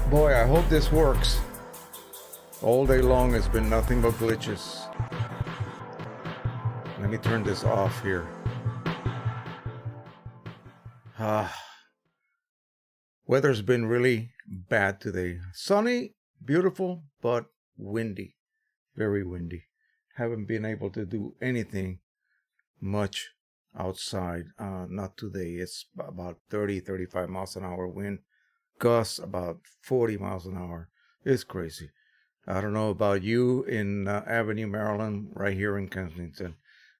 Boy, I hope this works. All day long it's been nothing but glitches. Let me turn this off here. Weather's been really bad today. Sunny, beautiful, but windy. Very windy. Haven't been able to do anything much outside. Not today. It's about 30-35 miles an hour wind. Gusts about 40 miles an hour. It's crazy. I don't know about you in Avenue, Maryland, right here in Kensington.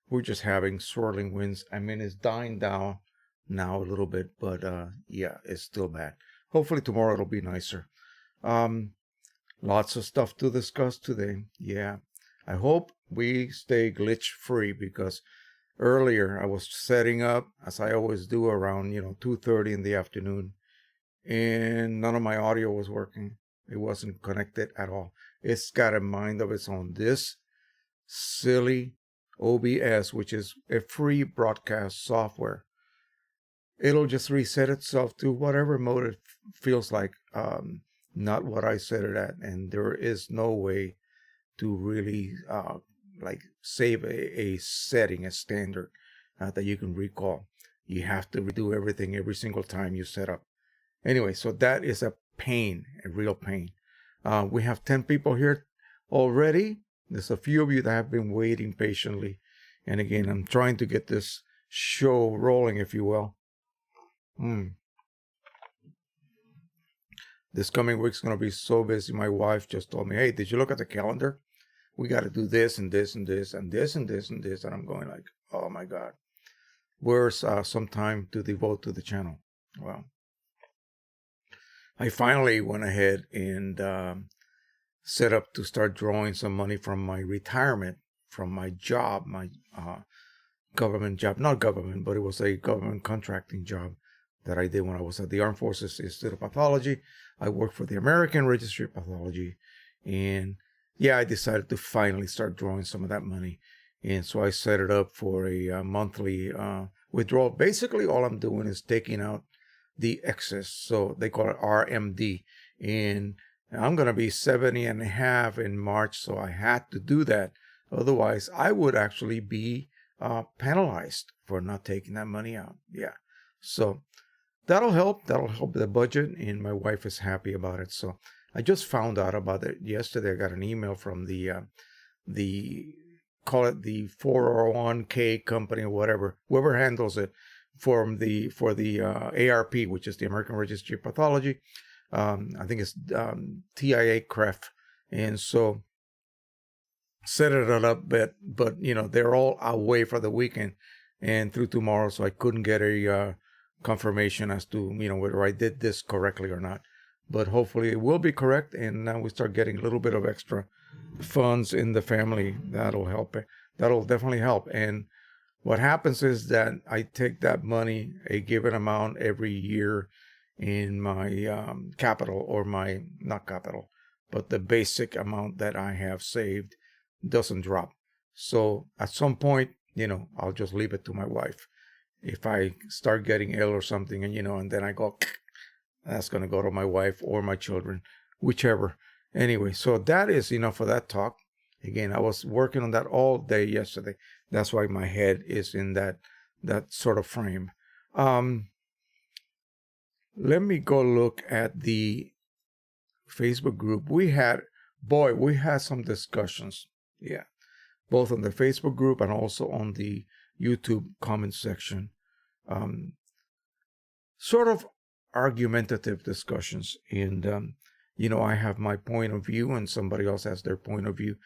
We're just having swirling winds. I mean, it's dying down now a little bit, but yeah, it's still bad. Hopefully tomorrow it'll be nicer. Lots of stuff to discuss today. Yeah, I hope we stay glitch free, because earlier I was setting up, as I always do, around 2:30 in the afternoon, and none of my audio was working. It wasn't connected at all. It's got a mind of its own. This silly OBS, which is a free broadcast software, it'll just reset itself to whatever mode it feels like, not what I set it at. And there is no way to really save a setting, a standard that you can recall. You have to redo everything every single time you set up. Anyway, so that is a pain, a real pain. We have 10 people here already. There's a few of you that have been waiting patiently. And again, I'm trying to get this show rolling, if you will. This coming week's going to be so busy. My wife just told me, hey, did you look at the calendar? We got to do this and this and this and this and this and this. And I'm going like, oh my God, where's some time to devote to the channel? Well, I finally went ahead and set up to start drawing some money from my retirement, from my job, my government job. Not government, but it was a government contracting job that I did when I was at the Armed Forces Institute of Pathology. I worked for the American Registry of Pathology. And yeah, I decided to finally start drawing some of that money. And so I set it up for a monthly withdrawal. Basically, all I'm doing is taking out the excess. So they call it RMD. And I'm going to be 70 and a half in March. So I had to do that. Otherwise, I would actually be penalized for not taking that money out. Yeah. So that'll help. That'll help the budget. And my wife is happy about it. So I just found out about it yesterday. I got an email from the call it the 401k company or whatever, whoever handles it, for the ARP, which is the American Registry of Pathology. I think it's TIA CREF. And so set it up, but they're all away for the weekend and through tomorrow, so I couldn't get a confirmation as to whether I did this correctly or not. But hopefully it will be correct, and now we start getting a little bit of extra funds in the family. That'll help. That'll definitely help. And what happens is that I take that money, a given amount every year, in my capital, or my, not capital, but the basic amount that I have saved doesn't drop. So at some point, I'll just leave it to my wife. If I start getting ill or something, and then I go, that's going to go to my wife or my children, whichever. Anyway, so that is enough for that talk. Again, I was working on that all day yesterday. That's why my head is in that sort of frame. Let me go look at the Facebook group. We had some discussions. Yeah. Both on the Facebook group and also on the YouTube comment section. Sort of argumentative discussions. And, I have my point of view and somebody else has their point of view.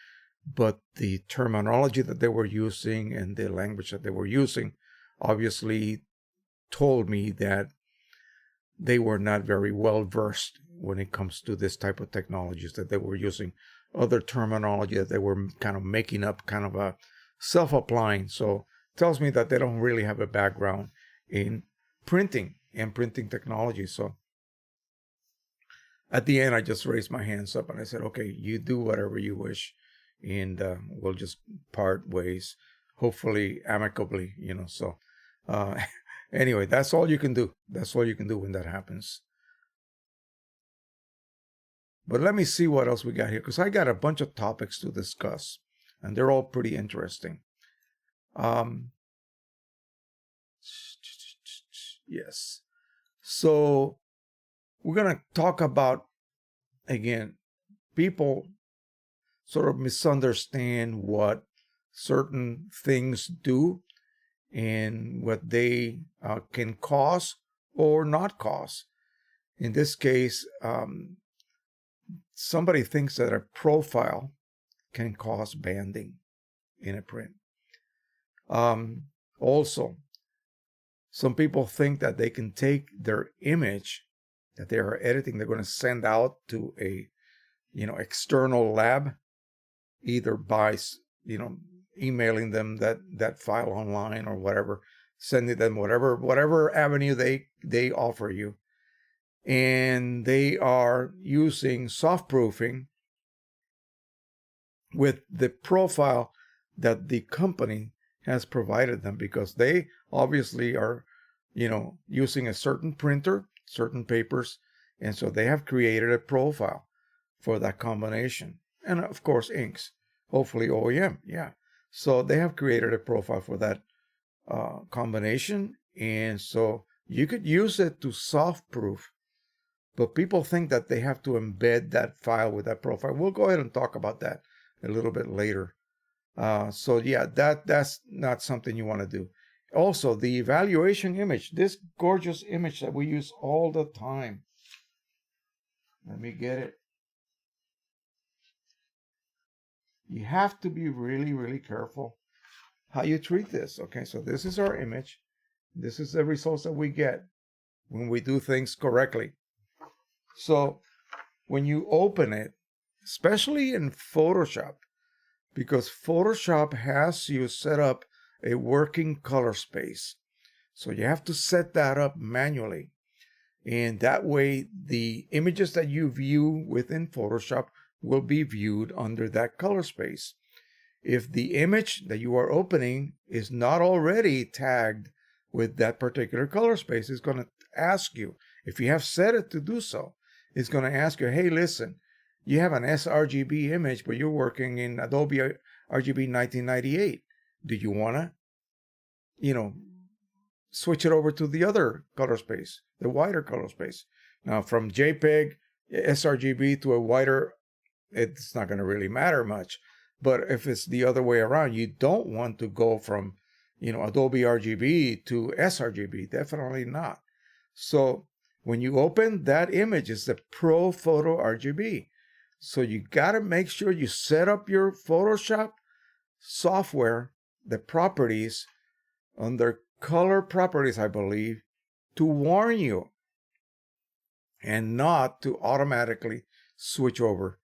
But the terminology that they were using and the language that they were using obviously told me that they were not very well versed when it comes to this type of technologies, that they were using other terminology that they were kind of making up, kind of a self-applying. So it tells me that they don't really have a background in printing and printing technology. So at the end, I just raised my hands up and I said, okay, you do whatever you wish. And we'll just part ways, hopefully amicably, So anyway, that's all you can do. That's all you can do when that happens. But let me see what else we got here, because I got a bunch of topics to discuss, and they're all pretty interesting. Yes. So we're going to talk about, again, people sort of misunderstand what certain things do and what they can cause or not cause. In this case, somebody thinks that a profile can cause banding in a print. Also, some people think that they can take their image that they are editing, they're going to send out to a, external lab, either by, emailing them that file online or whatever, sending them whatever avenue they offer you. And they are using soft proofing with the profile that the company has provided them, because they obviously are, using a certain printer, certain papers, and so they have created a profile for that combination. And of course, inks, hopefully OEM, yeah. So they have created a profile for that combination, and so you could use it to soft proof. But people think that they have to embed that file with that profile. We'll go ahead and talk about that a little bit later. So yeah, that's not something you want to do. Also, the evaluation image, this gorgeous image that we use all the time. Let me get it. You have to be really, really careful how you treat this. Okay, so this is our image. This is the results that we get when we do things correctly. So when you open it, especially in Photoshop, because Photoshop has you set up a working color space. So you have to set that up manually. And that way, the images that you view within Photoshop will be viewed under that color space. If the image that you are opening is not already tagged with that particular color space, it's going to ask you, if you have set it to do so, it's going to ask you, hey, listen, you have an sRGB image, but you're working in Adobe RGB 1998. Do you want to, switch it over to the other color space, the wider color space? Now, from JPEG, sRGB to a wider, it's not going to really matter much. But if it's the other way around, you don't want to go from, Adobe RGB to sRGB. Definitely not. So when you open that image, it's the Pro Photo RGB. So you got to make sure you set up your Photoshop software, the properties, under color properties, I believe, to warn you and not to automatically switch over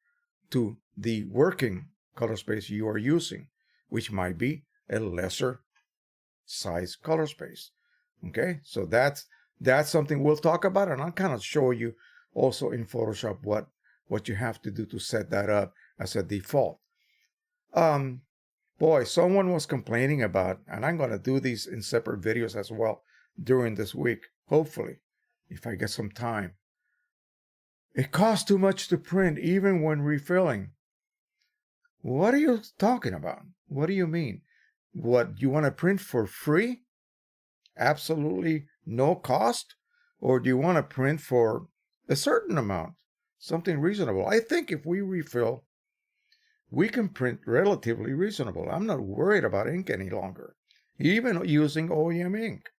to the working color space you are using, which might be a lesser size color space. Okay, so that's something we'll talk about, and I'll kind of show you also in Photoshop what you have to do to set that up as a default. Boy, someone was complaining about, and I'm going to do these in separate videos as well during this week, hopefully, if I get some time. It costs too much to print even when refilling. What are you talking about? What do you mean? What, you want to print for free? Absolutely no cost? Or do you want to print for a certain amount? Something reasonable. I think if we refill, we can print relatively reasonable. I'm not worried about ink any longer, even using OEM ink,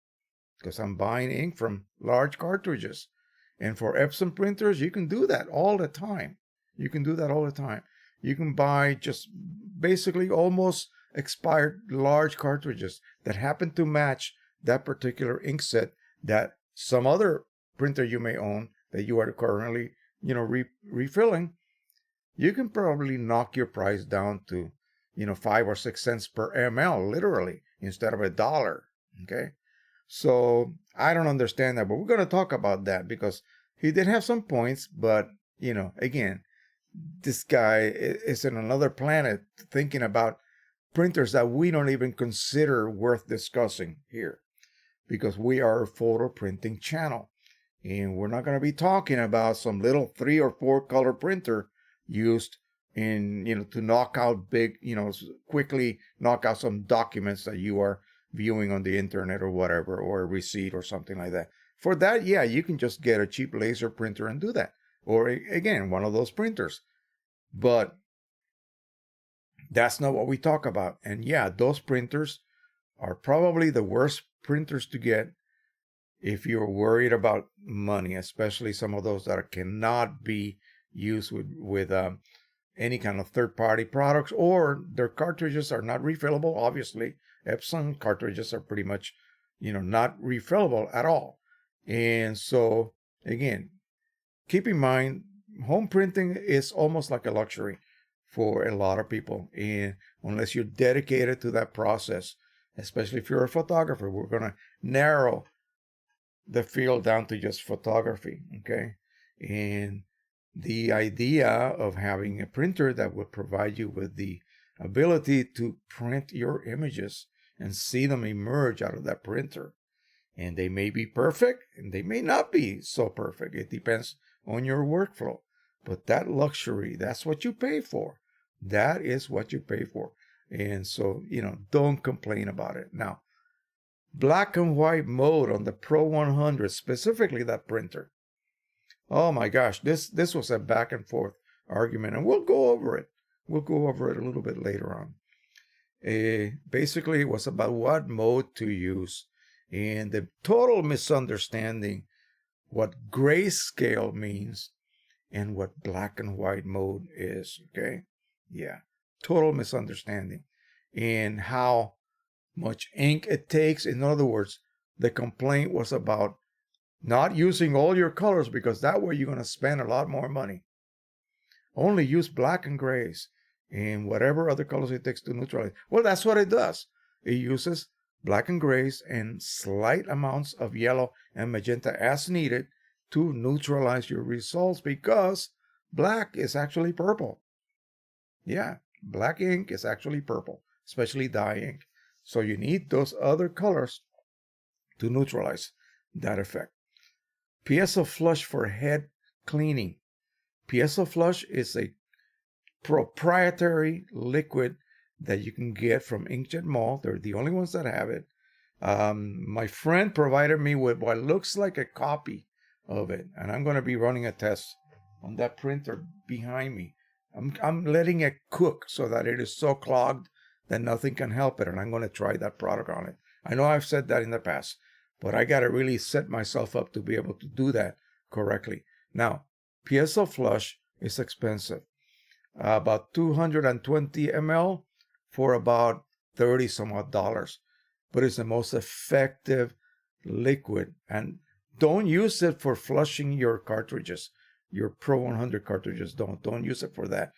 because I'm buying ink from large cartridges. And for Epson printers, you can do that all the time. You can do that all the time. You can buy just basically almost expired large cartridges that happen to match that particular ink set that some other printer you may own that you are currently, refilling. You can probably knock your price down to, 5 or 6 cents per ml, literally, instead of $1. Okay. So I don't understand that, but we're going to talk about that because he did have some points, but, again, this guy is in another planet thinking about printers that we don't even consider worth discussing here because we are a photo printing channel. And we're not going to be talking about some little 3 or 4 color printer used in, to knock out big, quickly knock out some documents that you are viewing on the internet or whatever, or a receipt or something like that. For that, yeah, you can just get a cheap laser printer and do that. Or again, one of those printers. But that's not what we talk about. And yeah, those printers are probably the worst printers to get if you're worried about money, especially some of those that cannot be used with any kind of third-party products, or their cartridges are not refillable. Obviously, Epson cartridges are pretty much, not refillable at all. And so, again, keep in mind, home printing is almost like a luxury for a lot of people. And unless you're dedicated to that process, especially if you're a photographer, we're going to narrow the field down to just photography, okay? And the idea of having a printer that would provide you with the ability to print your images and see them emerge out of that printer. And they may be perfect and they may not be so perfect. It depends on your workflow. But that luxury, that's what you pay for. That is what you pay for. And so, don't complain about it. Now, black and white mode on the Pro 100, specifically that printer. Oh my gosh, this was a back and forth argument, and we'll go over it. We'll go over it a little bit later on. Basically, it was about what mode to use, and the total misunderstanding what grayscale means and what black and white mode is, okay? Yeah, total misunderstanding. And how much ink it takes. In other words, the complaint was about not using all your colors because that way you're going to spend a lot more money. Only use black and grays and whatever other colors it takes to neutralize. Well, that's what it does. It uses black and grays and slight amounts of yellow and magenta as needed to neutralize your results, because black is actually purple. Yeah, black ink is actually purple, especially dye ink. So you need those other colors to neutralize that effect. Piezo Flush for head cleaning. Piezo Flush is a proprietary liquid that you can get from Inkjet Mall. They're the only ones that have it. My friend provided me with what looks like a copy of it, and I'm going to be running a test on that printer behind me. I'm letting it cook so that it is so clogged that nothing can help it, and I'm going to try that product on it. I know I've said that in the past, but I got to really set myself up to be able to do that correctly. Now, Piezo Flush is expensive. About 220 ml for about 30 some odd dollars, but it's the most effective liquid. And don't use it for flushing your cartridges, your Pro 100 cartridges. Don't use it for that.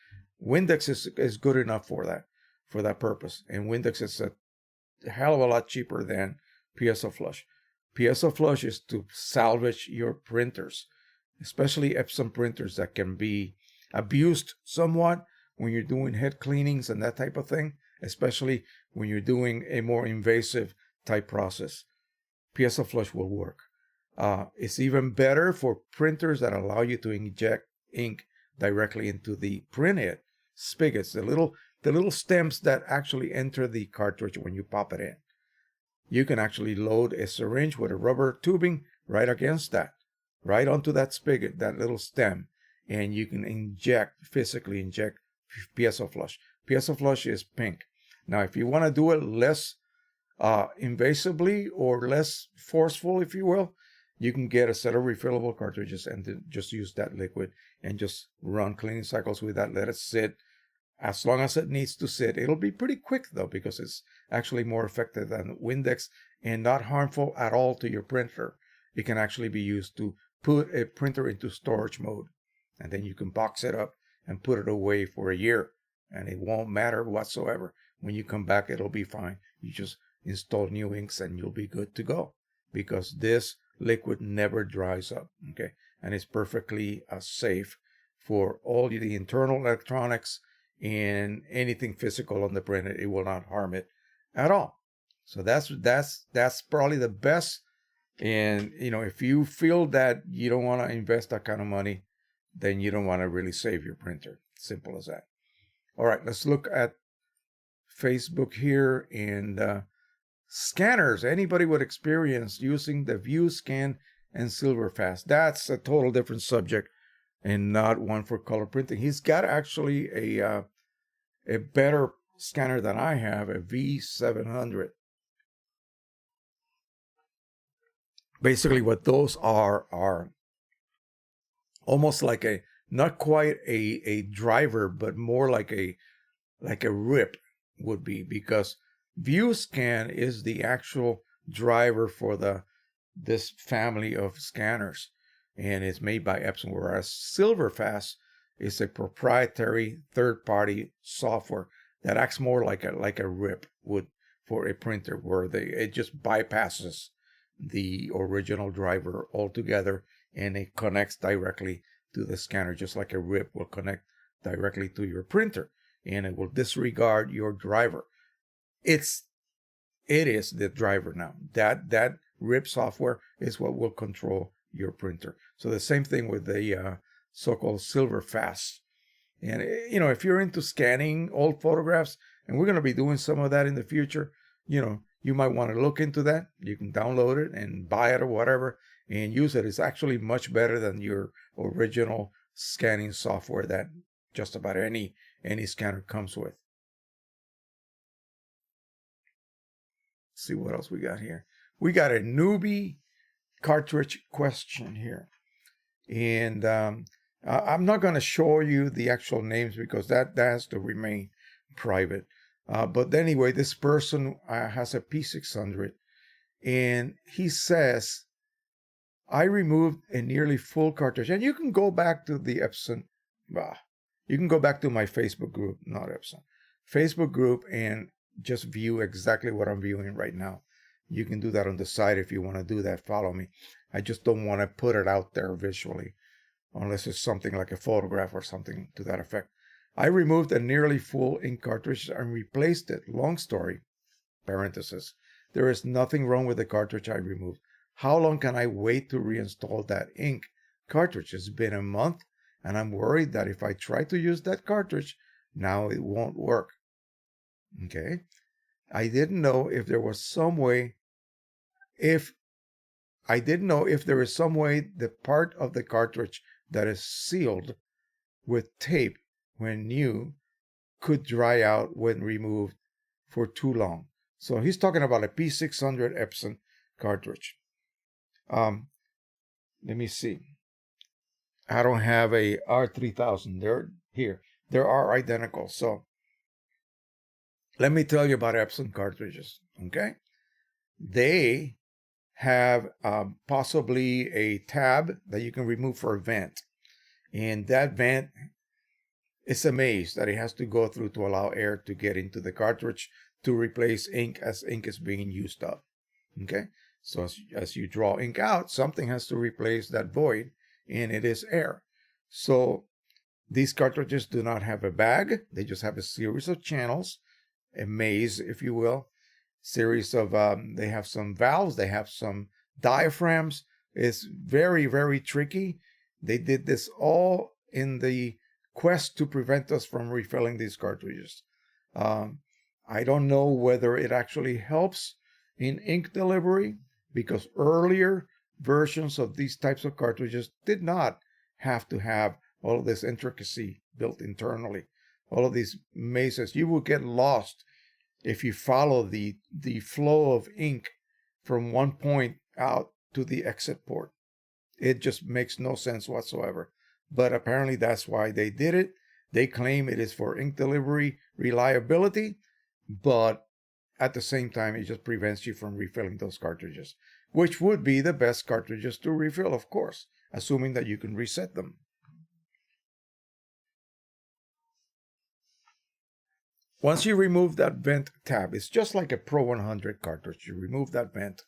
Windex is good enough for that purpose, and Windex is a hell of a lot cheaper than Piezo Flush. Piezo Flush is to salvage your printers, especially Epson printers that can be abused somewhat when you're doing head cleanings and that type of thing, especially when you're doing a more invasive type process. Piezo Flush will work. It's even better for printers that allow you to inject ink directly into the printhead spigots, the little stems that actually enter the cartridge when you pop it in. You can actually load a syringe with a rubber tubing right against that, right onto that spigot, that little stem, and you can physically inject Piezo Flush. Piezo Flush is pink. Now, if you want to do it less invasively or less forceful, if you will, you can get a set of refillable cartridges and then just use that liquid and just run cleaning cycles with that. Let it sit as long as it needs to sit. It'll be pretty quick though, because it's actually more effective than Windex and not harmful at all to your printer. It can actually be used to put a printer into storage mode, and then you can box it up and put it away for a year, and it won't matter whatsoever. When you come back, it'll be fine. You just install new inks and you'll be good to go, because this liquid never dries up, okay? And it's perfectly safe for all the internal electronics and anything physical on the printer. It will not harm it at all. So that's probably the best And, if you feel that you don't want to invest that kind of money, then you don't want to really save your printer. Simple as that. All right, let's look at Facebook here and scanners. Anybody with experience using the View, Scan, and Silverfast? That's a total different subject and not one for color printing. He's got actually a better scanner than I have, a V700. Basically, what those are almost like not quite a driver, but more like a RIP would be, because ViewScan is the actual driver for this family of scanners, and it's made by Epson, whereas Silverfast is a proprietary third-party software that acts more like a RIP would for a printer, where it just bypasses the original driver altogether, and it connects directly to the scanner, just like a RIP will connect directly to your printer, and it will disregard your driver. It is the driver now. That RIP software is what will control your printer. So the same thing with the so-called Silverfast. And if you're into scanning old photographs, and we're going to be doing some of that in the future, you might want to look into that. You can download it and buy it or whatever and use it. It's actually much better than your original scanning software that just about any scanner comes with. Let's see what else we got here. We got a newbie cartridge question here. And I'm not going to show you the actual names because that has to remain private. But anyway, this person has a P600, and he says, I removed a nearly full cartridge. And you can go back to the Epson. You can go back to my Facebook group, not Epson. Facebook group, and just view exactly what I'm viewing right now. You can do that on the side if you want to do that. Follow me. I just don't want to put it out there visually, unless it's something like a photograph or something to that effect. I removed a nearly full ink cartridge and replaced it. Long story, parenthesis. There is nothing wrong with the cartridge I removed. How long can I wait to reinstall that ink cartridge? It's been a month, and I'm worried that if I try to use that cartridge, now it won't work. Okay. I didn't know if there was some way, the part of the cartridge that is sealed with tape when new could dry out when removed for too long. So he's talking about a P600 Epson cartridge. Let me see. I don't have a R3000. They're here. They are identical. So let me tell you about Epson cartridges. Okay. They have possibly a tab that you can remove for a vent. And that vent, it's a maze that it has to go through to allow air to get into the cartridge to replace ink as ink is being used up. Okay, so as you draw ink out, something has to replace that void, and it is air. So these cartridges do not have a bag. They just have a series of channels, a maze, if you will. Series of, they have some valves, they have some diaphragms. It's very, very tricky. They did this all in the quest to prevent us from refilling these cartridges. I don't know whether it actually helps in ink delivery, because earlier versions of these types of cartridges did not have to have all of this intricacy built internally. All of these mazes. You will get lost if you follow the flow of ink from one point out to the exit port. It just makes no sense whatsoever. But apparently that's why they did it. They claim it is for ink delivery reliability, but at the same time, it just prevents you from refilling those cartridges, which would be the best cartridges to refill, of course, assuming that you can reset them. Once you remove that vent tab, it's just like a Pro 100 cartridge. You remove that vent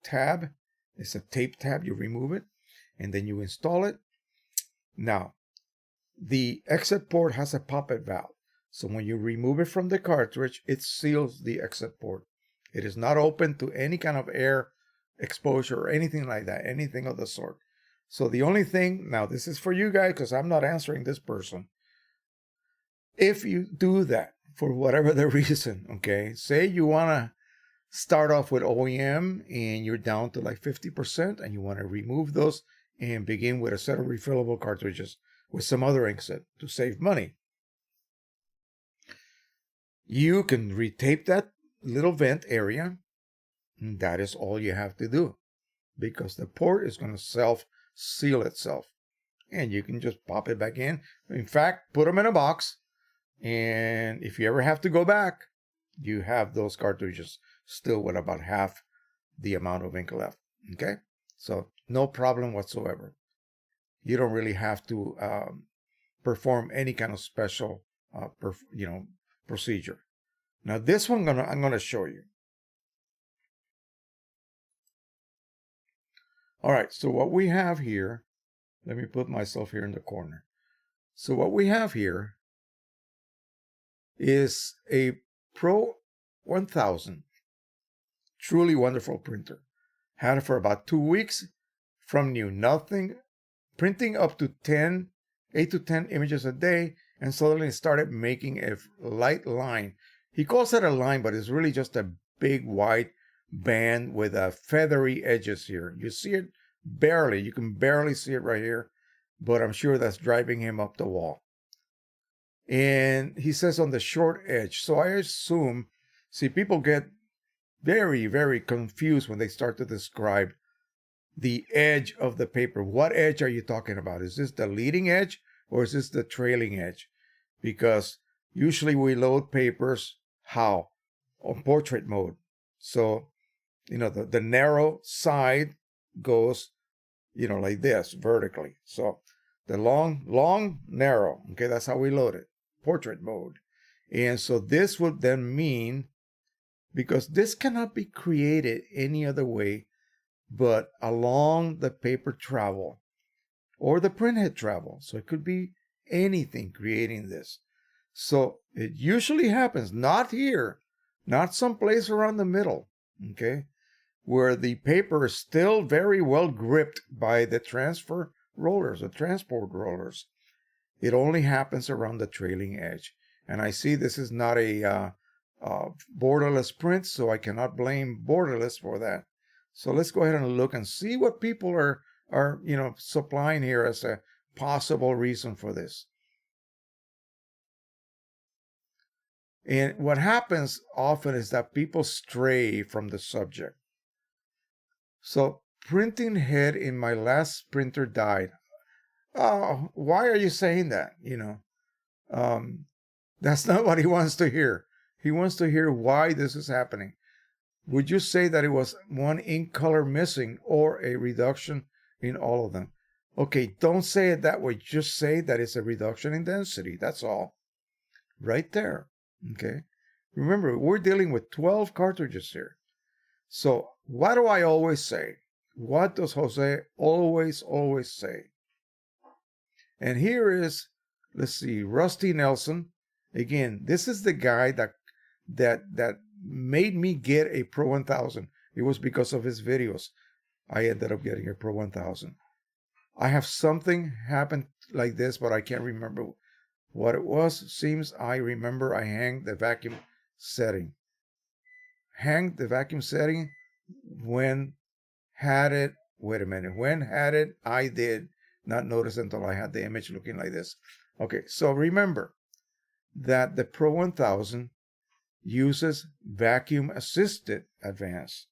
tab. It's a tape tab. You remove it, and then you install it. Now, the exit port has a poppet valve. So when you remove it from the cartridge, it seals the exit port. It is not open to any kind of air exposure or anything like that, anything of the sort. So the only thing, now this is for you guys because I'm not answering this person. If you do that for whatever the reason, okay, say you want to start off with OEM and you're down to like 50% and you want to remove those and begin with a set of refillable cartridges with some other inkset to save money. You can retape that little vent area, and that is all you have to do because the port is going to self-seal itself and you can just pop it back in. In fact, put them in a box, and if you ever have to go back, you have those cartridges still with about half the amount of ink left. Okay, so no problem whatsoever. You don't really have to perform any kind of special procedure. Now this one I'm gonna show you. All right, so what we have here, let me put myself here in the corner. So what we have here is a Pro 1000, truly wonderful printer. Had it for about 2 weeks from new, nothing, printing up to 8 to 10 images a day, and suddenly started making a light line. He calls it a line, but it's really just a big white band with feathery edges here. You see it barely, you can barely see it right here, but I'm sure that's driving him up the wall. And he says on the short edge. So I assume, see, people get very, very confused when they start to describe the edge of the paper. What edge are you talking about? Is this the leading edge or is this the trailing edge? Because usually we load papers, how? On portrait mode. So, the narrow side goes, like this, vertically. So the long, narrow, okay, that's how we load it, portrait mode. And so this would then mean, because this cannot be created any other way but along the paper travel or the printhead travel. So it could be anything creating this. So it usually happens, not here, not someplace around the middle, okay, where the paper is still very well gripped by the transfer rollers, the transport rollers. It only happens around the trailing edge. And I see this is not a borderless print, so I cannot blame borderless for that. So let's go ahead and look and see what people are supplying here as a possible reason for this. And what happens often is that people stray from the subject. So printing head in my last printer died. Oh, why are you saying that? That's not what he wants to hear. He wants to hear why this is happening. Would you say that it was one ink color missing or a reduction in all of them? Okay, don't say it that way. Just say that it's a reduction in density. That's all. Right there. Okay. Remember, we're dealing with 12 cartridges here. So what do I always say? What does Jose always say? And here is, let's see, Rusty Nelson. Again, this is the guy that made me get a Pro 1000. It was because of his videos. I ended up getting a Pro 1000. I have something happen like this, but I can't remember what it was. Seems I remember I hanged the vacuum setting. Hanged the vacuum setting when had it, wait a minute, when had it, I did not notice until I had the image looking like this. Okay, so remember that the Pro 1000 uses vacuum assisted advance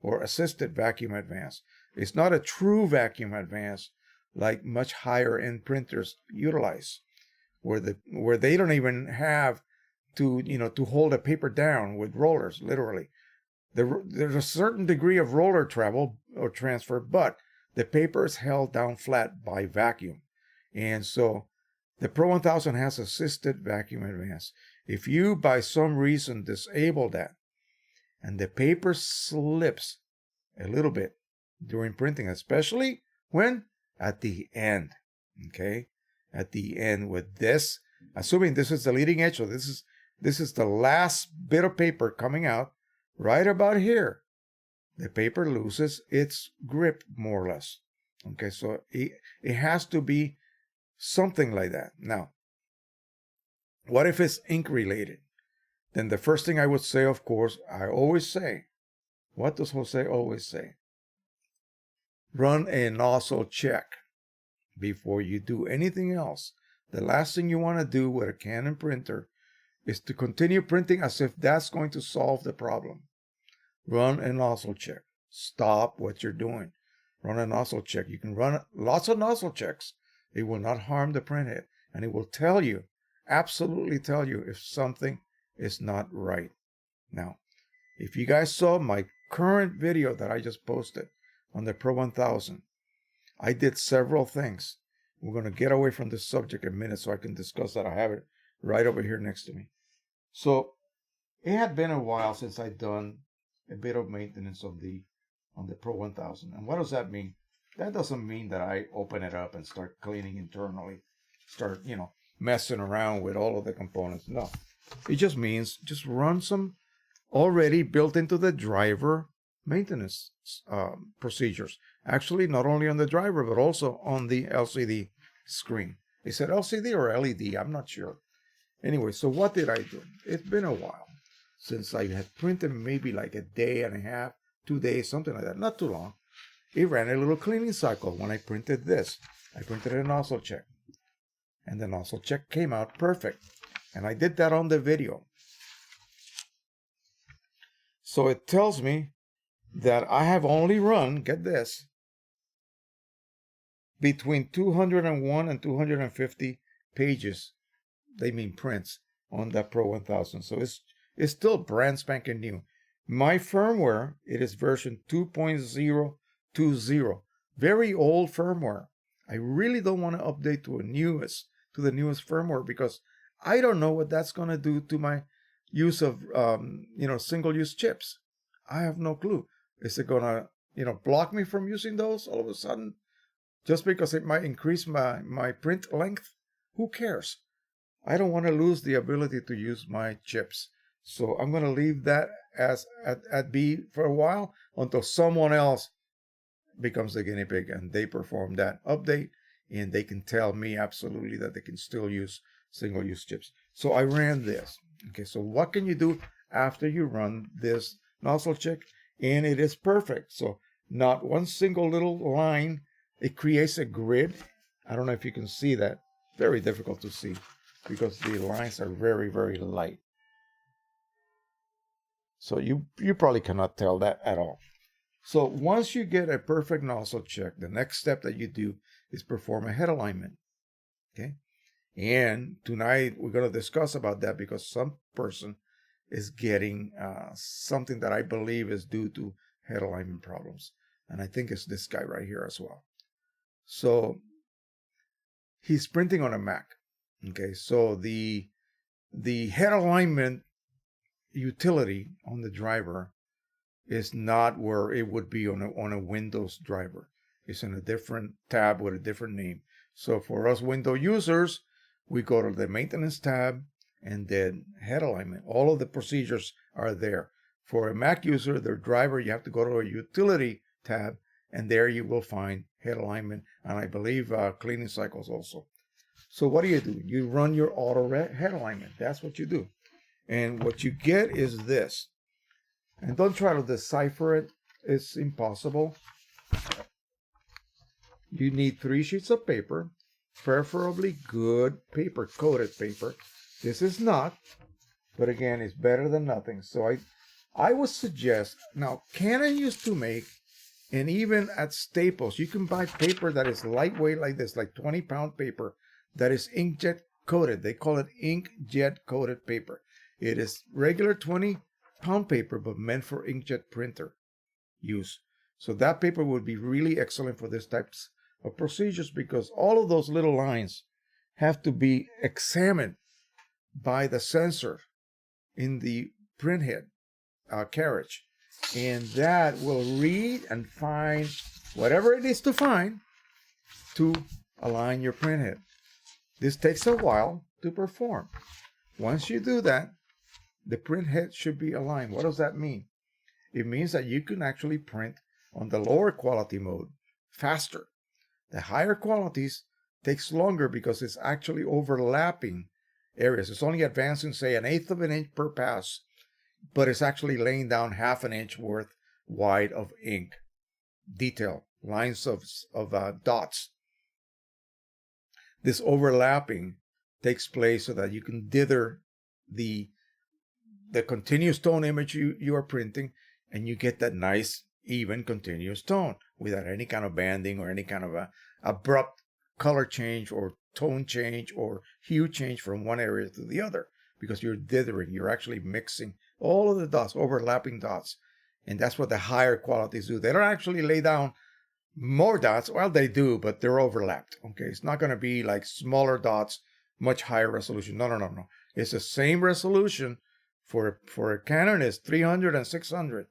or assisted vacuum advance. It's not a true vacuum advance like much higher end printers utilize, where they don't even have to hold a paper down with rollers, literally. There's a certain degree of roller travel or transfer, but the paper is held down flat by vacuum. And so the Pro 1000 has assisted vacuum advance. If you, by some reason, disable that and the paper slips a little bit during printing, especially when at the end, okay? At the end with this, assuming this is the leading edge, so this is the last bit of paper coming out right about here. the paper loses its grip more or less. Okay, so it has to be something like that. Now, what if it's ink related? Then the first thing I would say, of course, I always say, what does Jose always say? Run a nozzle check before you do anything else. The last thing you want to do with a Canon printer is to continue printing as if that's going to solve the problem. Run a nozzle check. Stop what you're doing. Run a nozzle check. You can run lots of nozzle checks. It will not harm the printhead, and it will tell you, absolutely tell you, if something is not right. Now, if you guys saw my current video that I just posted on the Pro 1000, I did several things. We're going to get away from this subject in a minute so I can discuss that. I have it right over here next to me. So it had been a while since I'd done a bit of maintenance on the Pro 1000. And what does that mean? That doesn't mean that I open it up and start cleaning internally, start, messing around with all of the components. No, it just means just run some already built into the driver maintenance procedures. Actually, not only on the driver, but also on the LCD screen. Is it LCD or LED? I'm not sure. Anyway, so what did I do? It's been a while since I had printed, maybe like a day and a half, 2 days, something like that. Not too long. It ran a little cleaning cycle when I printed this. I printed a nozzle check. And the nozzle check came out perfect. And I did that on the video. So it tells me that I have only run, get this, between 201 and 250 pages, they mean prints, on that Pro 1000. So it's still brand spanking new. My firmware, it is version 2.020. Very old firmware. I really don't want to update to the newest firmware, because I don't know what that's going to do to my use of single-use chips. I have no clue. Is it going to block me from using those all of a sudden just because it might increase my print length? Who cares? I don't want to lose the ability to use my chips. So I'm going to leave that as at B for a while until someone else becomes the guinea pig and they perform that update, and they can tell me absolutely that they can still use single-use chips. So I ran this. Okay, so what can you do after you run this nozzle check? And it is perfect. So not one single little line. It creates a grid. I don't know if you can see that. Very difficult to see because the lines are very, very light. So you probably cannot tell that at all. So once you get a perfect nozzle check, the next step that you do is perform a head alignment. Okay. And tonight we're going to discuss about that, because some person is getting something that I believe is due to head alignment problems. And I think it's this guy right here as well. So he's printing on a Mac. Okay, so the head alignment utility on the driver is not where it would be on a Windows driver. It's in a different tab with a different name. So for us Windows users, we go to the maintenance tab and then head alignment. All of the procedures are there. For a Mac user, their driver, you have to go to a utility tab, and there you will find head alignment, and I believe cleaning cycles also. So what do? You run your auto head alignment. That's what you do. And what you get is this. And don't try to decipher it. It's impossible. You need 3 sheets of paper, preferably good paper, coated paper. This is not, but again, it's better than nothing. So I would suggest, now Canon used to make, and even at Staples, you can buy paper that is lightweight like this, like 20-pound paper, that is inkjet coated. They call it inkjet coated paper. It is regular 20-pound paper, but meant for inkjet printer use. So that paper would be really excellent for this types of procedures, because all of those little lines have to be examined by the sensor in the printhead carriage, and that will read and find whatever it is to find to align your printhead. This takes a while to perform. Once you do that, the printhead should be aligned. What does that mean? It means that you can actually print on the lower quality mode faster. The higher qualities takes longer because it's actually overlapping areas. It's only advancing, say, 1/8 of an inch per pass, but it's actually laying down 1/2 inch worth wide of ink. Detail, lines of dots. This overlapping takes place so that you can dither the continuous tone image you are printing, and you get that nice, even, continuous tone without any kind of banding or any kind of a abrupt color change or tone change or hue change from one area to the other, because you're dithering. You're actually mixing all of the dots, overlapping dots. And that's what the higher qualities do. They don't actually lay down more dots. Well, they do, but they're overlapped. Okay, it's not going to be like smaller dots, much higher resolution. No. It's the same resolution for a Canon is 300 and 600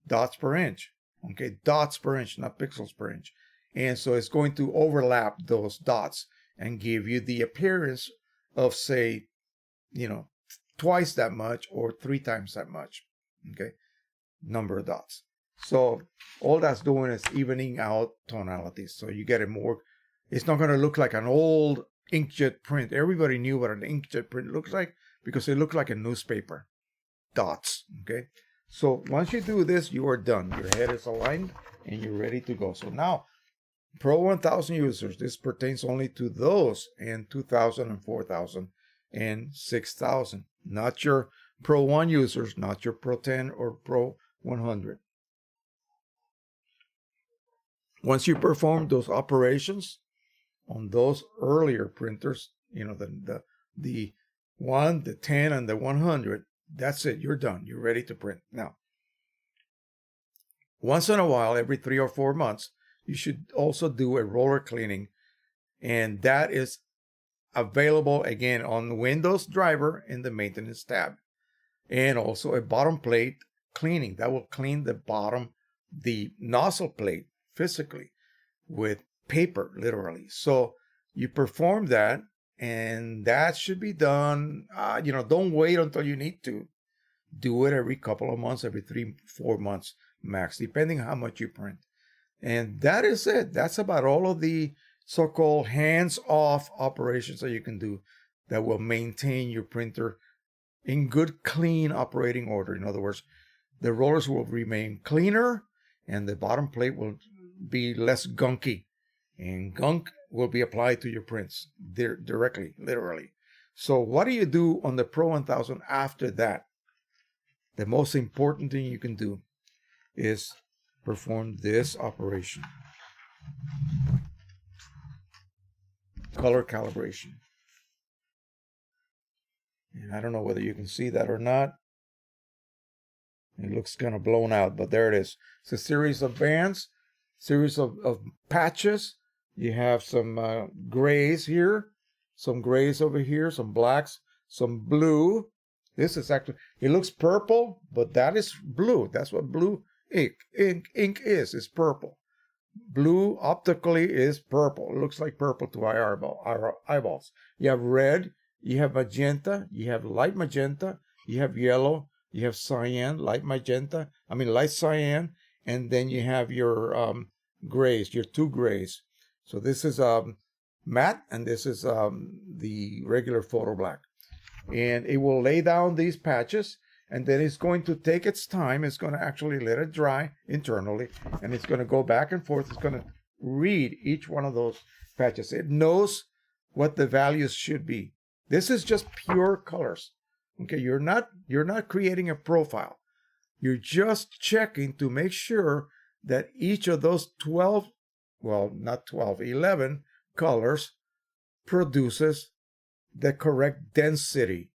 dots per inch. Okay, dots per inch, not pixels per inch. And so it's going to overlap those dots and give you the appearance of, say, twice that much or 3 times that much. Okay, number of dots. So all that's doing is evening out tonalities. So you get it more. It's not going to look like an old inkjet print. Everybody knew what an inkjet print looks like because it looked like a newspaper. Dots. Okay. So once you do this, you are done. Your head is aligned and you're ready to go. So now, Pro 1000 users, this pertains only to those in 2000 and 4000 and 6000. Not your Pro 1 users, not your Pro 10 or Pro 100. Once you perform those operations on those earlier printers, the 1, the 10, and the 100, that's it. You're done. You're ready to print. Now, once in a while, every 3 or 4 months, you should also do a roller cleaning. And that is available, again, on the Windows driver in the maintenance tab. And also a bottom plate cleaning. That will clean the bottom, the nozzle plate physically with paper, literally. So you perform that, and that should be done. Don't wait until you need to. Do it every couple of months, every 3-4 months max, depending how much you print. And that is it. That's about all of the so-called hands-off operations that you can do that will maintain your printer in good, clean operating order. In other words, the rollers will remain cleaner and the bottom plate will be less gunky. And gunk will be applied to your prints directly, literally. So what do you do on the Pro 1000 after that? The most important thing you can do is perform this operation. Color calibration. And I don't know whether you can see that or not. It looks kind of blown out, but there it is. It's a series of bands, series of patches. You have some grays here, some grays over here, some blacks, some blue. This is actually, it looks purple, but that is blue. That's what blue ink is. It's purple. Blue optically is purple. It looks like purple to our eyeballs. You have red, you have magenta, you have light magenta, you have yellow, you have cyan, light cyan, and then you have your grays, your 2 grays. So this is matte, and this is the regular photo black. And it will lay down these patches, and then it's going to take its time. It's going to actually let it dry internally, and it's going to go back and forth. It's going to read each one of those patches. It knows what the values should be. This is just pure colors. Okay, you're not creating a profile. You're just checking to make sure that each of those 11 colors produces the correct density.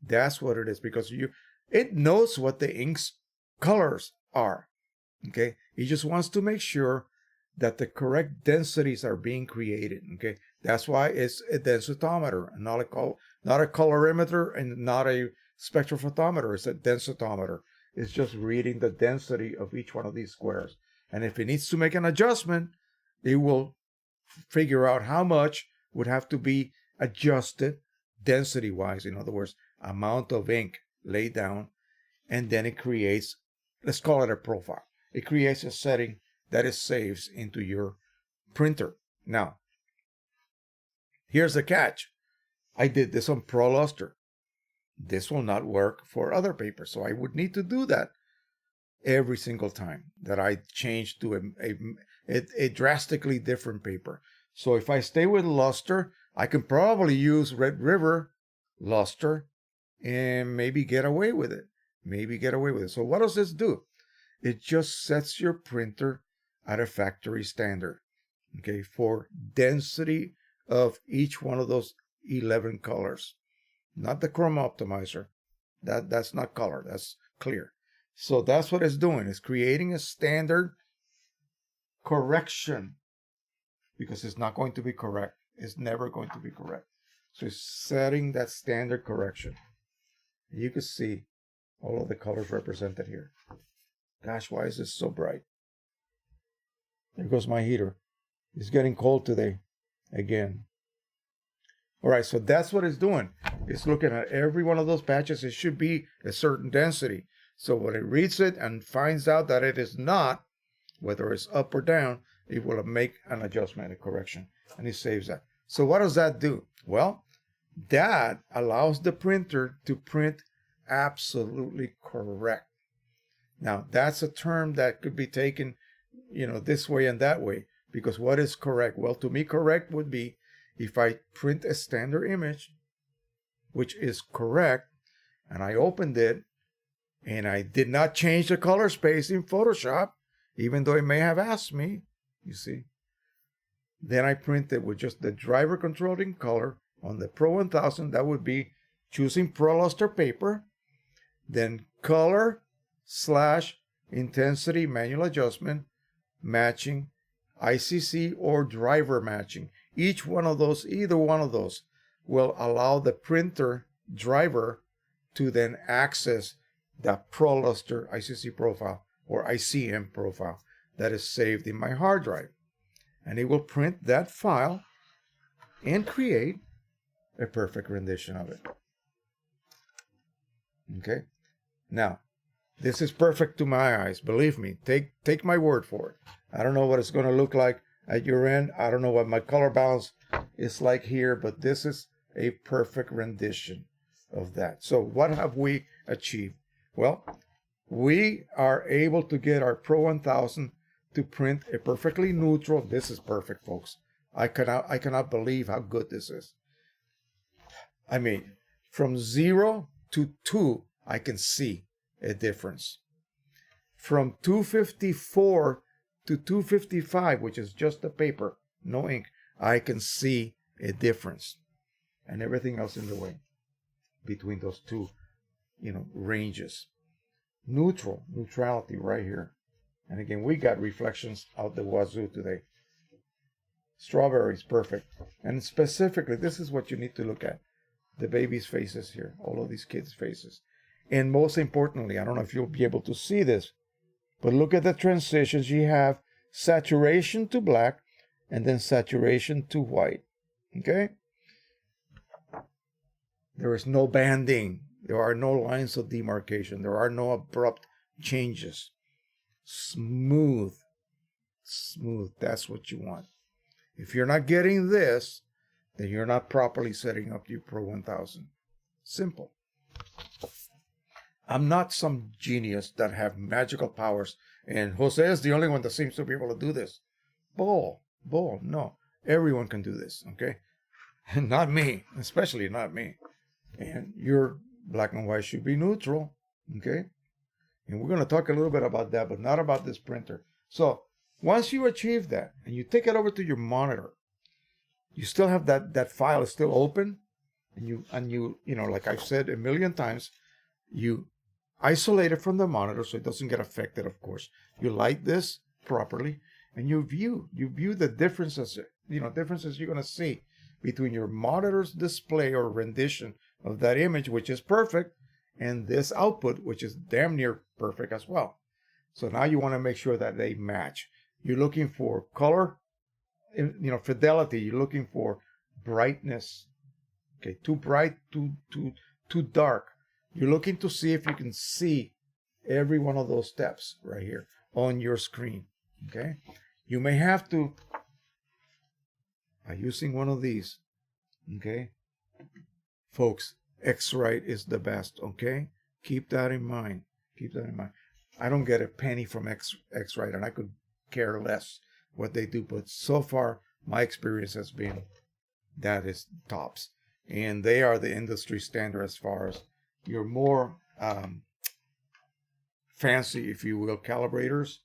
That's what it is, because it knows what the ink's colors are. Okay, it just wants to make sure that the correct densities are being created. Okay, that's why it's a densitometer, not a colorimeter and not a spectrophotometer. It's a densitometer. It's just reading the density of each one of these squares. And if it needs to make an adjustment, it will figure out how much would have to be adjusted density-wise. In other words, amount of ink laid down, and then it creates let's call it a profile. It creates a setting that it saves into your printer. Now, here's the catch. I did this on ProLuster. This will not work for other papers, so I would need to do that every single time that I change to a drastically different paper. So if I stay with Luster, I can probably use Red River Luster and maybe get away with it. So what does this do? It just sets your printer at a factory standard, okay, for density of each one of those 11 colors. Not the chroma optimizer. That's not color, that's clear. So that's what it's doing. It's creating a standard correction, because it's not going to be correct. It's never going to be correct. So it's setting that standard correction. You can see all of the colors represented here. Gosh, why is this so bright? There goes my heater. It's getting cold today again. All right, so that's what it's doing. It's looking at every one of those patches. It should be a certain density. So when it reads it and finds out that it is not, whether it's up or down, it will make an adjustment, a correction, and it saves that. So what does that do? Well, that allows the printer to print absolutely correct. Now, that's a term that could be taken, this way and that way, because what is correct? Well, to me, correct would be if I print a standard image, which is correct, and I opened it, and I did not change the color space in Photoshop, even though it may have asked me, you see. Then I print it with just the driver controlling color on the Pro 1000. That would be choosing ProLuster paper, then color / intensity manual adjustment, matching, ICC or driver matching. Each one of those, either one of those, will allow the printer driver to then access the ProLuster ICC profile or ICM profile that is saved in my hard drive. And it will print that file and create a perfect rendition of it. Okay? Now, this is perfect to my eyes. Believe me, take my word for it. I don't know what it's going to look like at your end. I don't know what my color balance is like here, but this is a perfect rendition of that. So what have we achieved? Well, we are able to get our Pro 1000 to print a perfectly neutral. This is perfect, folks. I cannot believe how good this is. I mean, from 0 to 2, I can see a difference. From 254 to 255, which is just the paper, no ink, I can see a difference. And everything else in the way between those two, ranges. Neutrality right here. And again, we got reflections out the wazoo today. Strawberries, perfect. And specifically, this is what you need to look at. The babies' faces here, all of these kids' faces. And most importantly, I don't know if you'll be able to see this, but look at the transitions. You have saturation to black and then saturation to white. Okay? There is no banding. There are no lines of demarcation. There are no abrupt changes. Smooth. That's what you want. If you're not getting this, then you're not properly setting up your Pro 1000. Simple. I'm not some genius that have magical powers, and Jose is the only one that seems to be able to do this. Bull. No, everyone can do this, okay? And not me, especially not me. And your black and white should be neutral, okay? And we're going to talk a little bit about that, but not about this printer. So once you achieve that, and you take it over to your monitor, you still have that file is still open, and you like I've said a million times, you isolate it from the monitor so it doesn't get affected, of course. You light this properly, and you view the differences, differences you're going to see between your monitor's display or rendition of that image, which is perfect, and this output, which is damn near perfect as well. So now you want to make sure that they match. You're looking for color, fidelity. You're looking for brightness. Okay, too bright, too dark. You're looking to see if you can see every one of those steps right here on your screen. Okay, you may have to, by using one of these, okay, folks, X-Rite is the best. Okay, keep that in mind. Keep that in mind. I don't get a penny from X-Rite, and I could care less what they do, but so far my experience has been that is tops, and they are the industry standard as far as your more fancy, if you will, calibrators.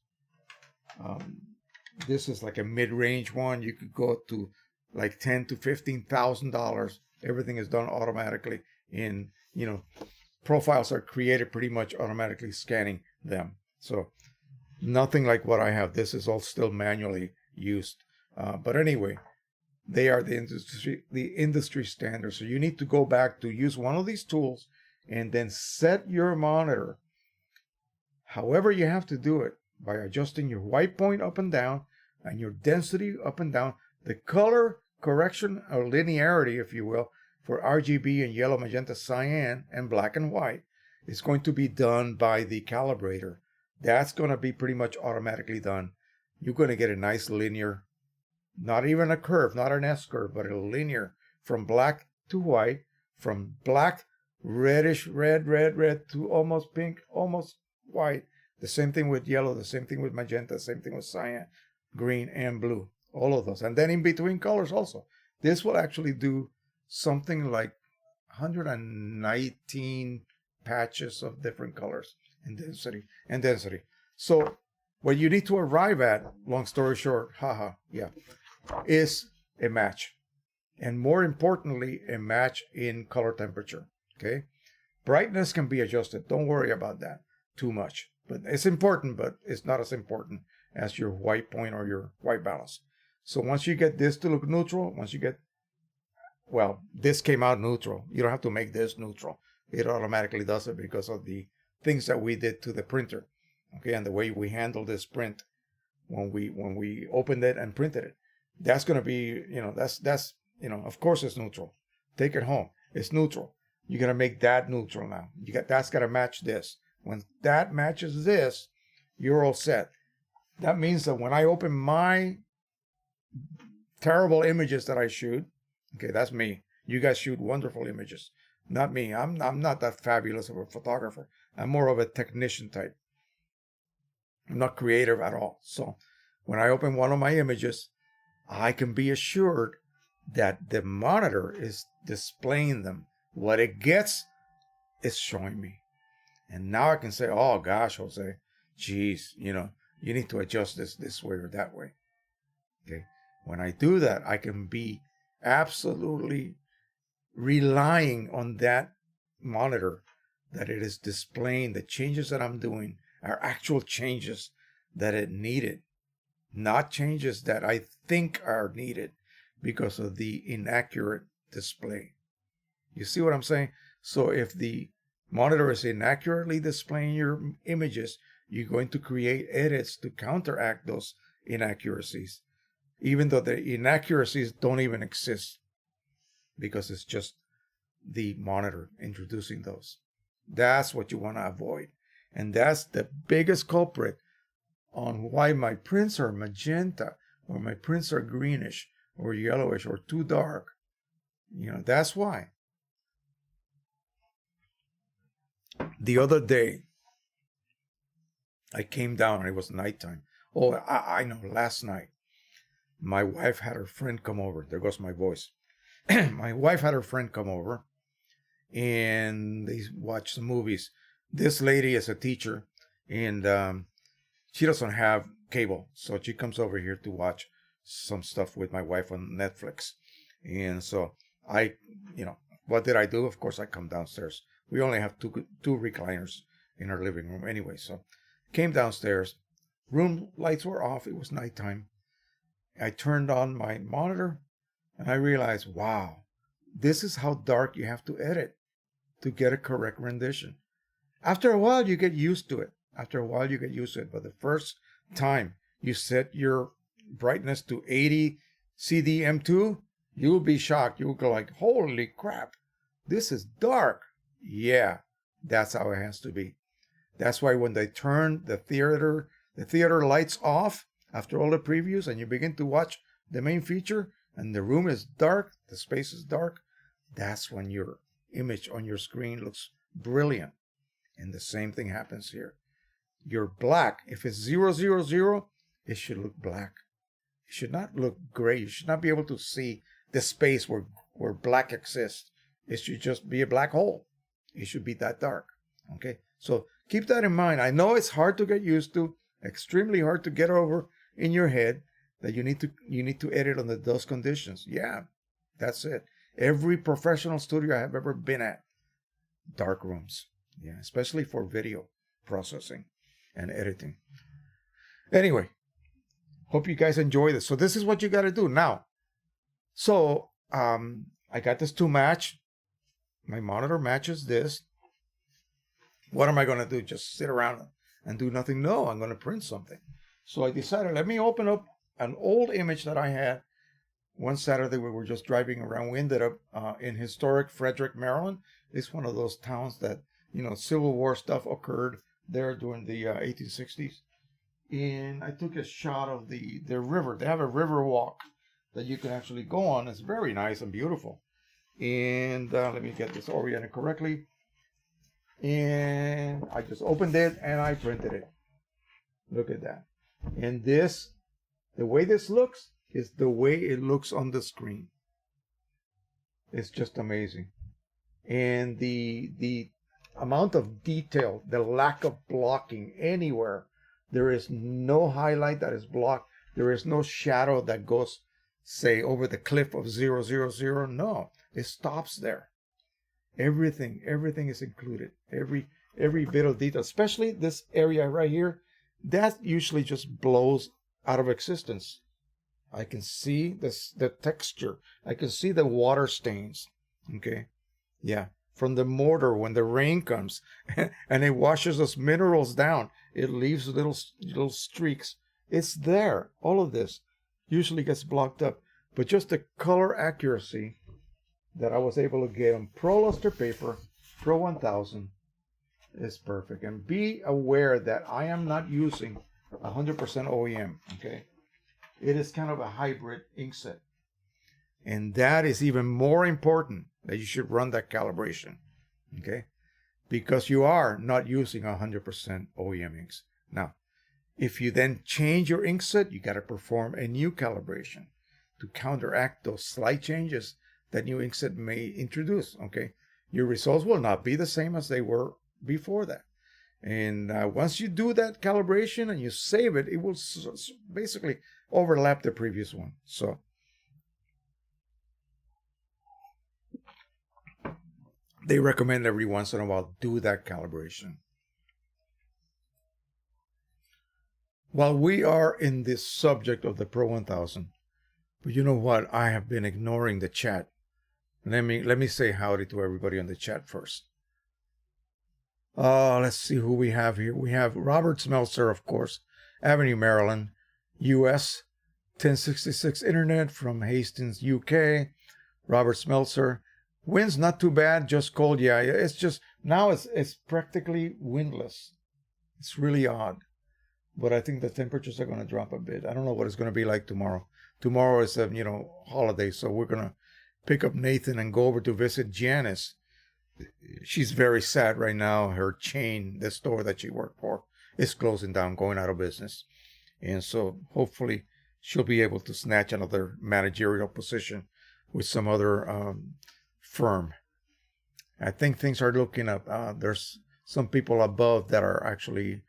This is like a mid-range one. You could go to like $10,000 to $15,000. Everything is done automatically. In, you know, profiles are created pretty much automatically scanning them. So nothing like what I have. This is all still manually used. But anyway, they are the industry standard. So you need to go back to use one of these tools and then set your monitor however you have to do it, by adjusting your white point up and down and your density up and down. The color correction or linearity, if you will, for RGB and yellow, magenta, cyan, and black and white is going to be done by the calibrator. That's going to be pretty much automatically done. You're going to get a nice linear, not even a curve, not an S curve, but a linear from black to white, from black, reddish, red to almost pink, almost white. The same thing with yellow, the same thing with magenta, the same thing with cyan, green, and blue. All of those. And then in between colors also. This will actually do something like 119 patches of different colors and density. So what you need to arrive at, long story short, is a match. And more importantly, a match in color temperature. Okay? Brightness can be adjusted. Don't worry about that too much. But it's important, but it's not as important as your white point or your white balance. So once you get this to look neutral, well, this came out neutral. You don't have to make this neutral. It automatically does it because of the things that we did to the printer. Okay, and the way we handled this print when we opened it and printed it. That's going to be, that's of course it's neutral. Take it home. It's neutral. You got to make that neutral now. That's got to match this. When that matches this, you're all set. That means that when I open my terrible images that I shoot, okay, that's me. You guys shoot wonderful images. Not me. I'm not that fabulous of a photographer. I'm more of a technician type. I'm not creative at all. So when I open one of my images, I can be assured that the monitor is displaying them. What it gets is showing me. And now I can say, oh gosh, Jose, geez, you need to adjust this way or that way. Okay. When I do that, I can be absolutely relying on that monitor, that it is displaying the changes that I'm doing are actual changes that it needed, not changes that I think are needed because of the inaccurate display. You see what I'm saying? So if the monitor is inaccurately displaying your images, you're going to create edits to counteract those inaccuracies, even though the inaccuracies don't even exist, because it's just the monitor introducing those. That's what you want to avoid. And that's the biggest culprit on why my prints are magenta, or my prints are greenish or yellowish or too dark. That's why. The other day, I came down and it was nighttime. Oh, I know, last night, my wife had her friend come over. There goes my voice. My wife had her friend come over and they watched some movies. This lady is a teacher and she doesn't have cable. So she comes over here to watch some stuff with my wife on Netflix. And so what did I do? Of course, I come downstairs. We only have two recliners in our living room anyway. So came downstairs. Room lights were off. It was nighttime. I turned on my monitor and I realized, wow, this is how dark you have to edit to get a correct rendition. After a while, you get used to it. But the first time you set your brightness to 80 CDM2, you will be shocked. You will go like, holy crap, this is dark. Yeah, that's how it has to be. That's why when they turn the theater lights off after all the previews and you begin to watch the main feature and the room is dark, the space is dark, that's when your image on your screen looks brilliant. And the same thing happens here. Your black, if it's 000, it should look black. It should not look gray. You should not be able to see the space where black exists. It should just be a black hole. It should be that dark. Okay? So keep that in mind. I know it's hard to get used to, extremely hard to get over in your head that you need to edit under those conditions. Yeah, that's it. Every professional studio I have ever been at, dark rooms. Yeah, especially for video processing and editing. Anyway, hope you guys enjoy this. So this is what you got to do now. So I got this to match. My monitor matches this. What am I going to do? Just sit around and do nothing? No, I'm going to print something. So I decided, let me open up an old image that I had. One Saturday we were just driving around. We ended up in historic Frederick, Maryland. It's one of those towns that, Civil War stuff occurred there during the 1860s. And I took a shot of the river. They have a river walk that you can actually go on. It's very nice and beautiful. And let me get this oriented correctly. And I just opened it and I printed it. Look at that. And this, the way this looks is the way it looks on the screen. It's just amazing. And the amount of detail, the lack of blocking anywhere. There is no highlight that is blocked. There is no shadow that goes, say, over the cliff of 000. No, it stops there. Everything is included. Every bit of detail, especially this area right here, that usually just blows out of existence. I can see the texture. I can see the water stains. Okay, yeah, from the mortar when the rain comes and it washes those minerals down. It leaves little streaks. It's there. All of this usually gets blocked up, but just the color accuracy that I was able to get on Pro Luster paper, Pro 1000, is perfect. And be aware that I am not using 100% OEM, okay? It is kind of a hybrid inkset. And that is even more important, that you should run that calibration, okay? Because you are not using 100% OEM inks. Now, if you then change your inkset, you got to perform a new calibration to counteract those slight changes that new inkset may introduce, okay? Your results will not be the same as they were before that. And once you do that calibration and you save it, it will basically overlap the previous one. So they recommend every once in a while do that calibration. While we are in this subject of the Pro 1000, but you know what? I have been ignoring the chat. Let me say howdy to everybody on the chat first. Let's see who we have here. We have Robert Smeltzer, of course, Avenue, Maryland, U.S., 1066 Internet from Hastings, UK. Robert Smeltzer. Wind's not too bad, just cold. Yeah, it's just, now it's practically windless. It's really odd. But I think the temperatures are going to drop a bit. I don't know what it's going to be like tomorrow. Tomorrow is a, holiday, so we're going to pick up Nathan and go over to visit Janice. She's very sad right now. Her chain, the store that she worked for, is closing down, going out of business. And so hopefully she'll be able to snatch another managerial position with some other firm. I think things are looking up. There's some people above that are actually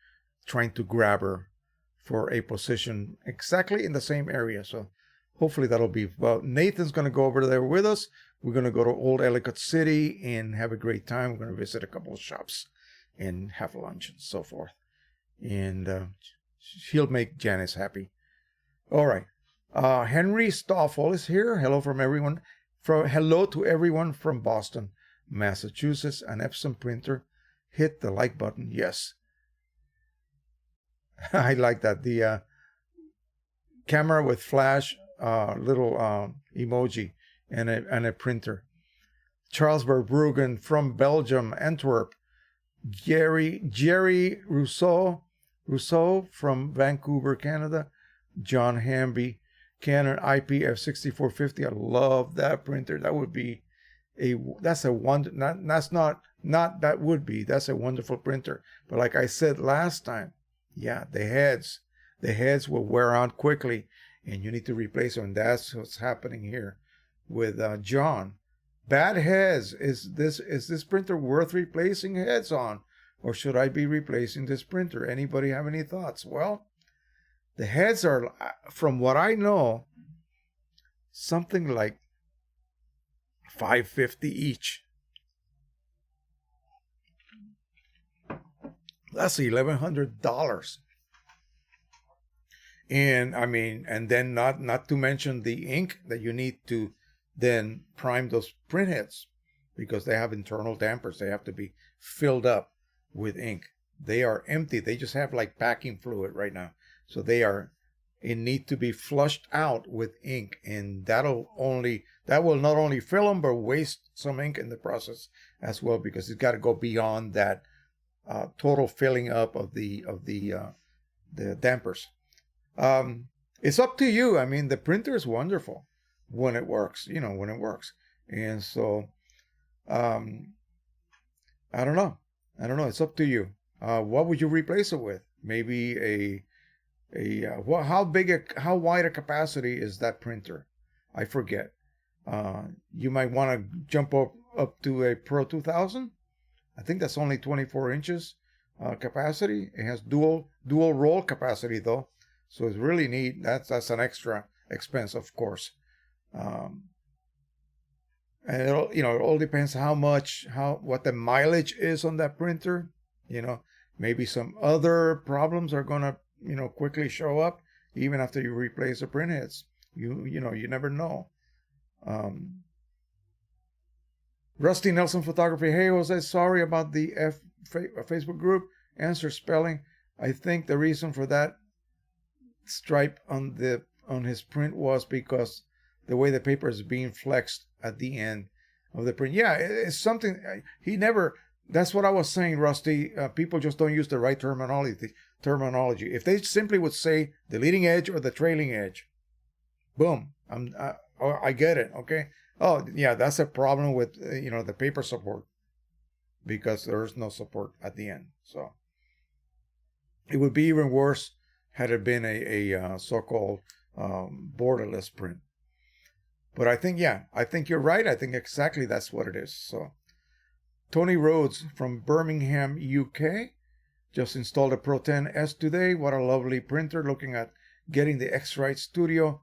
trying to grab her for a position exactly in the same area. So hopefully that'll be, well, Nathan's going to go over there with us. We're going to go to Old Ellicott City and have a great time. We're going to visit a couple of shops and have lunch and so forth. And he'll make Janice happy. All right. Henry Stoffel is here. Hello from everyone. Hello to everyone from Boston, Massachusetts. An Epson printer. Hit the like button. Yes. I like that. The camera with flash, little emoji and a printer. Charles Verbruggen from Belgium, Antwerp. Jerry Rousseau from Vancouver, Canada. John Hamby, Canon IPF 6450. I love that printer. That would be that's a wonder. That's not that would be. That's a wonderful printer. But like I said last time, yeah, the heads will wear out quickly, and you need to replace them. That's what's happening here with John. Bad heads. Is this printer worth replacing heads on, or should I be replacing this printer? Anybody have any thoughts? Well, the heads are, from what I know, something like $550 each. That's $1,100. And I mean, and then not to mention the ink that you need to then prime those print heads, because they have internal dampers. They have to be filled up with ink. They are empty. They just have like packing fluid right now. So it need to be flushed out with ink, and that will not only fill them, but waste some ink in the process as well, because it's got to go beyond that total filling up of the dampers. It's up to you. I mean, the printer is wonderful when it works, and so I don't know. It's up to you. What would you replace it with? Maybe how wide a capacity is that printer? I forget. You might want to jump up to a Pro 2000. I think that's only 24 inches capacity. It has dual roll capacity though, so it's really neat. That's an extra expense, of course. And it all depends what the mileage is on that printer. Maybe some other problems are gonna quickly show up even after you replace the print heads. You never know. Rusty Nelson Photography. Hey Jose, sorry about the Facebook group. Answer spelling. I think the reason for that stripe on his print was because the way the paper is being flexed at the end of the print. Yeah, it's something that's what I was saying, Rusty. People just don't use the right terminology. If they simply would say the leading edge or the trailing edge, boom, I get it. Okay. Oh yeah, that's a problem with the paper support, because there's no support at the end. So it would be even worse had it been a so-called borderless print. But I think you're right. I think exactly that's what it is. So Tony Rhodes from Birmingham, UK, just installed a Pro 10S today. What a lovely printer. Looking at getting the X-Rite Studio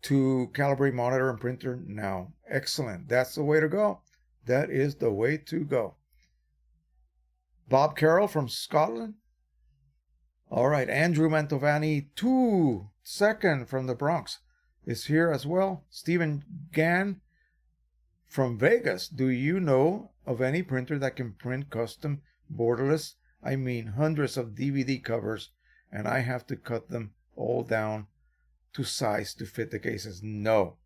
to calibrate monitor and printer now. Excellent. That's the way to go. That is the way to go. Bob Carroll from Scotland. All right. Andrew Mantovani, 2nd from the Bronx, is here as well. Stephen Gann from Vegas. Do you know of any printer that can print custom borderless? I mean, hundreds of DVD covers, and I have to cut them all down to size to fit the cases. No.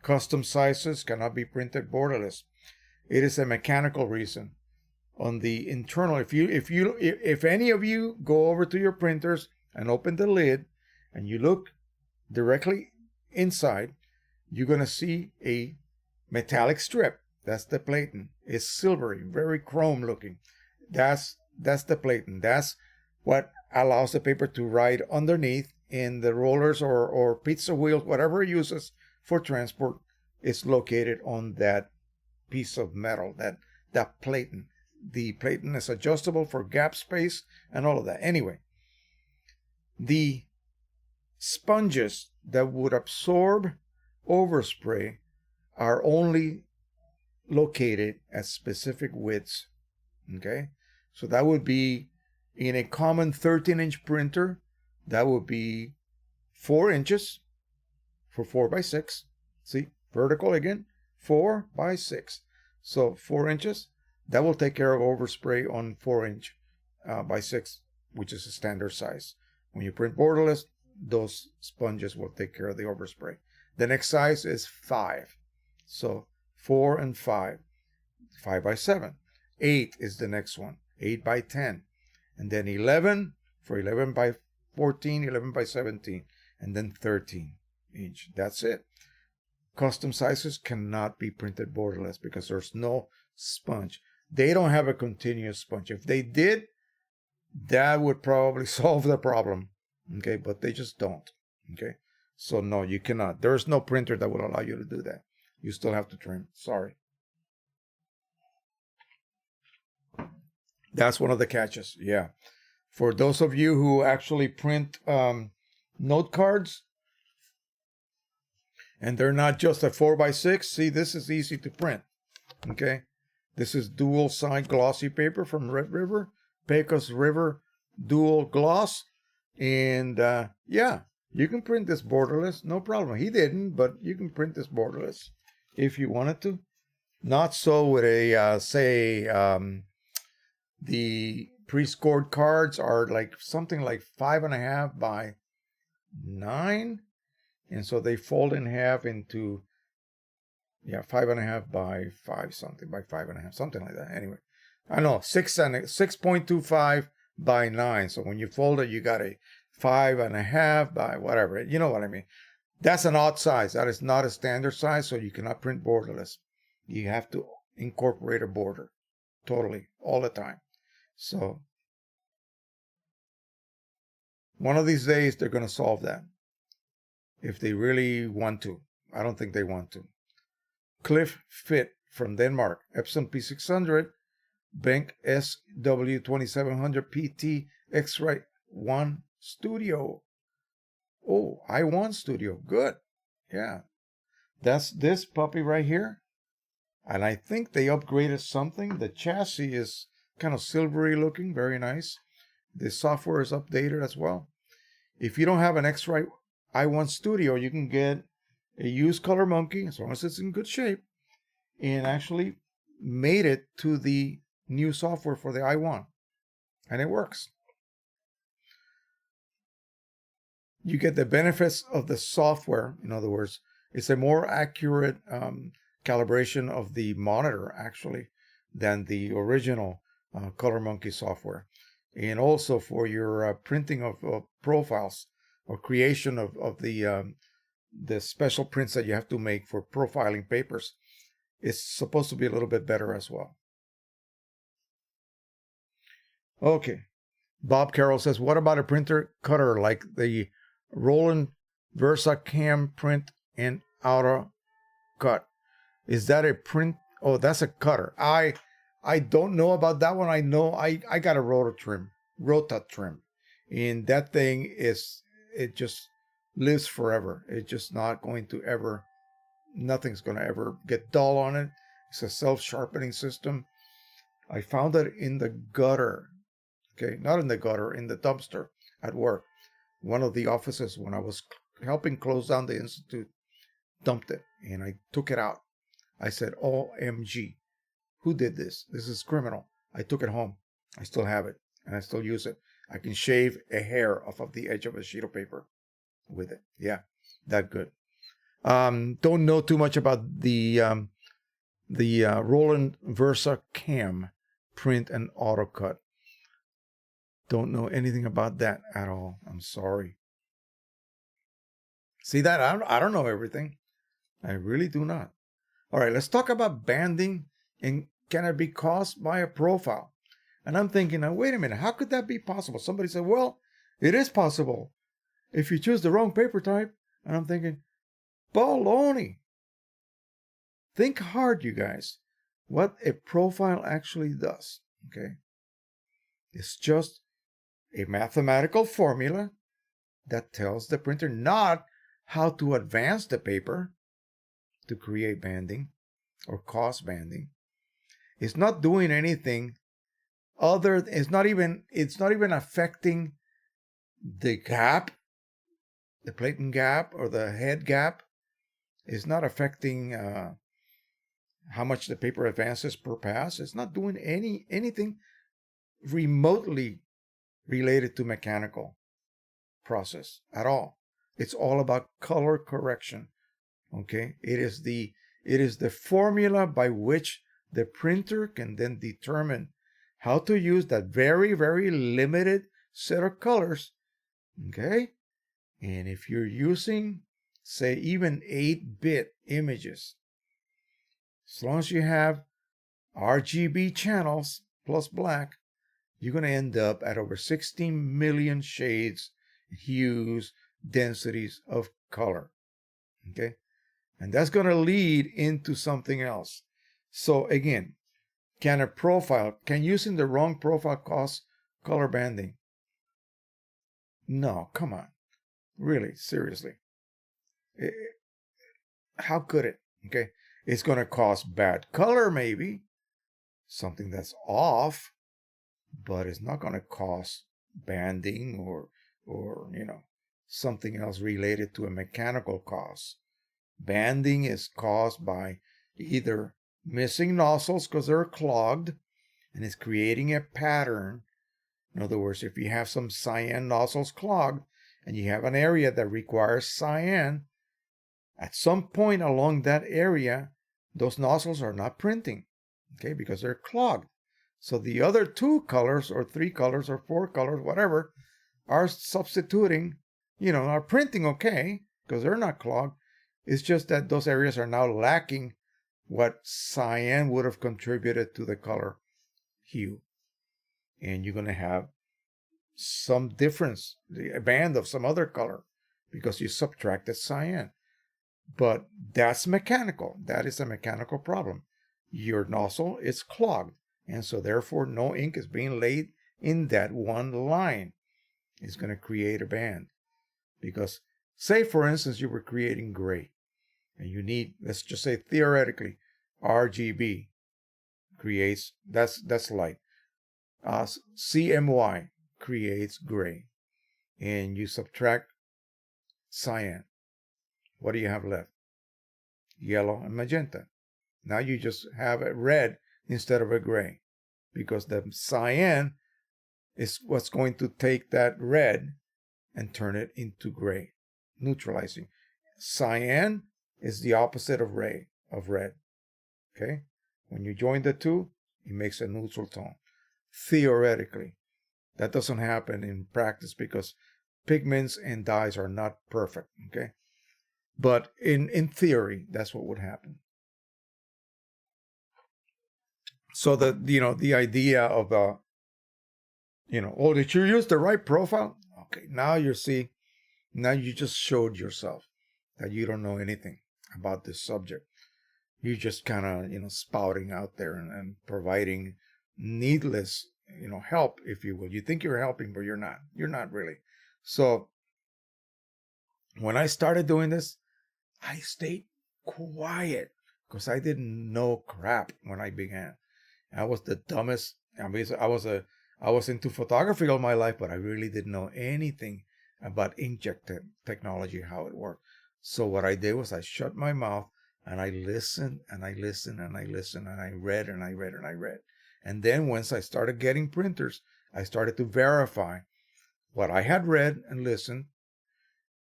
Custom sizes cannot be printed borderless. It is a mechanical reason. On the internal, if any of you go over to your printers and open the lid and you look directly inside, you're going to see a metallic strip. That's the platen. It's silvery, very chrome looking. That's the platen. That's what allows the paper to ride underneath in the rollers or pizza wheels, whatever it uses for transport. Is located on that piece of metal, that platen. The platen is adjustable for gap space and all of that. Anyway, the sponges that would absorb overspray are only located at specific widths. Okay, so that would be in a common 13-inch printer, that would be 4 inches for 4x6. See, vertical again, 4x6. So 4 inches, that will take care of overspray on 4-inch by 6, which is a standard size. When you print borderless, those sponges will take care of the overspray. The next size is 5. So 4 and 5, 5x7. 8 is the next one. 8 by 10, and then 11 for 11 by 14, 11 by 17, and then 13 inch. That's it. Custom sizes cannot be printed borderless because there's no sponge. They don't have a continuous sponge. If they did, that would probably solve the problem. Okay, but they just don't. Okay, so no, you cannot. There's no printer that will allow you to do that. You still have to trim. Sorry. That's one of the catches. Yeah. For those of you who actually print note cards, and they're not just a 4x6, see, this is easy to print. Okay. This is dual side glossy paper from Red River, Pecos River dual gloss. And yeah, you can print this borderless, no problem. He didn't, but you can print this borderless if you wanted to. Not so with a, say, the pre-scored cards are like something like 5.5 by 9. And so they fold in half into, yeah, 5.5 by 5 something, by 5.5, something like that. Anyway, I know 6.25 by 9. So when you fold it, you got a 5.5 by whatever. You know what I mean? That's an odd size. That is not a standard size, so you cannot print borderless. You have to incorporate a border totally all the time. So one of these days they're going to solve that if they really want to. I don't think they want to. Cliff Fit from Denmark, Epson P600, Bank SW2700 PT X-Ray 1 Studio. Oh, I1 Studio. Good. Yeah. That's this puppy right here. And I think they upgraded something. The chassis is kind of silvery looking. Very nice. The software is updated as well. If you don't have an X-Ray I1 Studio, you can get a used Color Monkey, as long as it's in good shape, and actually made it to the new software for the i1. And it works. You get the benefits of the software. In other words, it's a more accurate calibration of the monitor, actually, than the original Color Monkey software. And also for your printing of profiles or creation of the special prints that you have to make for profiling papers, it's supposed to be a little bit better as well. Okay. Bob Carroll says, what about a printer cutter like the Roland Versa Cam Print and Auto Cut? Is that a print? Oh, that's a cutter. I don't know about that one. I know I got a Rota trim. And that thing it just lives forever. It's just not going to ever, nothing's going to ever get dull on it. It's a self-sharpening system. I found it in the gutter. Okay, not in the gutter, in the dumpster at work. One of the offices, when I was helping close down the institute, dumped it, and I took it out. I said, OMG, who did this? This is criminal. I took it home. I still have it, and I still use it. I can shave a hair off of the edge of a sheet of paper with it. Yeah, that good. Don't know too much about the Roland Versa Cam Print and Auto Cut. Don't know anything about that at all. I'm sorry. See that? I don't know everything. I really do not. All right, let's talk about banding, and can it be caused by a profile? And I'm thinking, now, wait a minute, how could that be possible? Somebody said, well, it is possible if you choose the wrong paper type. And I'm thinking, baloney. Think hard, you guys, what a profile actually does. Okay? It's just a mathematical formula that tells the printer not how to advance the paper to create banding or cause banding. It's not doing anything other. It's not even affecting the gap, the platen gap or the head gap. It's not affecting how much the paper advances per pass. It's not doing anything remotely related to mechanical process at all. It's all about color correction. Okay, it is the formula by which the printer can then determine how to use that very, very limited set of colors, okay? And if you're using, say, even 8-bit images, as long as you have RGB channels plus black, you're going to end up at over 16 million shades, hues, densities of color, okay? And that's going to lead into something else. So again, can using the wrong profile cause color banding? No, come on. Really, seriously. How could it? Okay. It's going to cause bad color, maybe. Something that's off, but it's not going to cause banding or something else related to a mechanical cause. Banding is caused by either missing nozzles because they're clogged and it's creating a pattern. In other words, if you have some cyan nozzles clogged and you have an area that requires cyan, at some point along that area, those nozzles are not printing, okay, because they're clogged. So the other 2 colors or 3 colors or 4 colors, whatever, are substituting, are printing okay because they're not clogged. It's just that those areas are now lacking what cyan would have contributed to the color hue. And you're going to have some difference, a band of some other color, because you subtracted cyan. But that's mechanical. That is a mechanical problem. Your nozzle is clogged, and so therefore no ink is being laid in that one line. It's going to create a band. Because, say for instance, you were creating gray, and you need, let's just say theoretically, RGB creates, that's light. CMY creates gray, and you subtract cyan. What do you have left? Yellow and magenta. Now you just have a red instead of a gray, because the cyan is what's going to take that red and turn it into gray, neutralizing. Cyan is the opposite of red. Okay? When you join the two, it makes a neutral tone. Theoretically, that doesn't happen in practice because pigments and dyes are not perfect, okay? But in theory, that's what would happen. So the idea of oh, did you use the right profile? Okay, now you just showed yourself that you don't know anything about this subject. You're just kind of, spouting out there and providing needless, help, if you will. You think you're helping, but you're not. You're not really. So when I started doing this, I stayed quiet because I didn't know crap when I began. I was the dumbest. I mean, I was into photography all my life, but I really didn't know anything about inkjet technology, how it worked. So what I did was I shut my mouth and I listened and I listened and I listened and I read and I read and I read. And then once I started getting printers, I started to verify what I had read and listened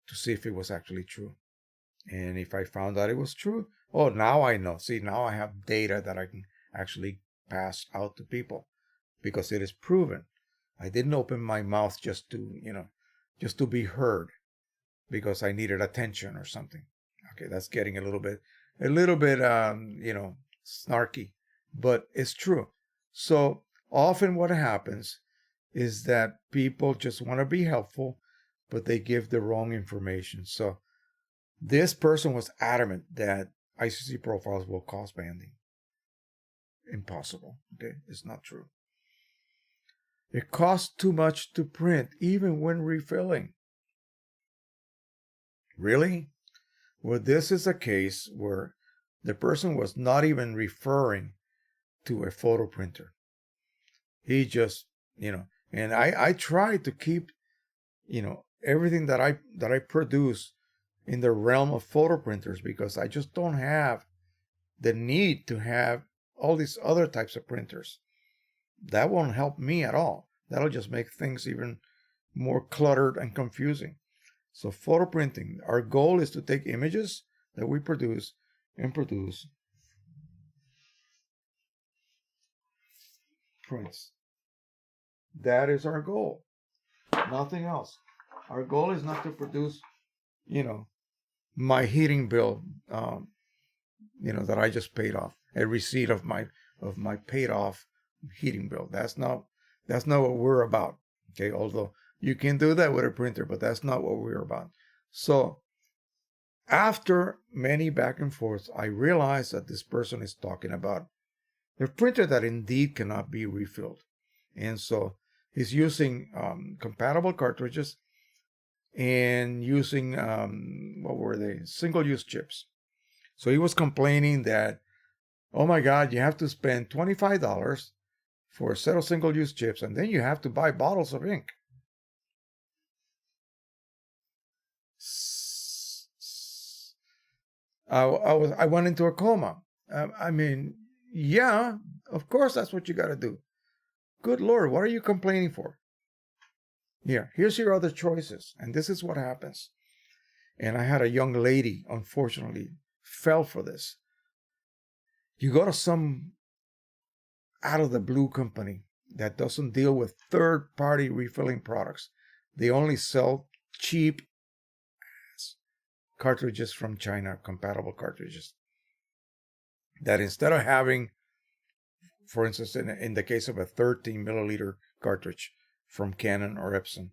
to see if it was actually true. And if I found out it was true, oh, now I know. See, now I have data that I can actually pass out to people because it is proven. I didn't open my mouth just to be heard because I needed attention or something. Okay, that's getting a little bit, snarky, but it's true. So often what happens is that people just want to be helpful, but they give the wrong information. So this person was adamant that ICC profiles will cause banding. Impossible. Okay, it's not true. It costs too much to print, even when refilling. Really? Well, this is a case where the person was not even referring to a photo printer. He just, and I try to keep, everything that I produce in the realm of photo printers because I just don't have the need to have all these other types of printers. That won't help me at all. That'll just make things even more cluttered and confusing. So photo printing, our goal is to take images that we produce and produce prints. That is our goal. Nothing else. Our goal is not to produce, my heating bill, that I just paid off, a receipt of my paid off heating bill. That's not what we're about. Okay, although you can do that with a printer, but that's not what we're about. So after many back and forths, I realized that this person is talking about a printer that indeed cannot be refilled. And so he's using compatible cartridges and using, what were they? Single-use chips. So he was complaining that, oh my God, you have to spend $25 for a set of single-use chips, and then you have to buy bottles of ink. I went into a coma. Yeah, of course that's what you got to do. Good Lord, what are you complaining for? Here's your other choices. And this is what happens. And I had a young lady, unfortunately, fell for this. You go to some out of the blue company that doesn't deal with third-party refilling products. They only sell cheap cartridges from China, compatible cartridges. That instead of having, for instance, in the case of a 13 milliliter cartridge from Canon or Epson,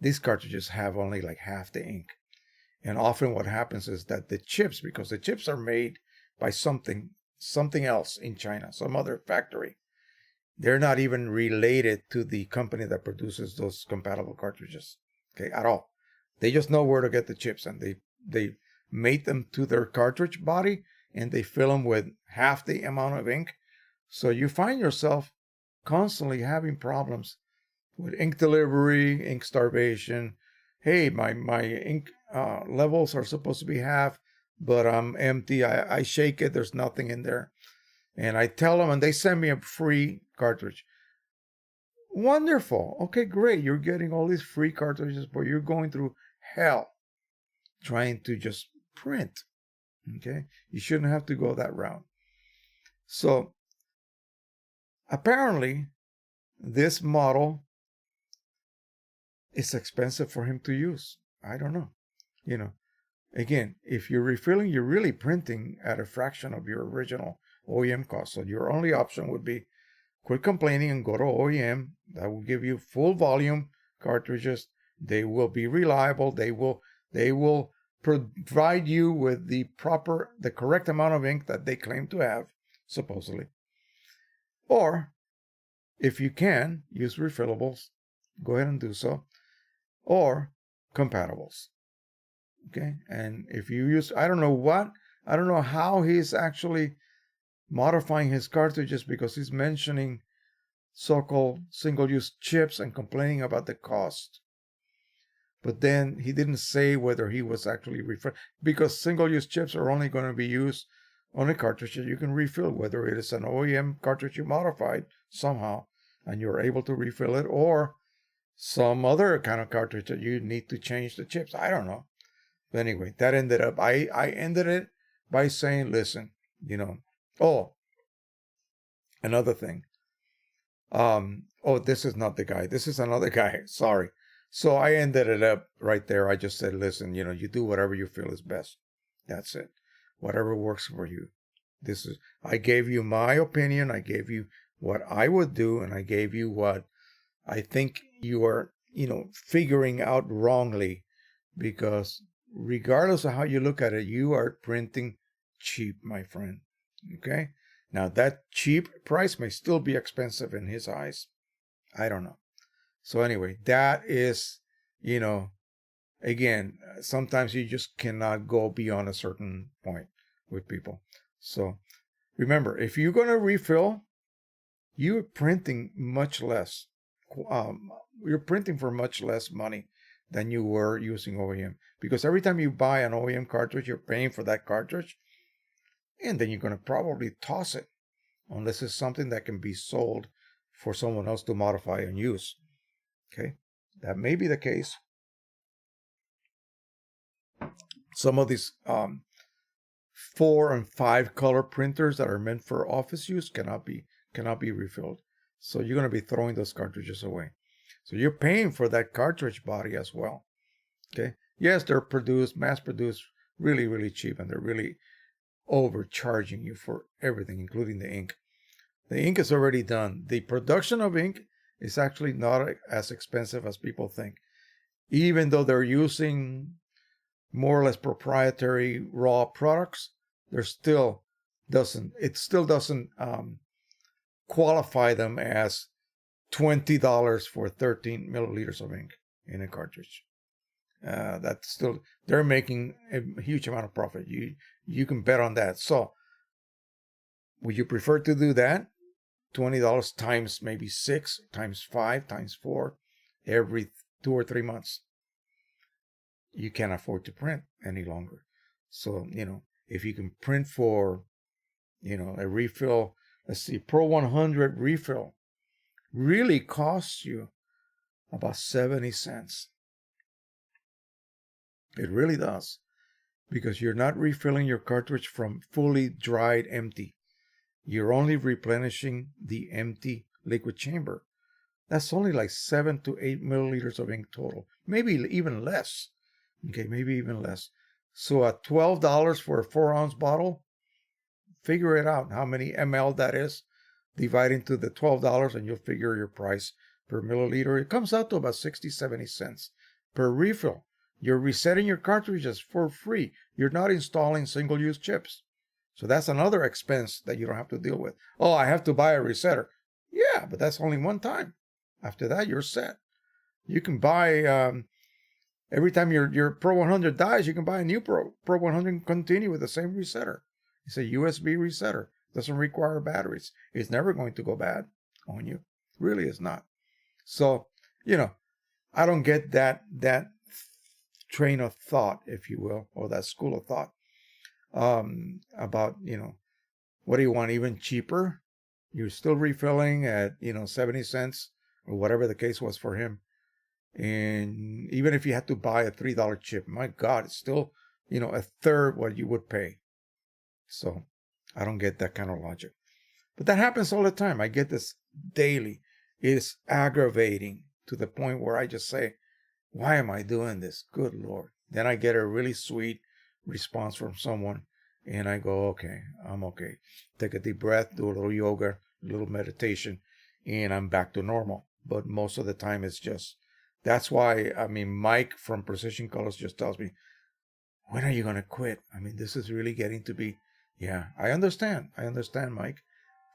these cartridges have only like half the ink. And often what happens is that the chips, because the chips are made by something else in China, some other factory, they're not even related to the company that produces those compatible cartridges, okay, at all. They just know where to get the chips, and they mate them to their cartridge body, and they fill them with half the amount of ink. So you find yourself constantly having problems with ink delivery, ink starvation. Hey, my ink levels are supposed to be half, but I'm empty. I shake it, there's nothing in there. And I tell them, and they send me a free cartridge. Wonderful. Okay, great. You're getting all these free cartridges, but you're going through hell trying to just print. Okay? You shouldn't have to go that route. So, apparently, this model is expensive for him to use. I don't know. Again, if you're refilling, you're really printing at a fraction of your original OEM cost. So your only option would be quit complaining and go to OEM. That will give you full volume cartridges. They will be reliable. They will provide you with the correct amount of ink that they claim to have, supposedly. Or, if you can, use refillables. Go ahead and do so. Or compatibles. Okay? And if you use, I don't know how he's actually modifying his cartridges, because he's mentioning so-called single-use chips and complaining about the cost. But then he didn't say whether he was actually refilling, because single-use chips are only going to be used on a cartridge that you can refill, whether it is an OEM cartridge you modified somehow and you're able to refill it, or some other kind of cartridge that you need to change the chips. I don't know. But anyway, that ended up, I ended it by saying, listen, oh, another thing. This is not the guy. This is another guy. Sorry. So I ended it up right there. I just said, listen, you do whatever you feel is best. That's it. Whatever works for you. I gave you my opinion. I gave you what I would do, and I gave you what I think you are, figuring out wrongly, because regardless of how you look at it, you are printing cheap, my friend. Okay? Now, that cheap price may still be expensive in his eyes. I don't know. So anyway, that is, again, sometimes you just cannot go beyond a certain point with people. So remember, if you're going to refill, you're printing much less. You're printing for much less money than you were using OEM. Because every time you buy an OEM cartridge, you're paying for that cartridge. And then you're going to probably toss it, unless it's something that can be sold for someone else to modify and use. Okay? That may be the case. Some of these 4 and 5 color printers that are meant for office use cannot be refilled. So you're going to be throwing those cartridges away. So you're paying for that cartridge body as well. Okay. Yes, they're mass produced, really, really cheap, and they're really overcharging you for everything, including the ink. The ink is already done. The production of ink is actually not as expensive as people think. Even though they're using more or less proprietary raw products, it still doesn't qualify them as $20 for 13 milliliters of ink in a cartridge. That's still, they're making a huge amount of profit. You can bet on that. So would you prefer to do that? $20 times maybe 6, times 5, times 4, every 2 or 3 months. You can't afford to print any longer. So, if you can print for, a refill, let's see, Pro 100 refill really costs you about 70 cents. It really does. Because you're not refilling your cartridge from fully dried empty. You're only replenishing the empty liquid chamber. That's only like 7 to 8 milliliters of ink total. Maybe even less. Okay, maybe even less. So at $12 for a 4-ounce bottle, figure it out how many ml that is. Divide into the $12 and you'll figure your price per milliliter. It comes out to about 60, 70 cents per refill. You're resetting your cartridges for free. You're not installing single-use chips. So that's another expense that you don't have to deal with. Oh, I have to buy a resetter. Yeah, but that's only one time. After that, you're set. You can buy, every time your Pro 100 dies, you can buy a new Pro 100 and continue with the same resetter. It's a USB resetter. Doesn't require batteries. It's never going to go bad on you. Really is not. So, I don't get that train of thought, if you will, or that school of thought about, what do you want, even cheaper? You're still refilling at, 70 cents or whatever the case was for him. And even if you had to buy a $3 chip, my God, it's still, a third what you would pay. So I don't get that kind of logic. But that happens all the time. I get this daily. It's aggravating to the point where I just say, why am I doing this? Good Lord. Then I get a really sweet response from someone and I go, okay, I'm okay. Take a deep breath, do a little yoga, a little meditation, and I'm back to normal. But most of the time it's just, that's why, Mike from Precision Colors just tells me, when are you going to quit? This is really getting to be, yeah, I understand, Mike.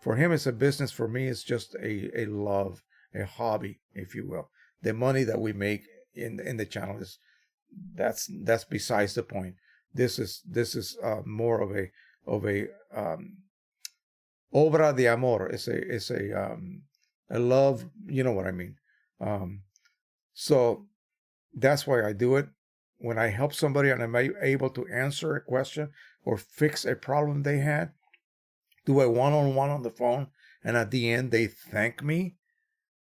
For him, it's a business. For me, it's just a love, a hobby, if you will. The money that we make in the channel is, that's besides the point. This is more of a obra de amor. It's a love. You know what I mean. So that's why I do it. When I help somebody and I'm able to answer a question or fix a problem they had, do a one-on-one on the phone, and at the end they thank me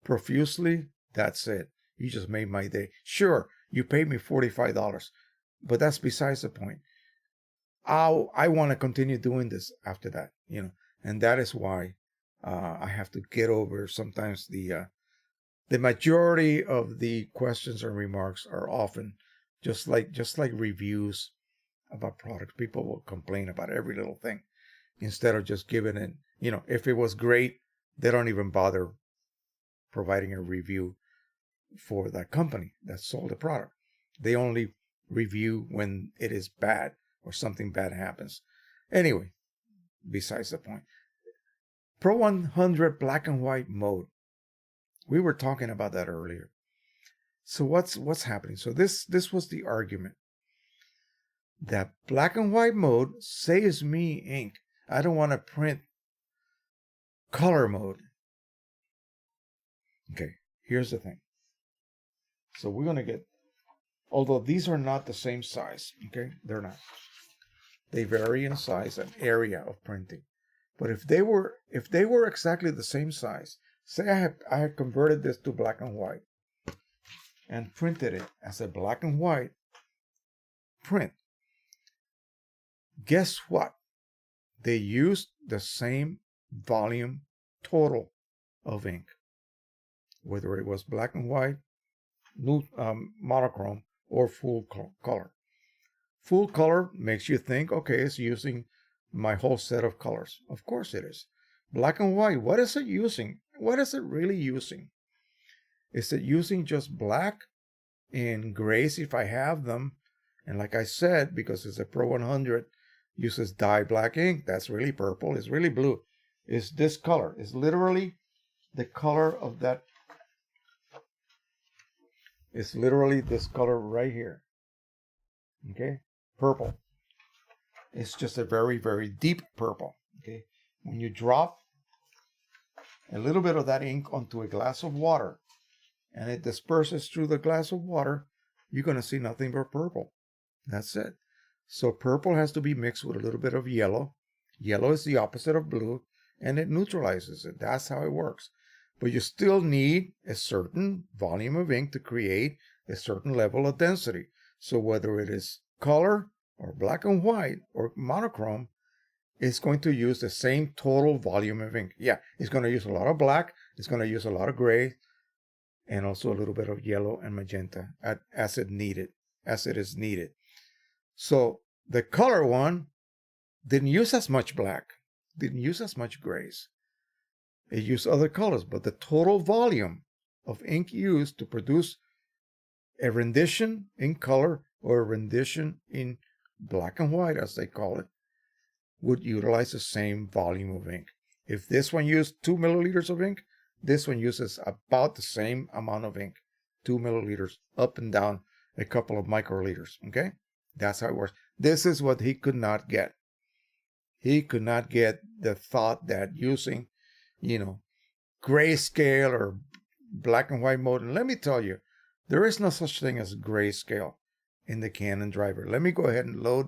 profusely, that's it. You just made my day. Sure, you paid me $45, but that's besides the point. I want to continue doing this after that, and that is why I have to get over sometimes the majority of the questions and remarks are often just like reviews about products. People will complain about every little thing instead of just giving it, if it was great, they don't even bother providing a review for that company that sold the product. They only review when it is bad or something bad happens. Anyway, besides the point. Pro 100 black and white mode. We were talking about that earlier. So what's happening? So this was the argument. That black and white mode saves me ink. I don't want to print color mode. Okay, here's the thing. So we're going to get, although these are not the same size, okay? They're not. They vary in size and area of printing. But if they were exactly the same size, say I had converted this to black and white and printed it as a black and white print. Guess what? They used the same volume total of ink. whether it was black and white, monochrome, or full color. Full color makes you think, okay, it's using my whole set of colors. Of course it is. Black and white, what is it using? What is it really using? Is it using just black and grays if I have them? And like I said, because it's a Pro 100, uses dye black ink. That's really purple. It's really blue. It's this color. It's literally the color of that. It's literally this color right here. Okay? Purple. It's just a very, very deep purple. Okay? When you drop a little bit of that ink onto a glass of water and it disperses through the glass of water, you're going to see nothing but purple. That's it. So purple has to be mixed with a little bit of yellow. Yellow is the opposite of blue, and it neutralizes it. That's how it works. But you still need a certain volume of ink to create a certain level of density. So whether it is color or black and white or monochrome, it's going to use the same total volume of ink. Yeah, it's going to use a lot of black, it's going to use a lot of gray, and also a little bit of yellow and magenta as it is needed. So the color one didn't use as much black, didn't use as much grays. It used other colors, but the total volume of ink used to produce a rendition in color or a rendition in black and white, as they call it, would utilize the same volume of ink. If this one used 2 milliliters of ink, this one uses about the same amount of ink, 2 milliliters, up and down a couple of microliters, okay? That's how it works. This is what he could not get. He could not get the thought that using, grayscale or black and white mode. And let me tell you, there is no such thing as grayscale in the Canon driver. Let me go ahead and load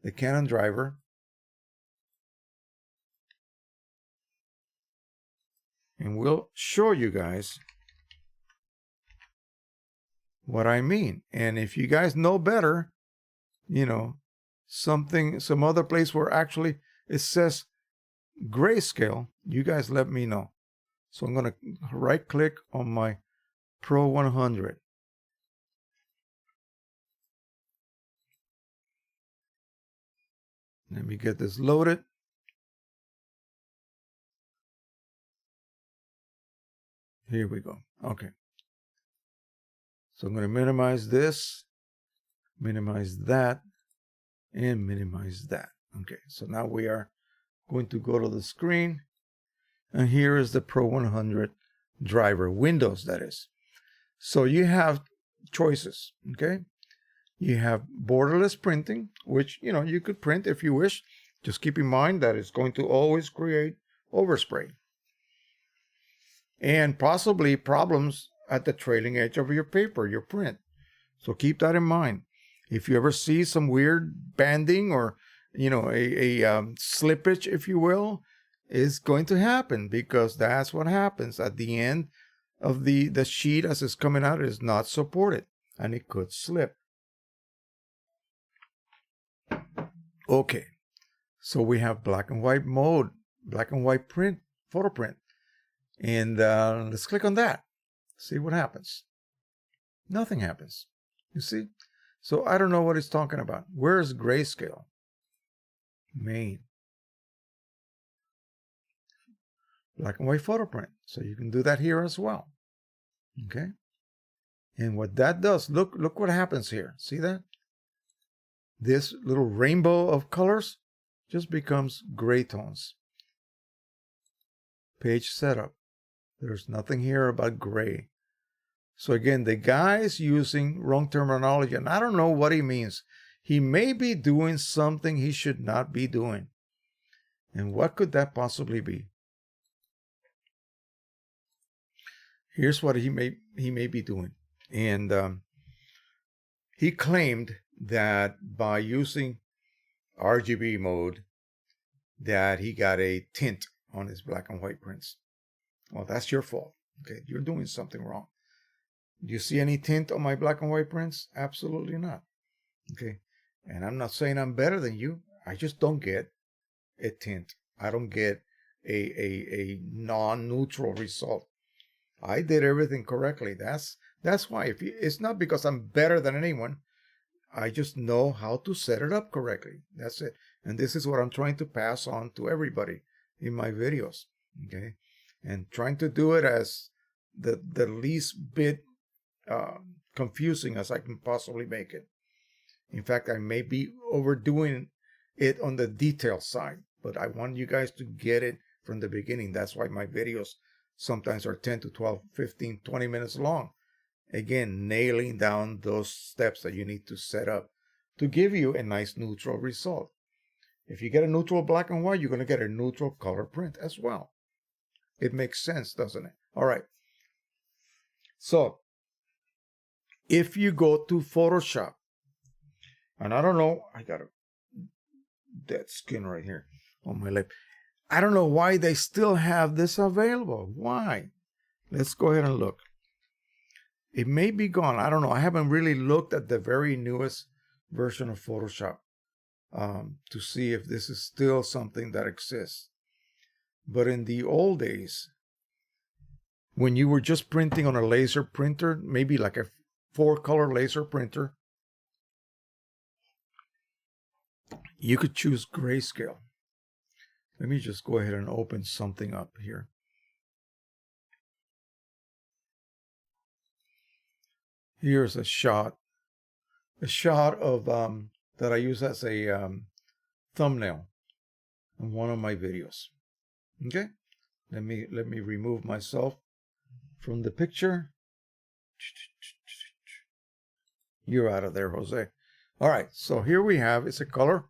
the Canon driver. And we'll show you guys what I mean. And if you guys know better, some other place where actually it says grayscale, you guys let me know. So I'm going to right click on my Pro 100. Let me get this loaded. Here we go. Okay. So I'm going to minimize this, minimize that, and minimize that. Okay. So now we are going to go to the screen. And here is the Pro 100 driver, Windows that is. So you have choices, okay? You have borderless printing, which, you could print if you wish. Just keep in mind that it's going to always create overspray. And possibly problems at the trailing edge of your paper, your print. So keep that in mind. If you ever see some weird banding or, a slippage, if you will, is going to happen because that's what happens at the end of the sheet as it's coming out. It is not supported and it could slip. Okay, so we have black and white mode, black and white print, photo print. And let's click on that. See what happens. Nothing happens. You see? So I don't know what it's talking about. Where's grayscale? Main. Black and white photo print. So you can do that here as well. Okay. And what that does, look what happens here. See that? This little rainbow of colors just becomes gray tones. Page setup. There's nothing here about gray. So again, the guy's using wrong terminology, and I don't know what he means. He may be doing something he should not be doing. And what could that possibly be? Here's what he may be doing. And he claimed that by using RGB mode that he got a tint on his black and white prints. Well, that's your fault. Okay, you're doing something wrong. Do you see any tint on my black and white prints? Absolutely not. Okay, and I'm not saying I'm better than you. I just don't get a tint. I don't get a non-neutral result. I did everything correctly. That's why. It's not because I'm better than anyone. I just know how to set it up correctly. That's it. And this is what I'm trying to pass on to everybody in my videos. Okay, and trying to do it as the least bit confusing as I can possibly make it. In fact, I may be overdoing it on the detail side, but I want you guys to get it from the beginning. That's why my videos sometimes are 10 to 12, 15, 20 minutes long. Again, nailing down those steps that you need to set up to give you a nice neutral result. If you get a neutral black and white, you're going to get a neutral color print as well. It makes sense, doesn't it? All right. So, if you go to Photoshop, and I don't know, I got a dead skin right here on my lip. I don't know why they still have this available. Why? Let's go ahead and look. It may be gone. I don't know. I haven't really looked at the very newest version of Photoshop to see if this is still something that exists. But in the old days, when you were just printing on a laser printer, maybe like a 4-color laser printer, you could choose grayscale. Let me just go ahead and open something up here. Here's a shot of that I use as a thumbnail in one of my videos. Okay, let me remove myself from the picture. You're out of there, Jose. All right, so here we have, it's a color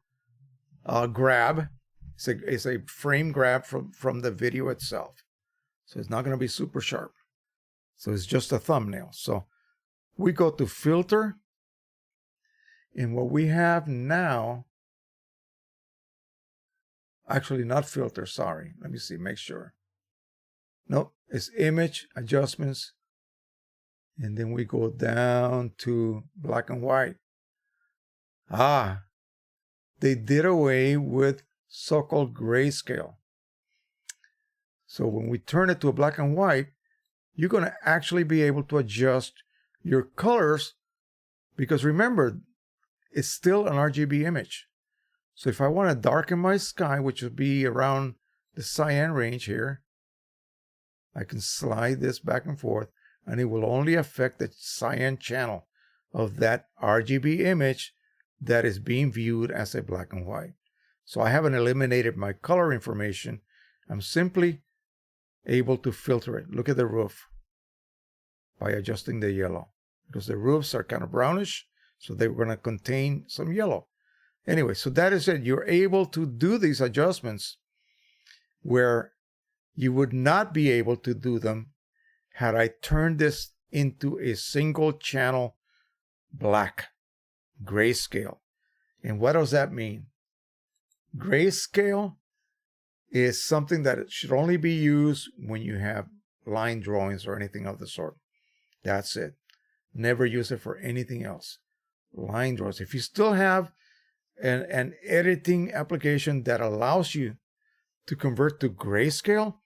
grab. It's a frame grab from the video itself. So it's not going to be super sharp. So it's just a thumbnail. So we go to filter. And what we have now, actually not filter, sorry. Let me see, make sure. Nope, it's image adjustments. And then we go down to black and white. Ah, they did away with so-called grayscale. So when we turn it to a black and white, you're going to actually be able to adjust your colors, because remember, it's still an RGB image. So if I want to darken my sky, which would be around the cyan range here, I can slide this back and forth, and it will only affect the cyan channel of that RGB image that is being viewed as a black and white. So I haven't eliminated my color information. I'm simply able to filter it. Look at the roof by adjusting the yellow, because the roofs are kind of brownish, so they were going to contain some yellow. Anyway, so that is it. You're able to do these adjustments where you would not be able to do them had I turned this into a single channel black, grayscale. And what does that mean? Grayscale is something that should only be used when you have line drawings or anything of the sort. That's it. Never use it for anything else. Line drawings. If you still have an editing application that allows you to convert to grayscale,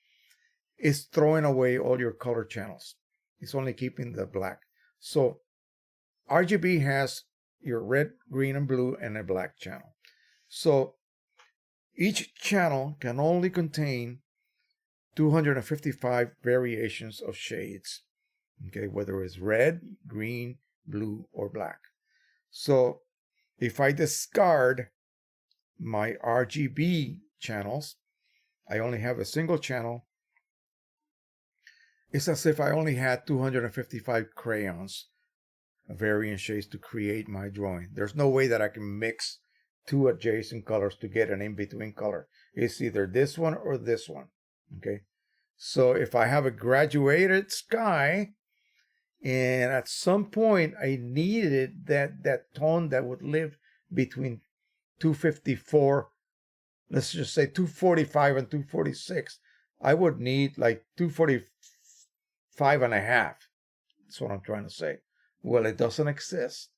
it's throwing away all your color channels. It's only keeping the black. So RGB has your red, green, and blue, and a black channel. So each channel can only contain 255 variations of shades. Okay, whether it's red, green, blue, or black. So if I discard my RGB channels, I only have a single channel. It's as if I only had 255 crayons, variant shades to create my drawing. There's no way that I can mix two adjacent colors to get an in-between color. It's either this one or this one. Okay, so if I have a graduated sky, and at some point I needed that tone that would live between 254, let's just say 245 and 246, I would need like 245 and a half. That's what I'm trying to say. Well, it doesn't exist.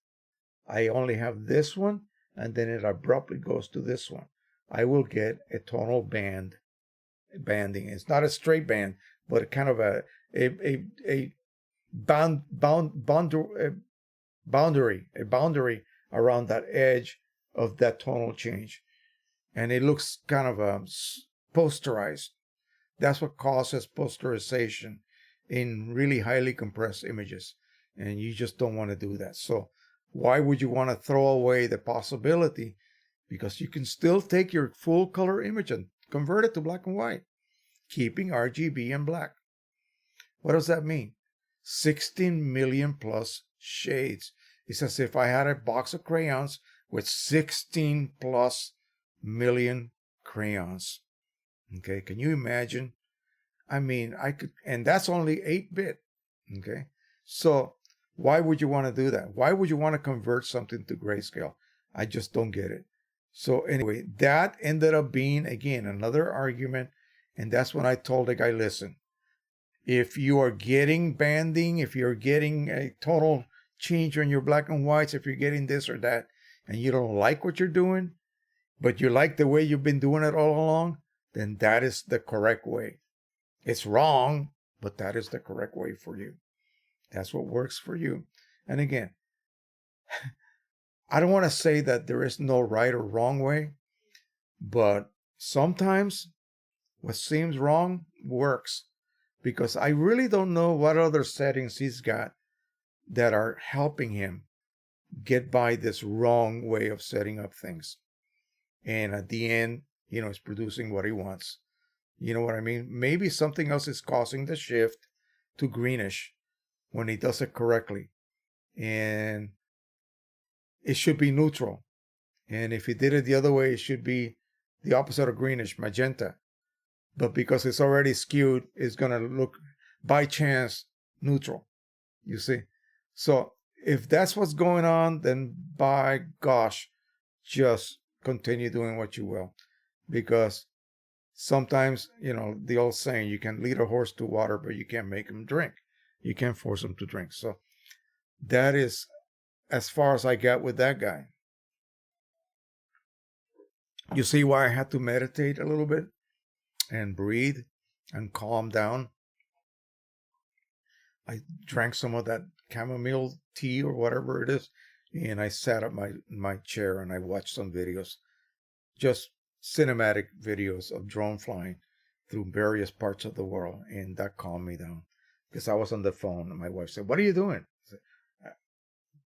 I only have this one, and then it abruptly goes to this one. I will get a tonal banding. It's not a straight band, but kind of a boundary around that edge of that tonal change, and it looks kind of posterized. That's what causes posterization in really highly compressed images, and you just don't want to do that. So why would you want to throw away the possibility? Because you can still take your full color image and convert it to black and white, keeping RGB and black. What does that mean? 16 million plus shades. It's as if I had a box of crayons with 16 plus million crayons. Okay, can you imagine? I mean, I could, and that's only 8-bit. Okay, so why would you want to do that? Why would you want to convert something to grayscale? I just don't get it. So anyway, that ended up being, again, another argument. And that's when I told the guy, listen, if you are getting banding, if you're getting a total change on your black and whites, if you're getting this or that, and you don't like what you're doing, but you like the way you've been doing it all along, then that is the correct way. It's wrong, but that is the correct way for you. That's what works for you. And again, I don't want to say that there is no right or wrong way, but sometimes what seems wrong works, because I really don't know what other settings he's got that are helping him get by this wrong way of setting up things. And at the end, it's producing what he wants. You know what I mean? Maybe something else is causing the shift to greenish when he does it correctly. And it should be neutral. And if he did it the other way, it should be the opposite of greenish, magenta. But because it's already skewed, it's going to look, by chance, neutral. You see? So if that's what's going on, then by gosh, just continue doing what you will. Because sometimes, the old saying, you can lead a horse to water, but you can't make him drink. You can't force him to drink. So that is as far as I got with that guy. You see why I had to meditate a little bit and breathe and calm down? I drank some of that chamomile tea or whatever it is, and I sat up my chair and I watched some videos, just cinematic videos of drone flying through various parts of the world, and that calmed me down. Because I was on the phone and my wife said, "What are you doing?" I said,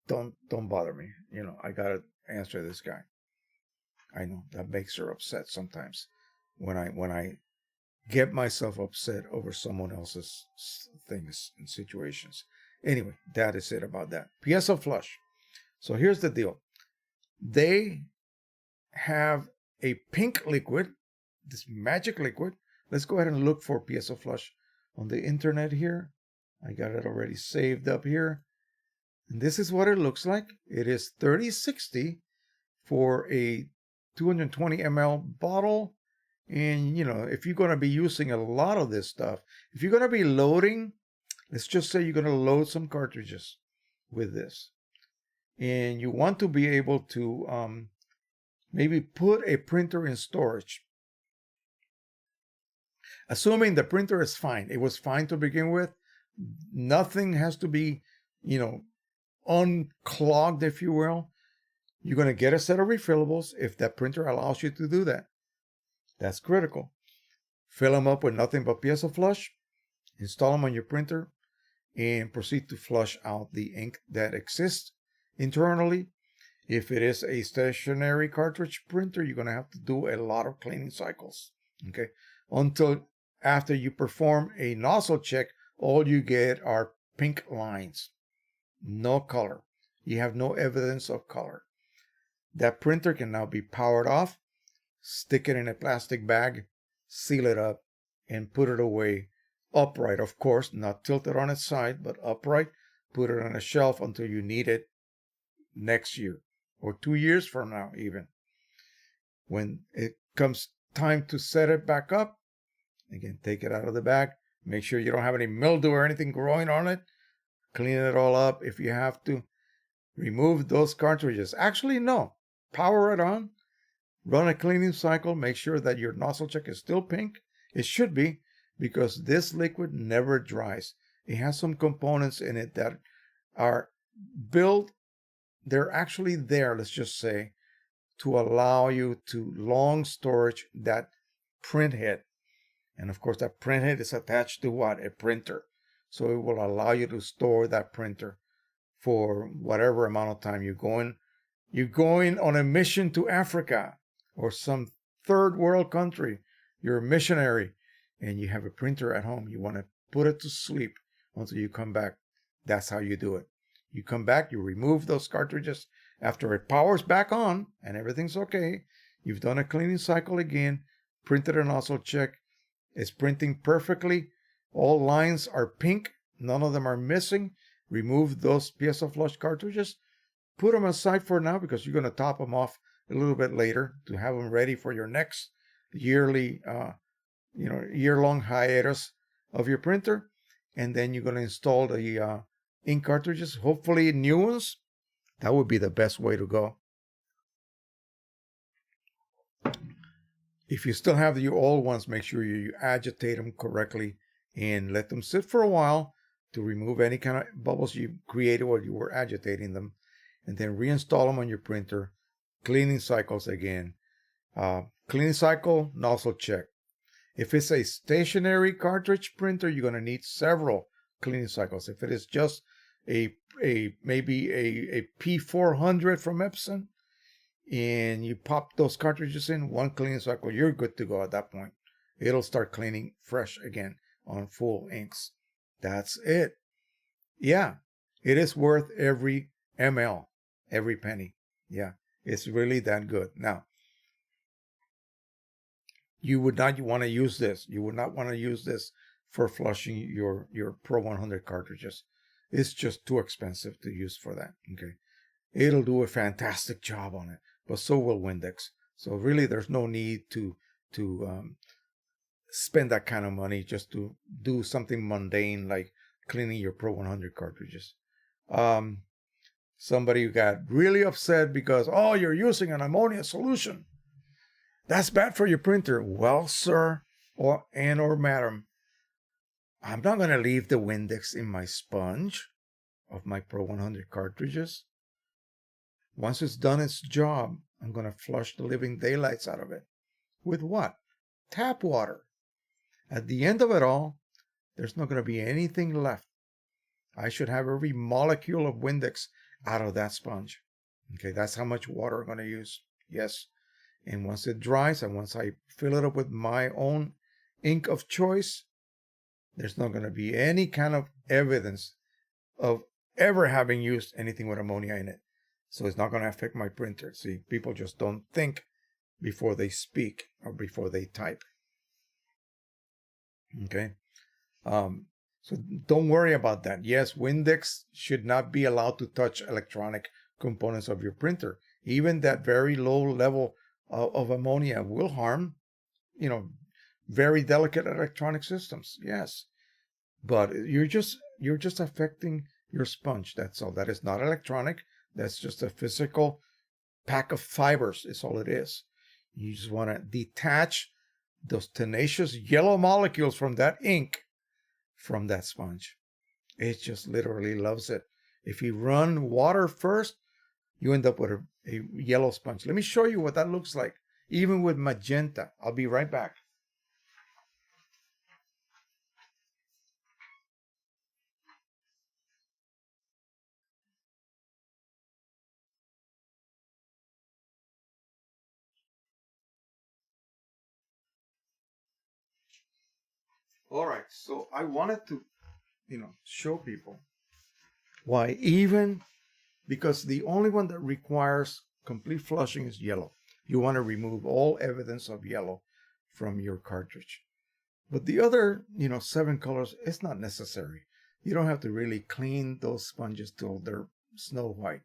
Don't bother me. I gotta answer this guy. I know that makes her upset sometimes when I get myself upset over someone else's things and situations. Anyway, that is it about that. Piezo Flush. So here's the deal. They have a pink liquid, this magic liquid. Let's go ahead and look for Piezo Flush on the internet here. I got it already saved up here. And this is what it looks like. It is $30.60 for a 220 ml bottle. And, if you're going to be using a lot of this stuff, if you're going to be loading, let's just say you're going to load some cartridges with this. And you want to be able to maybe put a printer in storage. Assuming the printer is fine. It was fine to begin with. Nothing has to be, unclogged, if you will. You're going to get a set of refillables if that printer allows you to do that. That's critical. Fill them up with nothing but Piezo Flush. Install them on your printer and proceed to flush out the ink that exists internally. If it is a stationary cartridge printer, you're going to have to do a lot of cleaning cycles. Okay. Until after you perform a nozzle check, all you get are pink lines. No color. You have no evidence of color. That printer can now be powered off, stick it in a plastic bag, seal it up, and put it away upright. Of course, not tilted on its side, but upright. Put it on a shelf until you need it next year or 2 years from now even. When it comes time to set it back up, again, take it out of the bag. Make sure you don't have any mildew or anything growing on it. Clean it all up if you have to. Remove those cartridges. Actually, no. Power it on. Run a cleaning cycle. Make sure that your nozzle check is still pink. It should be. because this liquid never dries. It has some components in it that are built, they're actually there, let's just say, to allow you to long storage that print head. And of course, that print head is attached to what? A printer. So it will allow you to store that printer for whatever amount of time you're going on a mission to Africa or some third world country. You're a missionary and you have a printer at home. You want to put it to sleep until you come back. That's how you do it. You come back, you remove those cartridges after it powers back on and everything's okay. You've done a cleaning cycle again, printed a nozzle check. It's printing perfectly. All lines are pink. None of them are missing. Remove those PSL flush cartridges. Put them aside for now because you're going to top them off a little bit later to have them ready for your next yearly, year-long hiatus of your printer. And then you're going to install the ink cartridges, hopefully new ones. That would be the best way to go. If you still have your old ones, make sure you agitate them correctly and let them sit for a while to remove any kind of bubbles you created while you were agitating them. And then reinstall them on your printer. Cleaning cycles again. Cleaning cycle, nozzle check. If it's a stationary cartridge printer, you're going to need several cleaning cycles. If it is just maybe a P400 from Epson, and you pop those cartridges in, one cleaning cycle, you're good to go at that point. It'll start cleaning fresh again on full inks. That's it. Yeah, it is worth every ml, every penny. Yeah, it's really that good. Now, you would not want to use this. You would not want to use this for flushing your Pro 100 cartridges. It's just too expensive to use for that. Okay, it'll do a fantastic job on it, but so will Windex. So really, there's no need to spend that kind of money just to do something mundane like cleaning your Pro 100 cartridges. Somebody got really upset because, oh, you're using an ammonia solution. That's bad for your printer. Well, sir, or madam, I'm not going to leave the Windex in my sponge of my Pro 100 cartridges. Once it's done its job, I'm going to flush the living daylights out of it. With what? Tap water. At the end of it all, there's not going to be anything left. I should have every molecule of Windex out of that sponge. Okay, that's how much water I'm going to use. Yes. And once it dries and once I fill it up with my own ink of choice, there's not going to be any kind of evidence of ever having used anything with ammonia in it. So it's not going to affect my printer. See, people just don't think before they speak or before they type. Okay. So don't worry about that. Yes, Windex should not be allowed to touch electronic components of your printer. Even that very low level of ammonia will harm, very delicate electronic systems. Yes, but you're just affecting your sponge. That's all. That is not electronic. That's just a physical pack of fibers. Is all it is. You just want to detach those tenacious yellow molecules from that ink from that sponge. It just literally loves it. If you run water first, you end up with a yellow sponge. Let me show you what that looks like, even with magenta. I'll be right back. All right, so I wanted to, show people why, even because the only one that requires complete flushing is yellow. You want to remove all evidence of yellow from your cartridge. But the other, 7 colors, it's not necessary. You don't have to really clean those sponges till they're snow white.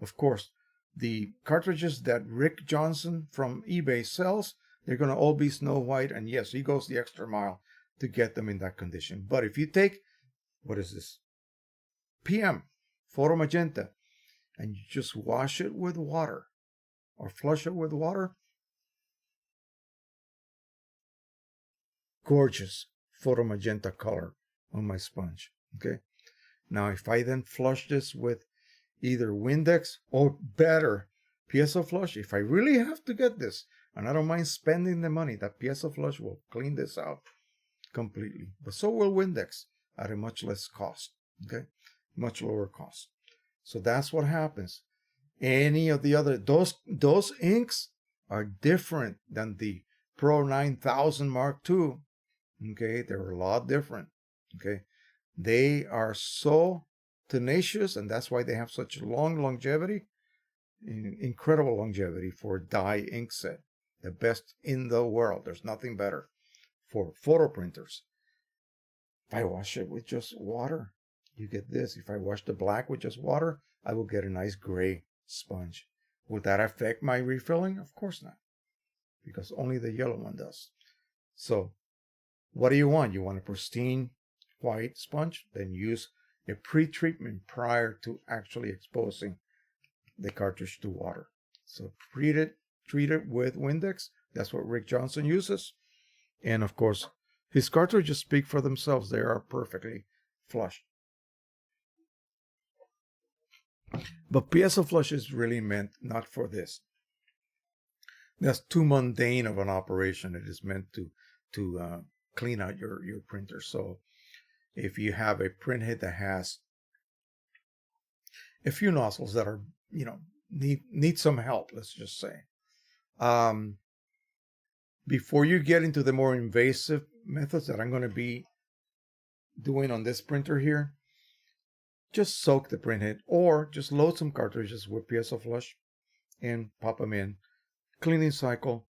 Of course, the cartridges that Rick Johnson from eBay sells, they're going to all be snow white. And yes, he goes the extra mile to get them in that condition. But if you take, what is this? PM, photo magenta, and you just wash it with water or flush it with water, gorgeous, photo magenta color on my sponge. Okay. Now, if I then flush this with either Windex or better, Piezo Flush, if I really have to get this, and I don't mind spending the money, that Piezo Flush will clean this out completely. But so will Windex at a much less cost. Okay. Much lower cost. So that's what happens. Any of the other, those inks are different than the Pro 9000 Mark II. Okay, they're a lot different. Okay, they are so tenacious, and that's why they have such long longevity, incredible longevity for dye ink set. The best in the world. There's nothing better for photo printers. If I wash it with just water, you get this. If I wash the black with just water, I will get a nice gray sponge. Would that affect my refilling? Of course not, because only the yellow one does. So what do you want? You want a pristine white sponge? Then use a pre-treatment prior to actually exposing the cartridge to water. So treat it with Windex. That's what Rick Johnson uses. And of course, his cartridges speak for themselves. They are perfectly flushed. But Piezo Flush is really meant not for this. That's too mundane of an operation. It is meant to clean out your printer. So if you have a printhead that has a few nozzles that are, need some help, let's just say. Before you get into the more invasive methods that I'm going to be doing on this printer here, just soak the printhead or just load some cartridges with Piezo Flush and pop them in. Cleaning cycle,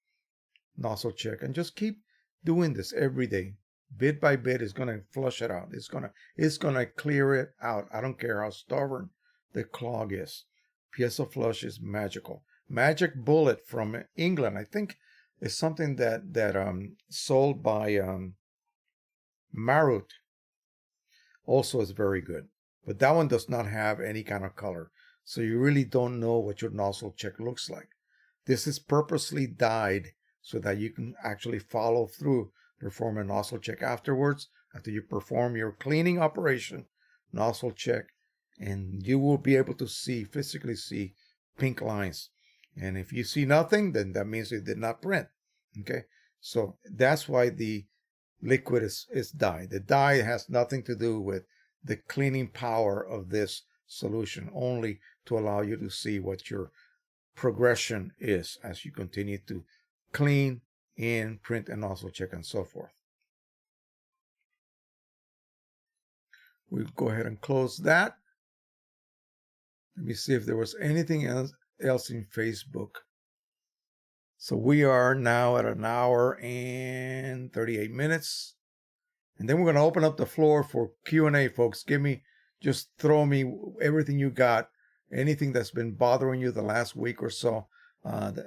nozzle check, and just keep doing this every day. Bit by bit is going to flush it out. It's going to clear it out. I don't care how stubborn the clog is. Piezo Flush is magical. Magic Bullet from England, I think, is something that sold by Marut. Also is very good. But that one does not have any kind of color. So you really don't know what your nozzle check looks like. This is purposely dyed so that you can actually follow through, perform a nozzle check afterwards, after you perform your cleaning operation, nozzle check, and you will be able to physically see pink lines. And if you see nothing, then that means it did not print. Okay, so that's why the liquid is dye. The dye has nothing to do with the cleaning power of this solution, only to allow you to see what your progression is as you continue to clean and print and also check and so forth. We'll go ahead and close that. Let me see if there was anything else in Facebook. So we are now at 1 hour and 38 minutes. And then we're going to open up the floor for Q&A, folks. Just throw me everything you got, anything that's been bothering you the last week or so,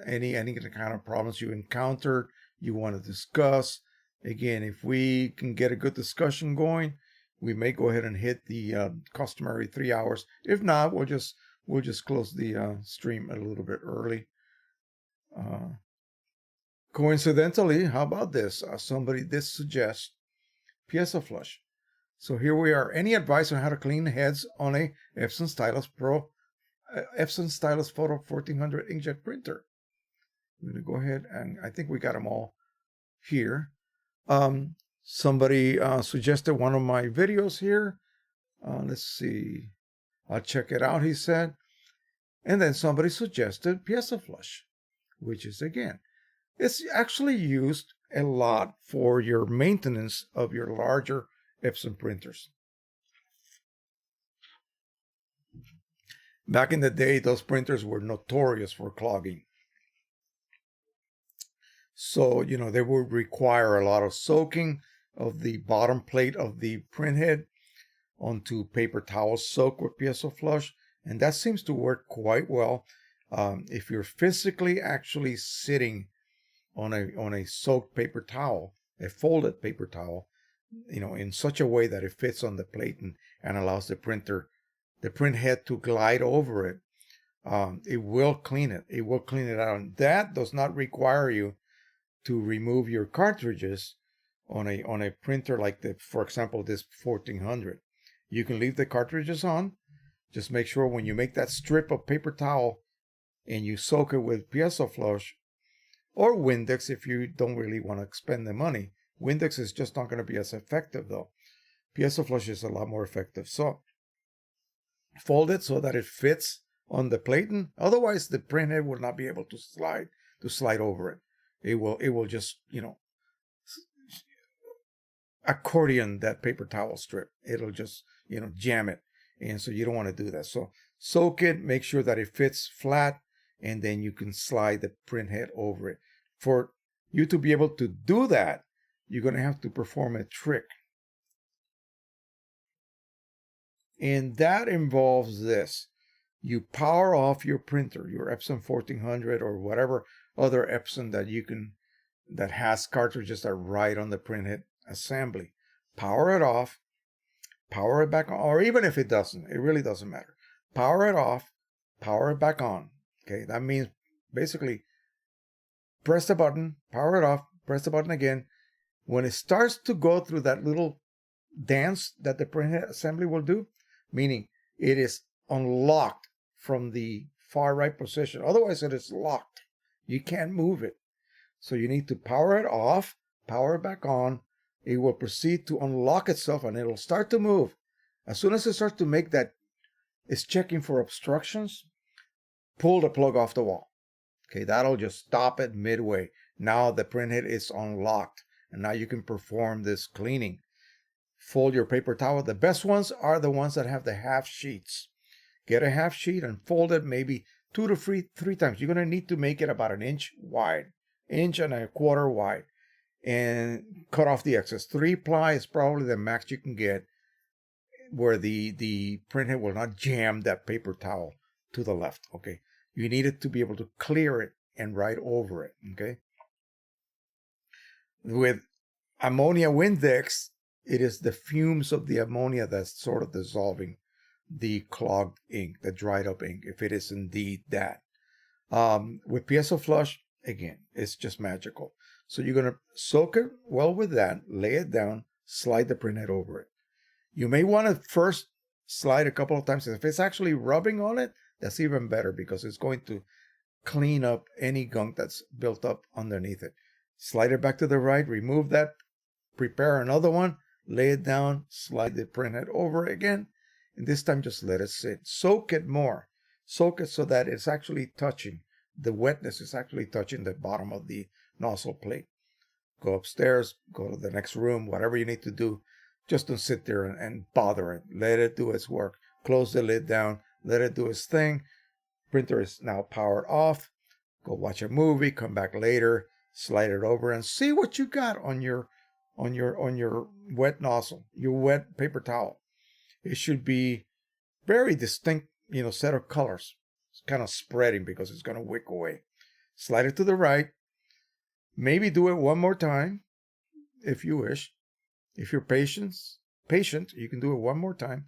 any kind of problems you encountered, you want to discuss. Again, if we can get a good discussion going, we may go ahead and hit the customary 3 hours. If not, we'll just close the stream a little bit early. Coincidentally, how about this? Somebody did suggest Piezo Flush. So here we are. Any advice on how to clean heads on a Epson Stylus Pro, Epson Stylus Photo 1400 inkjet printer? I'm going to go ahead and I think we got them all here. Somebody suggested one of my videos here. Let's see. I'll check it out, he said. And then somebody suggested Piezo Flush, which is, again, it's actually used a lot for your maintenance of your larger Epson printers. Back in the day, those printers were notorious for clogging. So, they would require a lot of soaking of the bottom plate of the printhead onto paper towels soaked with Piezo Flush. And that seems to work quite well. If you're physically actually sitting on a soaked paper towel, a folded paper towel, in such a way that it fits on the plate and allows the print head to glide over it, it will clean it. It will clean it out. And that does not require you to remove your cartridges on a printer like for example, this 1400. You can leave the cartridges on. Just make sure when you make that strip of paper towel and you soak it with piezo flush or Windex if you don't really want to spend the money. Windex is just not going to be as effective though. Piezo flush is a lot more effective. So fold it so that it fits on the platen. Otherwise, the printhead will not be able to slide over it. It will just, accordion that paper towel strip. It'll just, jam it. And so you don't want to do that. So soak it, make sure that it fits flat, and then you can slide the printhead over it. For you to be able to do that, you're going to have to perform a trick. And that involves this. You power off your printer, your Epson 1400 or whatever other Epson that has cartridges that ride on the printhead assembly. Power it off, power it back on, or even if it doesn't, it really doesn't matter. Power it off, power it back on. Okay, that means basically press the button, power it off, press the button again. When it starts to go through that little dance that the printhead assembly will do, meaning it is unlocked from the far right position. Otherwise, it is locked. You can't move it. So you need to power it off, power it back on. It will proceed to unlock itself and it'll start to move. As soon as it starts to make that, it's checking for obstructions, pull the plug off the wall. Okay, that'll just stop it midway. Now the printhead is unlocked and now you can perform this cleaning. Fold your paper towel. The best ones are the ones that have the half sheets. Get a half sheet and fold it maybe 2 to 3 times. You're going to need to make it about 1 inch wide, 1.25 inches wide, and cut off the excess. 3-ply is probably the max you can get where the printhead will not jam that paper towel to the left. Okay, you need it to be able to clear it and write over it. Okay, with ammonia Windex, it is the fumes of the ammonia that's sort of dissolving the clogged ink, the dried up ink, if it is indeed that. With piezo flush, again, it's just magical. So you're going to soak it well with that, lay it down, slide the printhead over it. You may want to first slide a couple of times. If it's actually rubbing on it, that's even better because it's going to clean up any gunk that's built up underneath it. Slide it back to the right, remove that, prepare another one, lay it down, slide the printhead over again, and this time just let it sit. Soak it more. Soak it so that it's actually touching. The wetness is actually touching the bottom of the nozzle plate. Go upstairs, go to the next room, whatever you need to do. Just don't sit there and bother it. Let it do its work. Close the lid down. Let it do its thing. Printer is now powered off. Go watch a movie. Come back later. Slide it over and see what you got on your wet nozzle, your wet paper towel. It should be very distinct, set of colors. It's kind of spreading because it's going to wick away. Slide it to the right. Maybe do it one more time if you wish. If you're patient, you can do it one more time.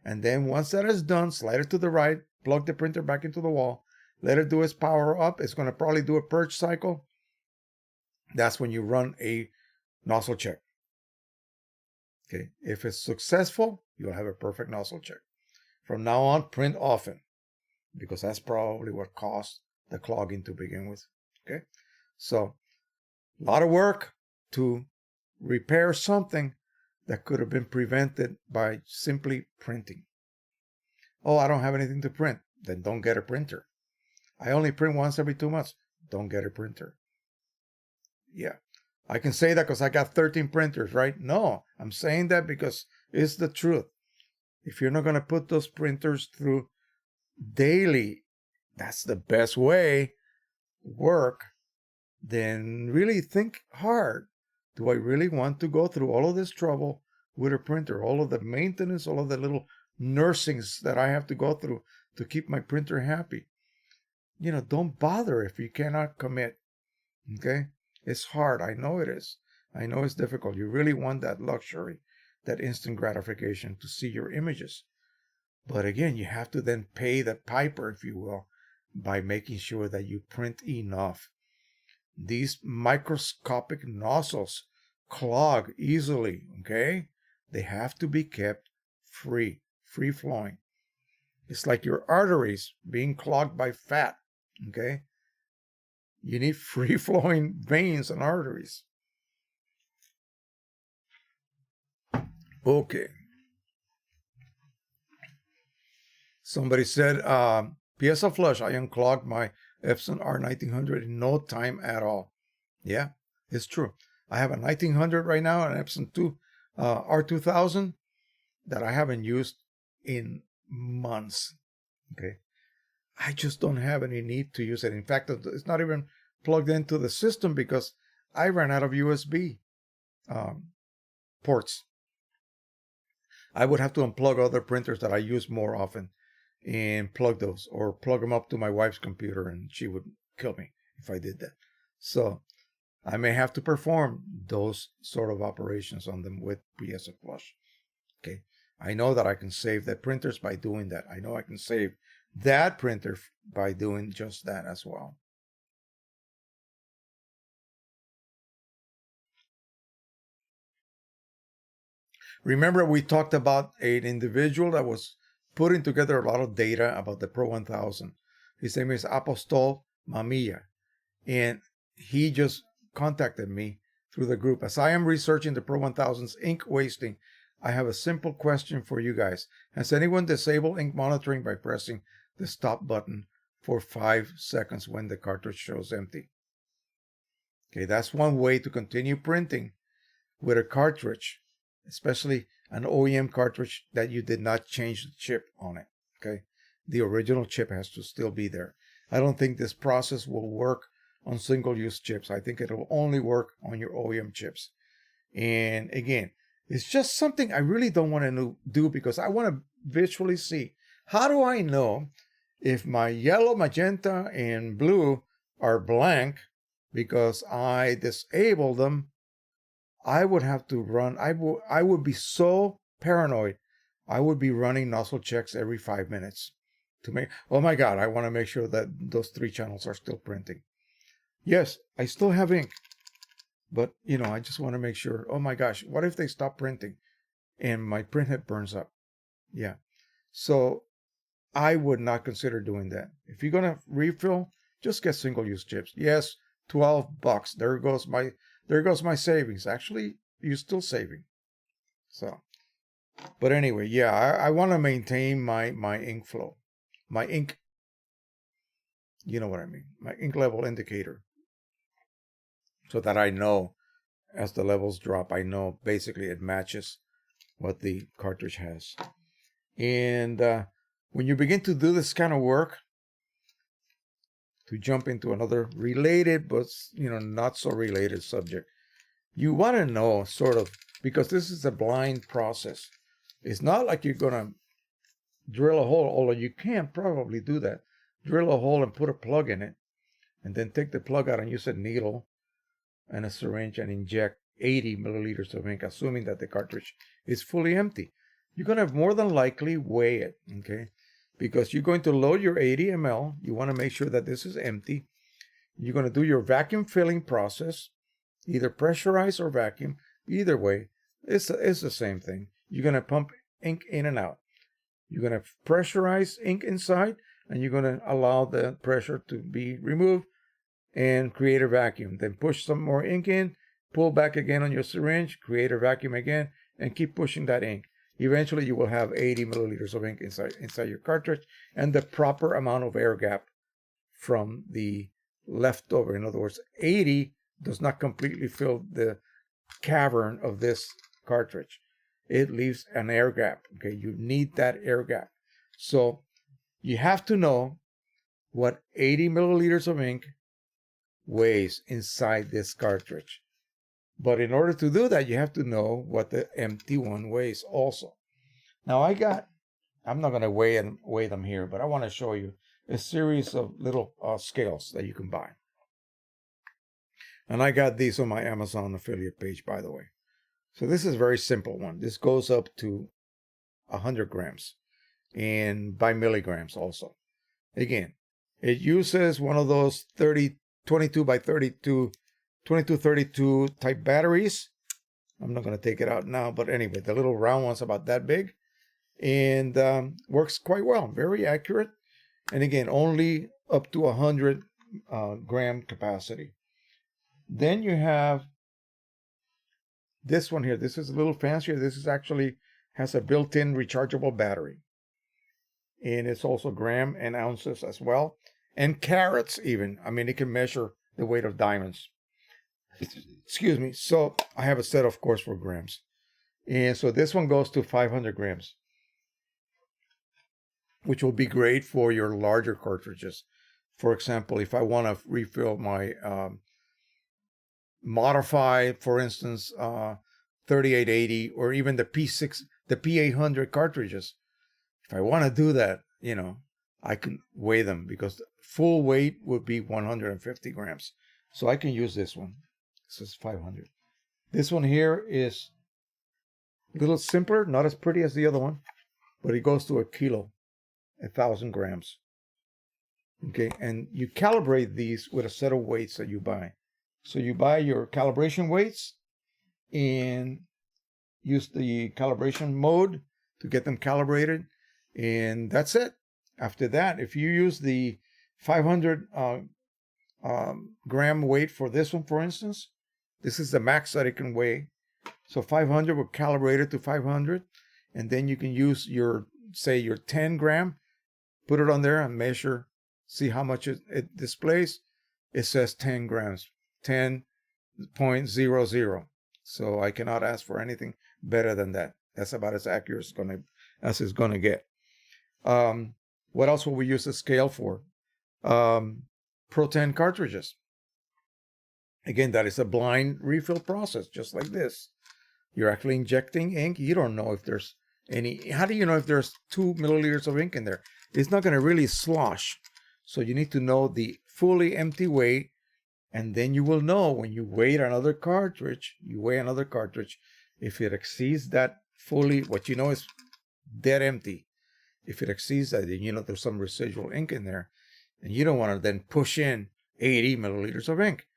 And then once that is done, slide it to the right, plug the printer back into the wall, let it do its power up. It's going to probably do a purge cycle. That's when you run a nozzle check. Okay, if it's successful, you'll have a perfect nozzle check. From now on, print often, because that's probably what caused the clogging to begin with. Okay, so a lot of work to repair something that could have been prevented by simply printing. Oh, I don't have anything to print. Then don't get a printer. I only print once every 2 months. Don't get a printer. Yeah, I can say that because I got 13 printers, right? No, I'm saying that because it's the truth. If you're not going to put those printers through daily, that's the best way, work, then really think hard. Do I really want to go through all of this trouble with a printer, all of the maintenance, all of the little nursings that I have to go through to keep my printer happy? Don't bother if you cannot commit. Okay? It's hard. I know it is. I know it's difficult. You really want that luxury, that instant gratification to see your images. But again, you have to then pay the piper, if you will, by making sure that you print enough. These microscopic nozzles clog easily, okay? They have to be kept free flowing. It's like your arteries being clogged by fat, okay? You need free flowing veins and arteries. Okay. Somebody said, PSL flush, I unclogged my Epson R1900 in no time at all. Yeah, it's true. I have a 1900 right now, an Epson R2000 that I haven't used in months. Okay. I just don't have any need to use it. In fact, it's not even plugged into the system because I ran out of USB ports. I would have to unplug other printers that I use more often and plug those, or plug them up to my wife's computer, and she would kill me if I did that. So I may have to perform those sort of operations on them with PSL flush. Okay. I know that I can save the printers by doing that. I know I can save that printer by doing just that as well. Remember, we talked about an individual that was putting together a lot of data about the Pro 1000. His name is Apostol Mamilla, and he just contacted me through the group. As I am researching the Pro 1000's ink wasting, I have a simple question for you guys. Has anyone disabled ink monitoring by pressing the stop button for 5 seconds when the cartridge shows empty? Okay, that's one way to continue printing with a cartridge, especially an OEM cartridge that you did not change the chip on it. Okay, the original chip has to still be there. I don't think this process will work on single-use chips. I think it'll only work on your OEM chips. And again, it's just something I really don't want to do because I want to visually see. How do I know if my yellow, magenta, and blue are blank because I disabled them? I would have to run, I would be so paranoid. I would be running nozzle checks every 5 minutes to make, oh my God, I want to make sure that those 3 channels are still printing. Yes, I still have ink, but I just want to make sure, oh my gosh, what if they stop printing and my printhead burns up? Yeah. So I would not consider doing that. If you're going to refill, just get single-use chips. Yes, $12. There goes my savings. Actually, you're still saving. So, but anyway, yeah, I want to maintain my ink flow, my ink, you know what I mean, my ink level indicator, so that I know as the levels drop, I know basically it matches what the cartridge has. And when you begin to do this kind of work, to jump into another related but not so related subject, you want to know sort of, because this is a blind process. It's not like you're going to drill a hole, although you can probably do that. Drill a hole and put a plug in it, and then take the plug out and use a needle and a syringe and inject 80 milliliters of ink, assuming that the cartridge is fully empty. You're going to more than likely weigh it, okay? Because you're going to load your 80 ml. You want to make sure that this is empty. You're going to do your vacuum filling process, either pressurized or vacuum. Either way, it's the same thing. You're going to pump ink in and out. You're going to pressurize ink inside, and you're going to allow the pressure to be removed and create a vacuum. Then push some more ink in, pull back again on your syringe, create a vacuum again, and keep pushing that ink. Eventually, you will have 80 milliliters of ink inside your cartridge and the proper amount of air gap from the leftover. In other words, 80 does not completely fill the cavern of this cartridge. It leaves an air gap. Okay, you need that air gap. So you have to know what 80 milliliters of ink weighs inside this cartridge. But in order to do that, you have to know what the empty one weighs also. Now I'm not going to weigh them here, but I want to show you a series of little scales that you can buy. And I got these on my Amazon affiliate page, by the way. So this is a very simple one. This goes up to 100 grams and by milligrams also. Again, it uses one of those 22 by 32 2232 type batteries, I'm not going to take it out now, but anyway, the little round one's about that big, and works quite well. Very accurate, and again, only up to 100 gram capacity. Then you have this one here. This is a little fancier. This is actually has a built-in rechargeable battery, and it's also gram and ounces as well, and carats even. I mean, it can measure the weight of diamonds. Excuse me. So I have a set, of course, for grams. And so this one goes to 500 grams, which will be great for your larger cartridges. For example, if I want to refill my modified, for instance, 3880 or even the P6, the P800 cartridges, if I want to do that, you know, I can weigh them because full weight would be 150 grams. So I can use this one. This is 500. This one here is a little simpler, not as pretty as the other one, but it goes to a kilo, 1,000 grams. Okay, and you calibrate these with a set of weights that you buy. So you buy your calibration weights and use the calibration mode to get them calibrated, and that's it. After that, if you use the 500 gram weight for this one, for instance, this is the max that it can weigh. So 500 will calibrate it to 500, and then you can use your, say, your 10 gram, put it on there and measure, see how much it displays. It says 10 grams, 10.00. So I cannot ask for anything better than that. That's about as accurate as it's gonna get. What else will we use the scale for? Pro 10 cartridges. Again, that is a blind refill process, just like this. You're actually injecting ink. You don't know if there's any. How do you know if there's 2 milliliters of ink in there? It's not going to really slosh. So you need to know the fully empty weight, and then you will know when you weigh another cartridge, if it exceeds that fully, what you know is dead empty. If it exceeds that, then you know there's some residual ink in there, and you don't want to then push in 80 milliliters of ink.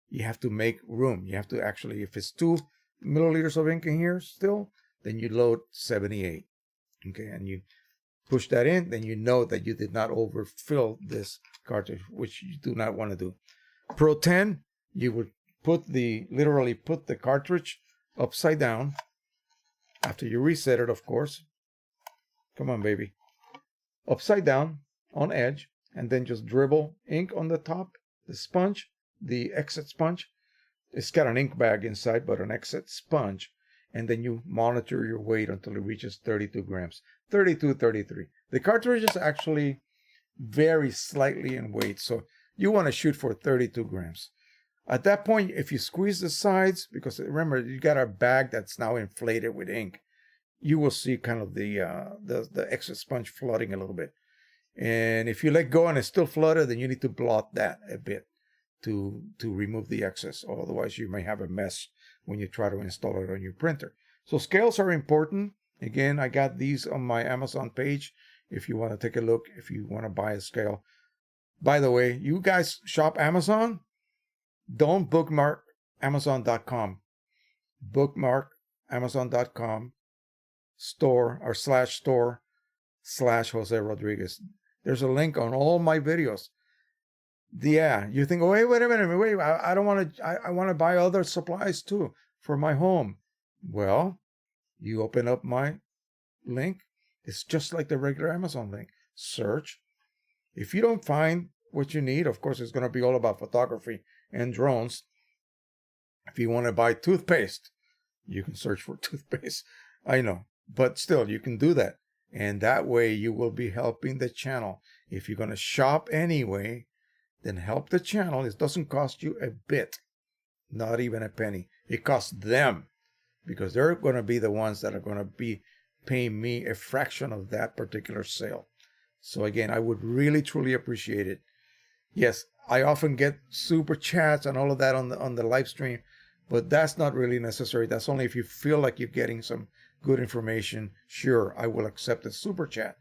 You have to make room. You have to actually, if it's 2 milliliters of ink in here still, then you load 78. Okay, and you push that in, then you know that you did not overfill this cartridge, which you do not want to do. Pro 10, you would literally put the cartridge upside down after you reset it, of course. Come on, baby. Upside down on edge, and then just dribble ink on the top, the sponge, the exit sponge. It's got an ink bag inside, but an exit sponge. And then you monitor your weight until it reaches 32 grams. 32, 33. The cartridges actually vary slightly in weight, so you want to shoot for 32 grams. At that point, if you squeeze the sides, because remember, you got a bag that's now inflated with ink, you will see kind of the exit sponge flooding a little bit. And if you let go and it's still flooded, then you need to blot that a bit to remove the excess. Otherwise, you may have a mess when you try to install it on your printer. So scales are important. Again, I got these on my Amazon page if you want to take a look, if you want to buy a scale. By the way, you guys shop Amazon? Don't bookmark Amazon.com. Bookmark Amazon.com /store/Jose Rodriguez. There's a link on all my videos. Yeah, you think, oh, wait a minute, I don't want to, I want to buy other supplies too for my home. Well, you open up my link. It's just like the regular Amazon link. Search. If you don't find what you need, of course, it's going to be all about photography and drones. If you want to buy toothpaste, you can search for toothpaste. I know, but still, you can do that. And that way you will be helping the channel. If you're going to shop anyway, then help the channel. It doesn't cost you a bit, not even a penny. It costs them, because they're going to be the ones that are going to be paying me a fraction of that particular sale. So again, I would really, truly appreciate it. Yes, I often get super chats and all of that on the live stream, but that's not really necessary. That's only if you feel like you're getting some good information. Sure, I will accept a super chat.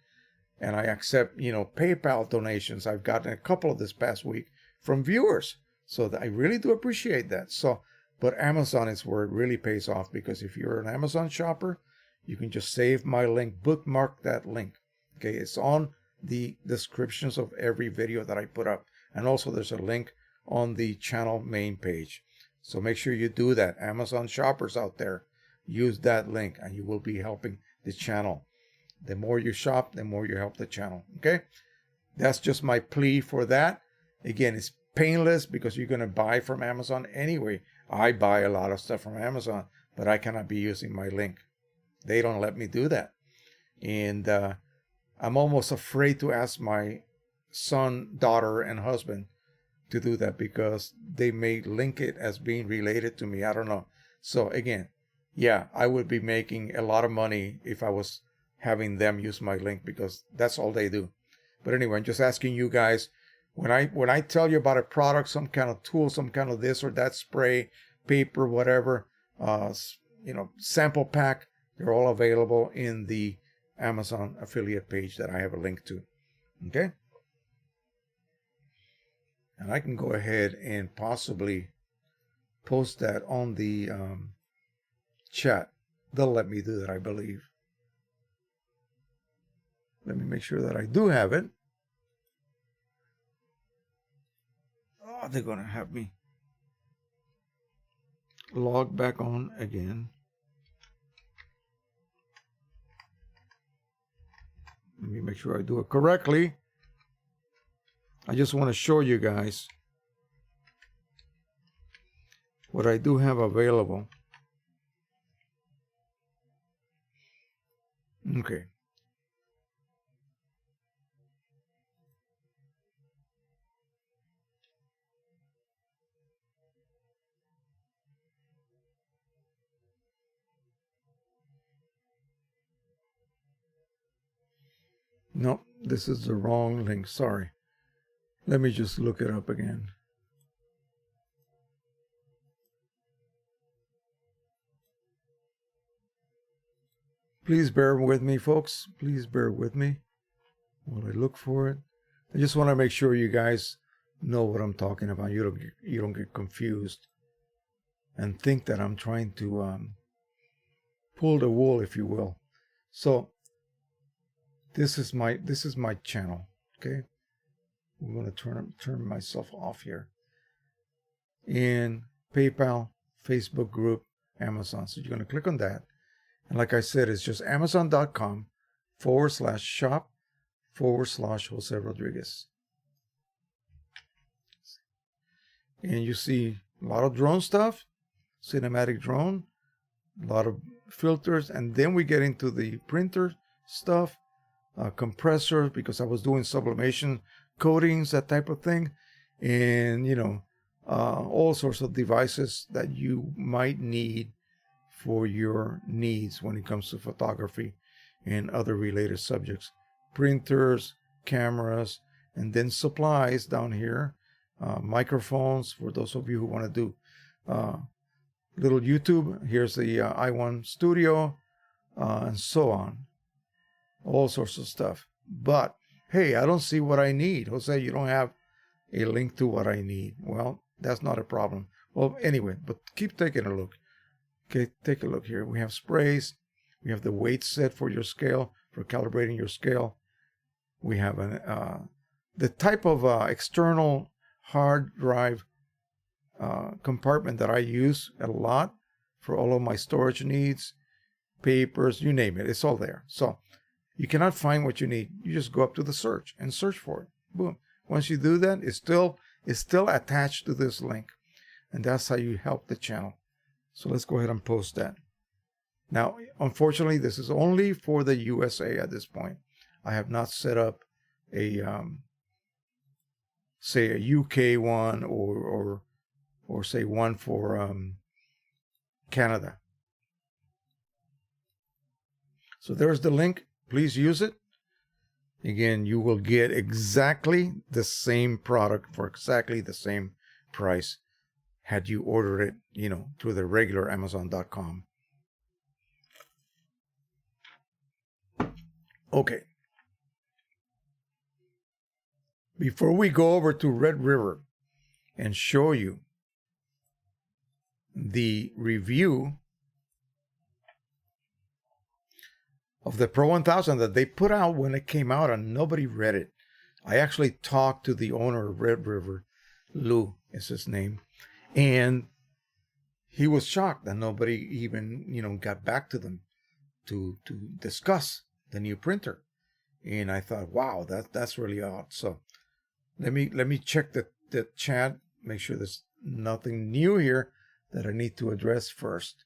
And I accept, PayPal donations. I've gotten a couple of this past week from viewers. So I really do appreciate that. So But Amazon is where it really pays off, because if you're an Amazon shopper, you can just save my link, bookmark that link. Okay, it's on the descriptions of every video that I put up. And also there's a link on the channel main page. So make sure you do that. Amazon shoppers out there, use that link and you will be helping the channel. The more you shop, the more you help the channel. Okay, that's just my plea for that. Again, it's painless because you're going to buy from Amazon anyway. I buy a lot of stuff from Amazon, but I cannot be using my link. They don't let me do that. And I'm almost afraid to ask my son, daughter, and husband to do that, because they may link it as being related to me. I don't know. So again, yeah, I would be making a lot of money if I was having them use my link, because that's all they do. But anyway, I'm just asking you guys, when I tell you about a product, some kind of tool, some kind of this or that, spray, paper, whatever, sample pack, they're all available in the Amazon affiliate page that I have a link to. Okay? And I can go ahead and possibly post that on the chat. They'll let me do that, I believe. Let me make sure that I do have it. Oh, they're going to have me log back on again. Let me make sure I do it correctly. I just want to show you guys what I do have available. Okay. No, this is the wrong link. Sorry. Let me just look it up again. Please bear with me, folks. Please bear with me while I look for it. I just want to make sure you guys know what I'm talking about. You don't get confused and think that I'm trying to pull the wool, if you will. So this is my channel. Okay, I'm going to turn myself off here. In PayPal, Facebook group, Amazon. So you're going to click on that. And like I said, it's just amazon.com/shop/Jose Rodriguez. And you see a lot of drone stuff, cinematic drone, a lot of filters. And then we get into the printer stuff, compressors, because I was doing sublimation coatings, that type of thing. And, all sorts of devices that you might need for your needs when it comes to photography and other related subjects. Printers, cameras, and then supplies down here. Microphones for those of you who want to do little YouTube. Here's the i1 Studio, and so on. All sorts of stuff. But, hey, I don't see what I need. Jose, you don't have a link to what I need. Well, that's not a problem. Well, anyway, but keep taking a look. Okay, take a look here. We have sprays. We have the weight set for your scale, for calibrating your scale. We have the type of external hard drive compartment that I use a lot for all of my storage needs, papers, you name it. It's all there. So you cannot find what you need. You just go up to the search and search for it. Boom. Once you do that, it's still attached to this link. And that's how you help the channel. So let's go ahead and post that. Now, unfortunately, this is only for the USA at this point. I have not set up a, say, a UK one or say one for Canada. So there's the link. Please use it. Again, you will get exactly the same product for exactly the same price had you ordered it, through the regular Amazon.com. Okay. Before we go over to Red River and show you the review of the Pro 1000 that they put out when it came out and nobody read it. I actually talked to the owner of Red River, Lou is his name, and he was shocked that nobody even, got back to them to discuss the new printer. And I thought, wow, that's really odd. So let me check the chat, make sure there's nothing new here that I need to address first.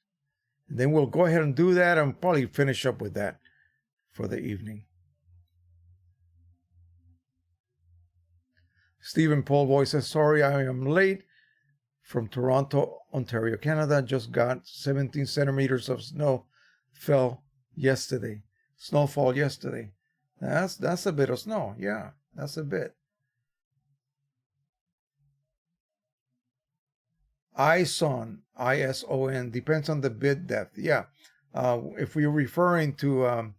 And then we'll go ahead and do that and probably finish up with that for the evening. Stephen Paul Boy says, sorry, I am late from Toronto, Ontario, Canada. Just got 17 centimeters of snowfall yesterday. That's a bit of snow. Yeah, that's a bit. ISON, ISON, depends on the bit depth. Yeah, if we're referring to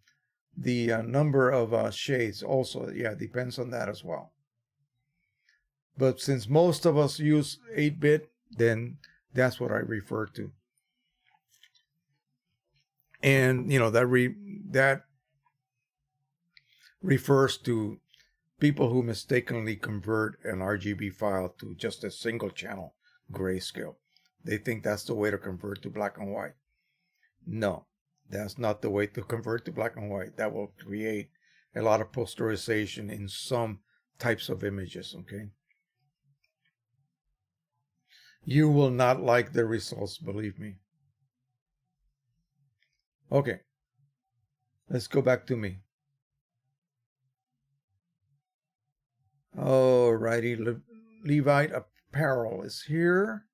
the number of shades also, yeah, depends on that as well. But since most of us use 8-bit, then that's what I refer to. And, that refers to people who mistakenly convert an RGB file to just a single channel grayscale. They think that's the way to convert to black and white. No, that's not the way to convert to black and white. That will create a lot of posterization in some types of images, okay? You will not like the results, believe me. Okay, let's go back to me. Alrighty, Levite Apparel is here.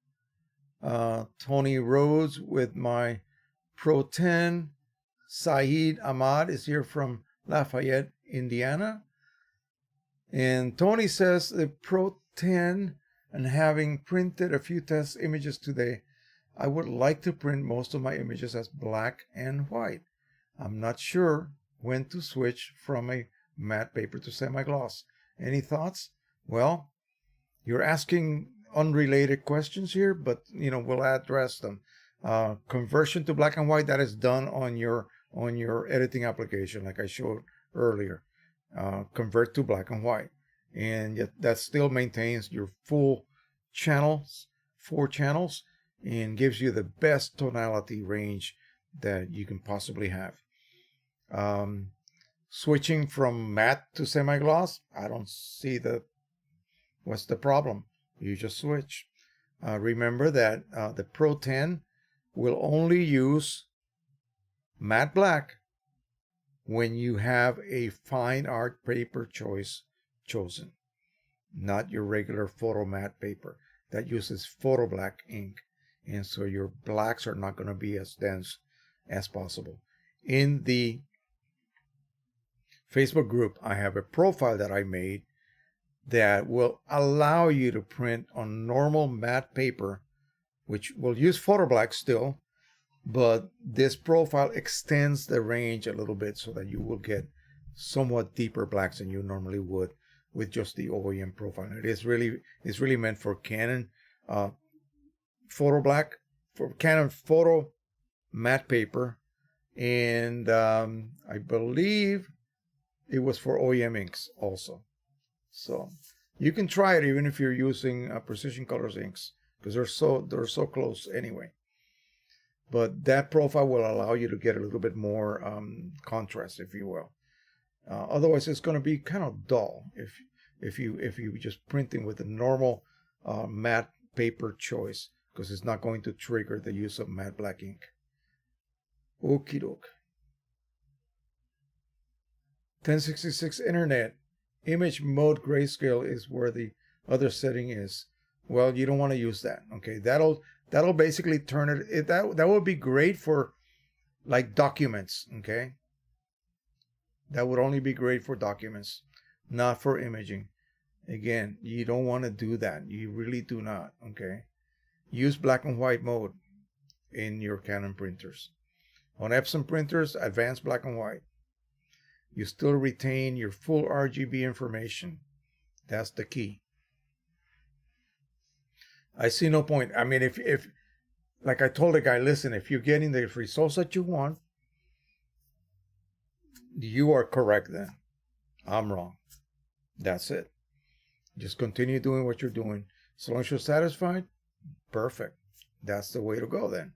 Tony Rhodes with my Pro 10. Saeed Ahmad is here from Lafayette, Indiana. And Tony says the Pro 10, and having printed a few test images today, I would like to print most of my images as black and white. I'm not sure when to switch from a matte paper to semi-gloss. Any thoughts? Well, you're asking unrelated questions here, but we'll address them. Conversion to black and white, that is done on your editing application, like I showed earlier. Convert to black and white, and yet that still maintains your full channels, 4 channels, and gives you the best tonality range that you can possibly have. Switching from matte to semi-gloss, I don't see what's the problem. You just switch. Remember that the Pro 10 will only use matte black when you have a fine art paper choice chosen, not your regular photo matte paper that uses photo black ink, and so your blacks are not going to be as dense as possible. In the Facebook group, I have a profile that I made that will allow you to print on normal matte paper, which will use photo black still, but this profile extends the range a little bit so that you will get somewhat deeper blacks than you normally would with just the OEM profile. It's really meant for Canon photo black, for Canon photo matte paper, and I believe it was for OEM inks also. So you can try it even if you're using Precision Colors inks, because they're so close anyway. But that profile will allow you to get a little bit more contrast, if you will. Otherwise, it's going to be kind of dull if you just printing with a normal matte paper choice, because it's not going to trigger the use of matte black ink. Okie doke. 1066 Internet. Image mode grayscale is where the other setting is. Well, you don't want to use that. Okay, that'll basically turn it. That would be great for like documents. Okay, that would only be great for documents, not for imaging. Again, you don't want to do that. You really do not. Okay, use black and white mode in your Canon printers. On Epson printers, advanced black and white. You still retain your full RGB information. That's the key. I see no point. I mean, if like I told the guy, listen, if you're getting the results that you want, you are correct then. I'm wrong. That's it. Just continue doing what you're doing. As long as you're satisfied, perfect. That's the way to go then.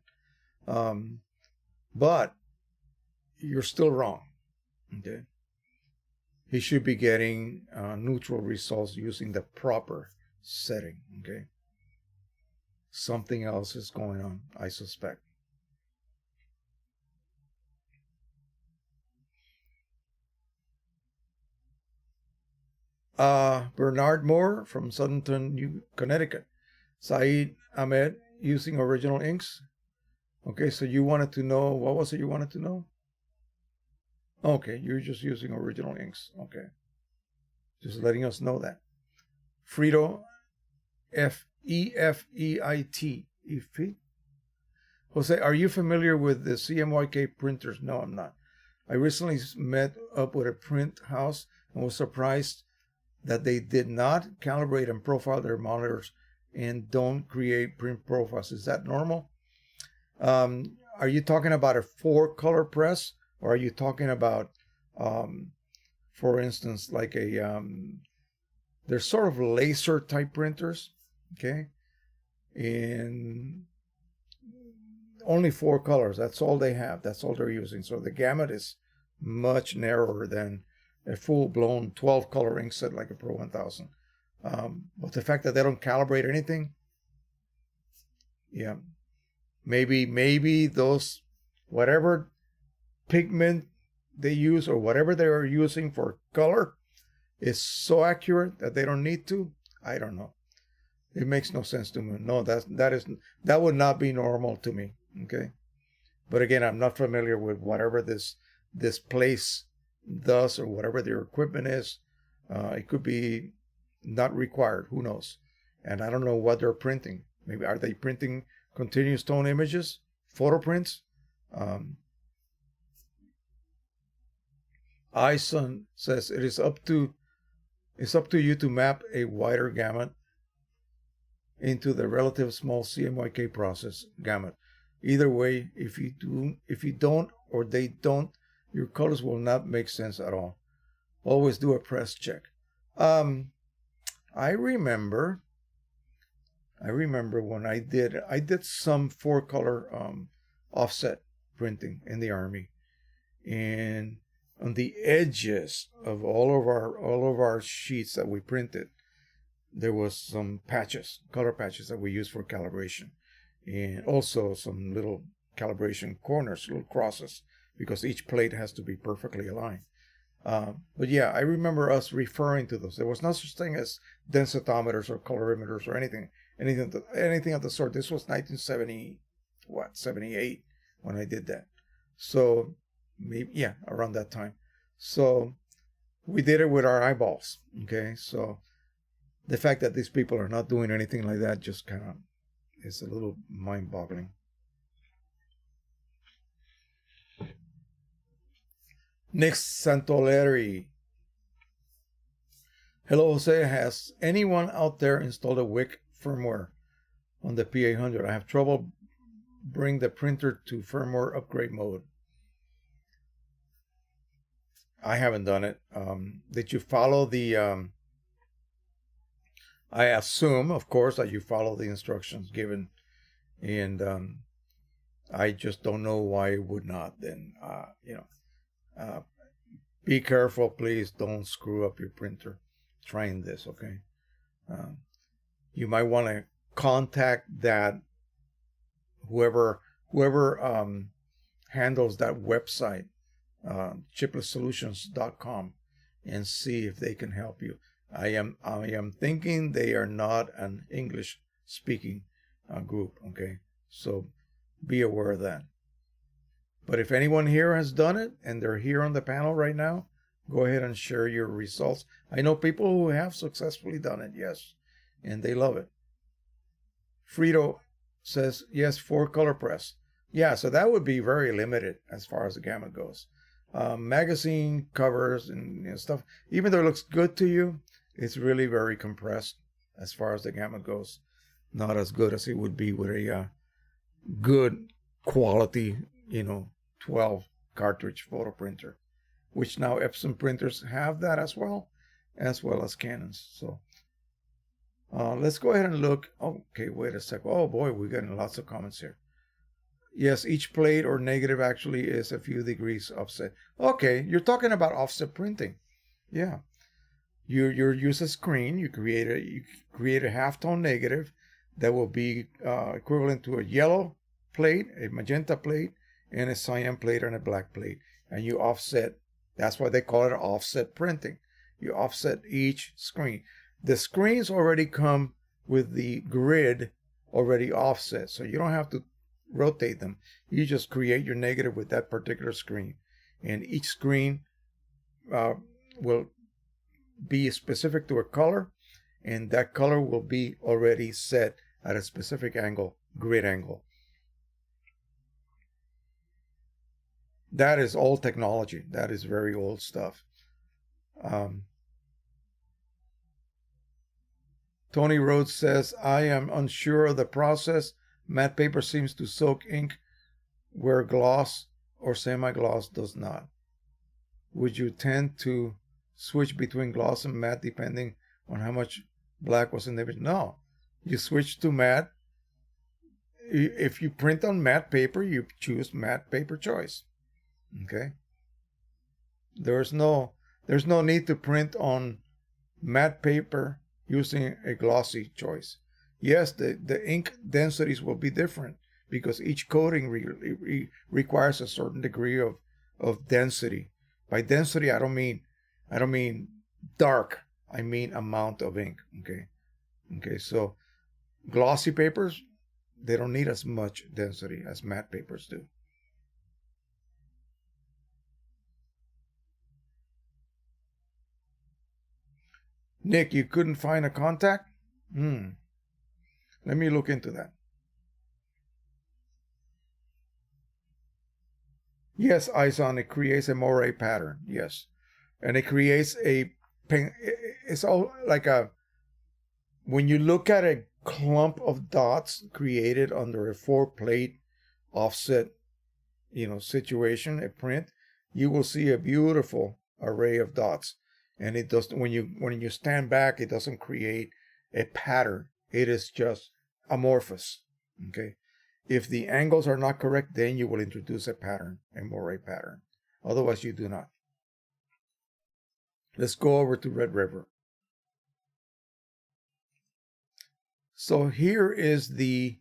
But you're still wrong. Okay. He should be getting neutral results using the proper setting. Okay. Something else is going on, I suspect. Bernard Moore from Southern Connecticut. Saeed Ahmed using original inks. Okay, so you wanted to know, what was it you wanted to know? Okay, you're just using original inks. Okay. Just letting us know that. Frito, F-E-F-E-I-T. Jose, are you familiar with the CMYK printers? No, I'm not. I recently met up with a print house and was surprised that they did not calibrate and profile their monitors and don't create print profiles. Is that normal? Are you talking about a 4-color press, or are you talking about, for instance, like a, they're sort of laser type printers, okay? And only 4 colors. That's all they have. That's all they're using. So the gamut is much narrower than a full-blown 12-color ink set like a Pro 1000. But the fact that they don't calibrate anything, yeah, maybe those, whatever pigment they use or whatever they are using for color is so accurate that they don't need to. I don't know. It makes no sense to me. No, that would not be normal to me. Okay, but again, I'm not familiar with whatever this place does or whatever their equipment is. It could be not required. Who knows? And I don't know what they're printing. Maybe are they printing continuous tone images, photo prints? Ison says it's up to you to map a wider gamut into the relative small CMYK process gamut. Either way, if you don't or they don't, your colors will not make sense at all. Always do a press check. I remember when I did some 4-color offset printing in the Army, and on the edges of all of our sheets that we printed, there was some patches, color patches that we used for calibration, and also some little calibration corners, little crosses, because each plate has to be perfectly aligned. But yeah, I remember us referring to those. There was no such thing as densitometers or colorimeters or anything of the sort. This was 78 when I did that. So maybe, yeah, around that time. So we did it with our eyeballs. Okay, so the fact that these people are not doing anything like that just kind of is a little mind-boggling. Nick Santoleri. Hello, Jose. Has anyone out there installed a WIC firmware on the P800? I have trouble bring the printer to firmware upgrade mode. I haven't done it. Did you follow the... I assume, of course, that you follow the instructions given. And I just don't know why it would not. Then, be careful, please. Don't screw up your printer trying this, okay? You might want to contact that whoever handles that website, chiplesssolutions.com, and see if they can help you. I am thinking they are not an English speaking group, okay? So be aware of that. But if anyone here has done it and they're here on the panel right now, go ahead and share your results. I know people who have successfully done it, yes, and they love it. Frito says, yes, 4-color press. Yeah, so that would be very limited as far as the gamut goes. Magazine covers and stuff, even though it looks good to you, it's really very compressed as far as the gamut goes. Not as good as it would be with a good quality, 12 cartridge photo printer, which now Epson printers have that as well as Canons. So let's go ahead and look. Okay, wait a sec. Oh boy, we're getting lots of comments here. Yes, each plate or negative actually is a few degrees offset. Okay, you're talking about offset printing. Yeah. You use a screen, you create a halftone negative that will be equivalent to a yellow plate, a magenta plate, and a cyan plate and a black plate. And you offset. That's why they call it offset printing. You offset each screen. The screens already come with the grid already offset, so you don't have to rotate them. You just create your negative with that particular screen. And each screen will be specific to a color, and that color will be already set at a specific angle, grid angle. That is old technology. That is very old stuff. Tony Rhodes says, I am unsure of the process. Matte paper seems to soak ink where gloss or semi-gloss does not. Would you tend to switch between gloss and matte depending on how much black was in the image? No, you switch to matte. If you print on matte paper, you choose matte paper choice. Okay. There's no need to print on matte paper using a glossy choice. Yes, the ink densities will be different because each coating requires a certain degree of density. By density, I don't mean dark. I mean amount of ink. Okay. So glossy papers, they don't need as much density as matte papers do. Nick, you couldn't find a contact? Let me look into that. Yes, Ison, it creates a moire pattern. Yes. And it creates it's all like when you look at a clump of dots created under a 4-plate offset, situation, a print, you will see a beautiful array of dots. And it doesn't, when you stand back, it doesn't create a pattern. It is just amorphous. Okay. If the angles are not correct, then you will introduce a pattern, a moire pattern. Otherwise, you do not. Let's go over to Red River. So here is the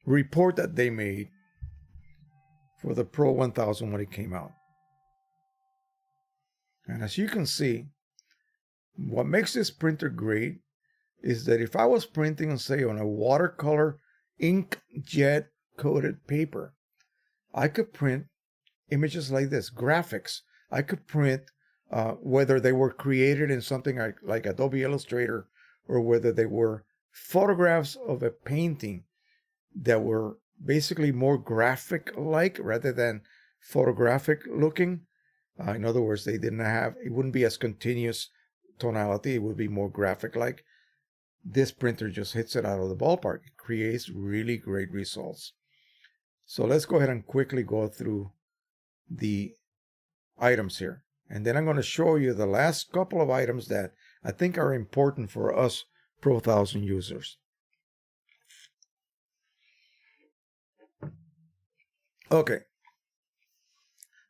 report that they made for the Pro 1000 when it came out. And as you can see, what makes this printer great is that if I was printing, say, on a watercolor inkjet coated paper, I could print images like this, graphics. I could print whether they were created in something like Adobe Illustrator or whether they were photographs of a painting that were basically more graphic-like rather than photographic looking. In other words, it wouldn't be as continuous tonality. It would be more graphic-like. This printer just hits it out of the ballpark. It creates really great results. So let's go ahead and quickly go through the items here. And then I'm going to show you the last couple of items that I think are important for us Pro 1000 users. Okay.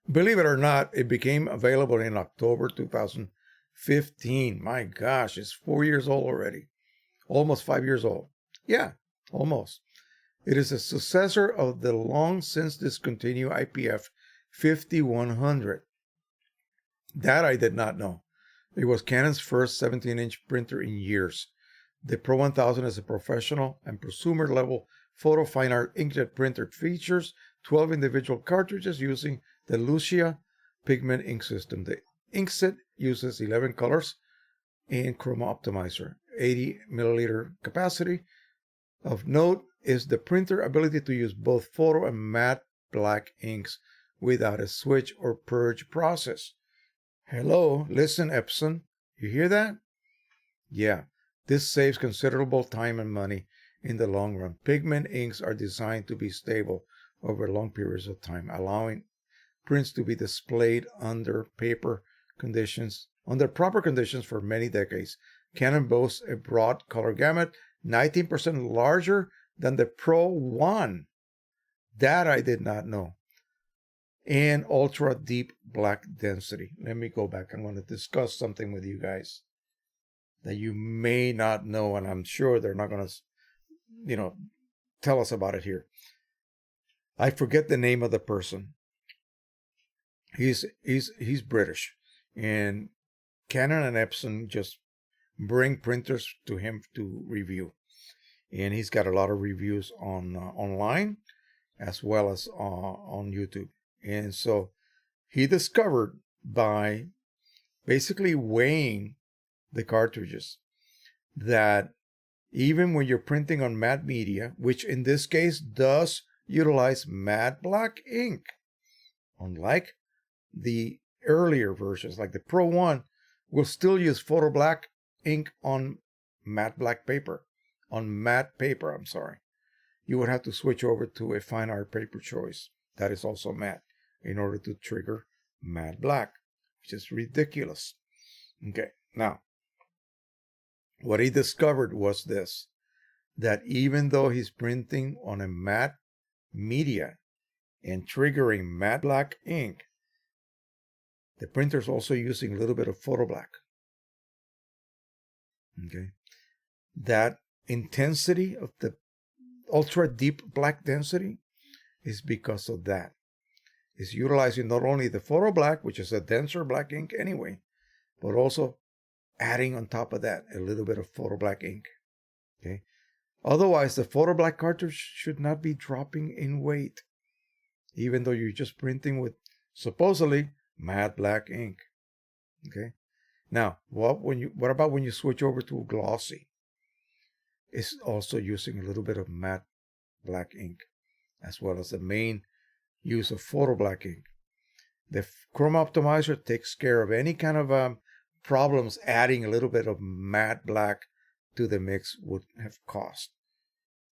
Believe it or not, it became available in October 2015. My gosh, it's 4 years old already. Almost 5 years old. Yeah, almost. It is a successor of the long since discontinued IPF 5100. That I did not know. It was Canon's first 17-inch printer in years. The Pro 1000 is a professional and prosumer level photo fine art inkjet printer. Features 12 individual cartridges using the Lucia pigment ink system. The inkset uses 11 colors and chroma optimizer. 80 milliliter capacity. Of note is the printer ability to use both photo and matte black inks without a switch or purge process. Hello, listen, Epson. You hear that? Yeah, this saves considerable time and money in the long run. Pigment inks are designed to be stable over long periods of time, allowing prints to be displayed under proper conditions for many decades. Canon boasts a broad color gamut, 19% larger than the Pro 1. That I did not know. And ultra deep black density. Let me go back. I'm going to discuss something with you guys that you may not know, and I'm sure they're not going to, tell us about it here. I forget the name of the person. He's British, and Canon and Epson just bring printers to him to review, and he's got a lot of reviews on online as well as on YouTube. And so he discovered by basically weighing the cartridges that even when you're printing on matte media, which in this case does utilize matte black ink, unlike the earlier versions, like the Pro 1 will still use photo black ink on matte paper. You would have to switch over to a fine art paper choice that is also matte in order to trigger matte black, which is ridiculous. Okay, now what he discovered was this, that even though he's printing on a matte media and triggering matte black ink, the printer's also using a little bit of photo black. Okay, that intensity of the ultra deep black density is because of that. It's utilizing not only the photo black, which is a denser black ink anyway, but also adding on top of that a little bit of photo black ink. Okay, otherwise the photo black cartridge should not be dropping in weight, even though you're just printing with supposedly matte black ink. Okay, now what about when you switch over to glossy? It's also using a little bit of matte black ink, as well as the main use of photo black ink. The Chrome Optimizer takes care of any kind of problems adding a little bit of matte black to the mix would have cost.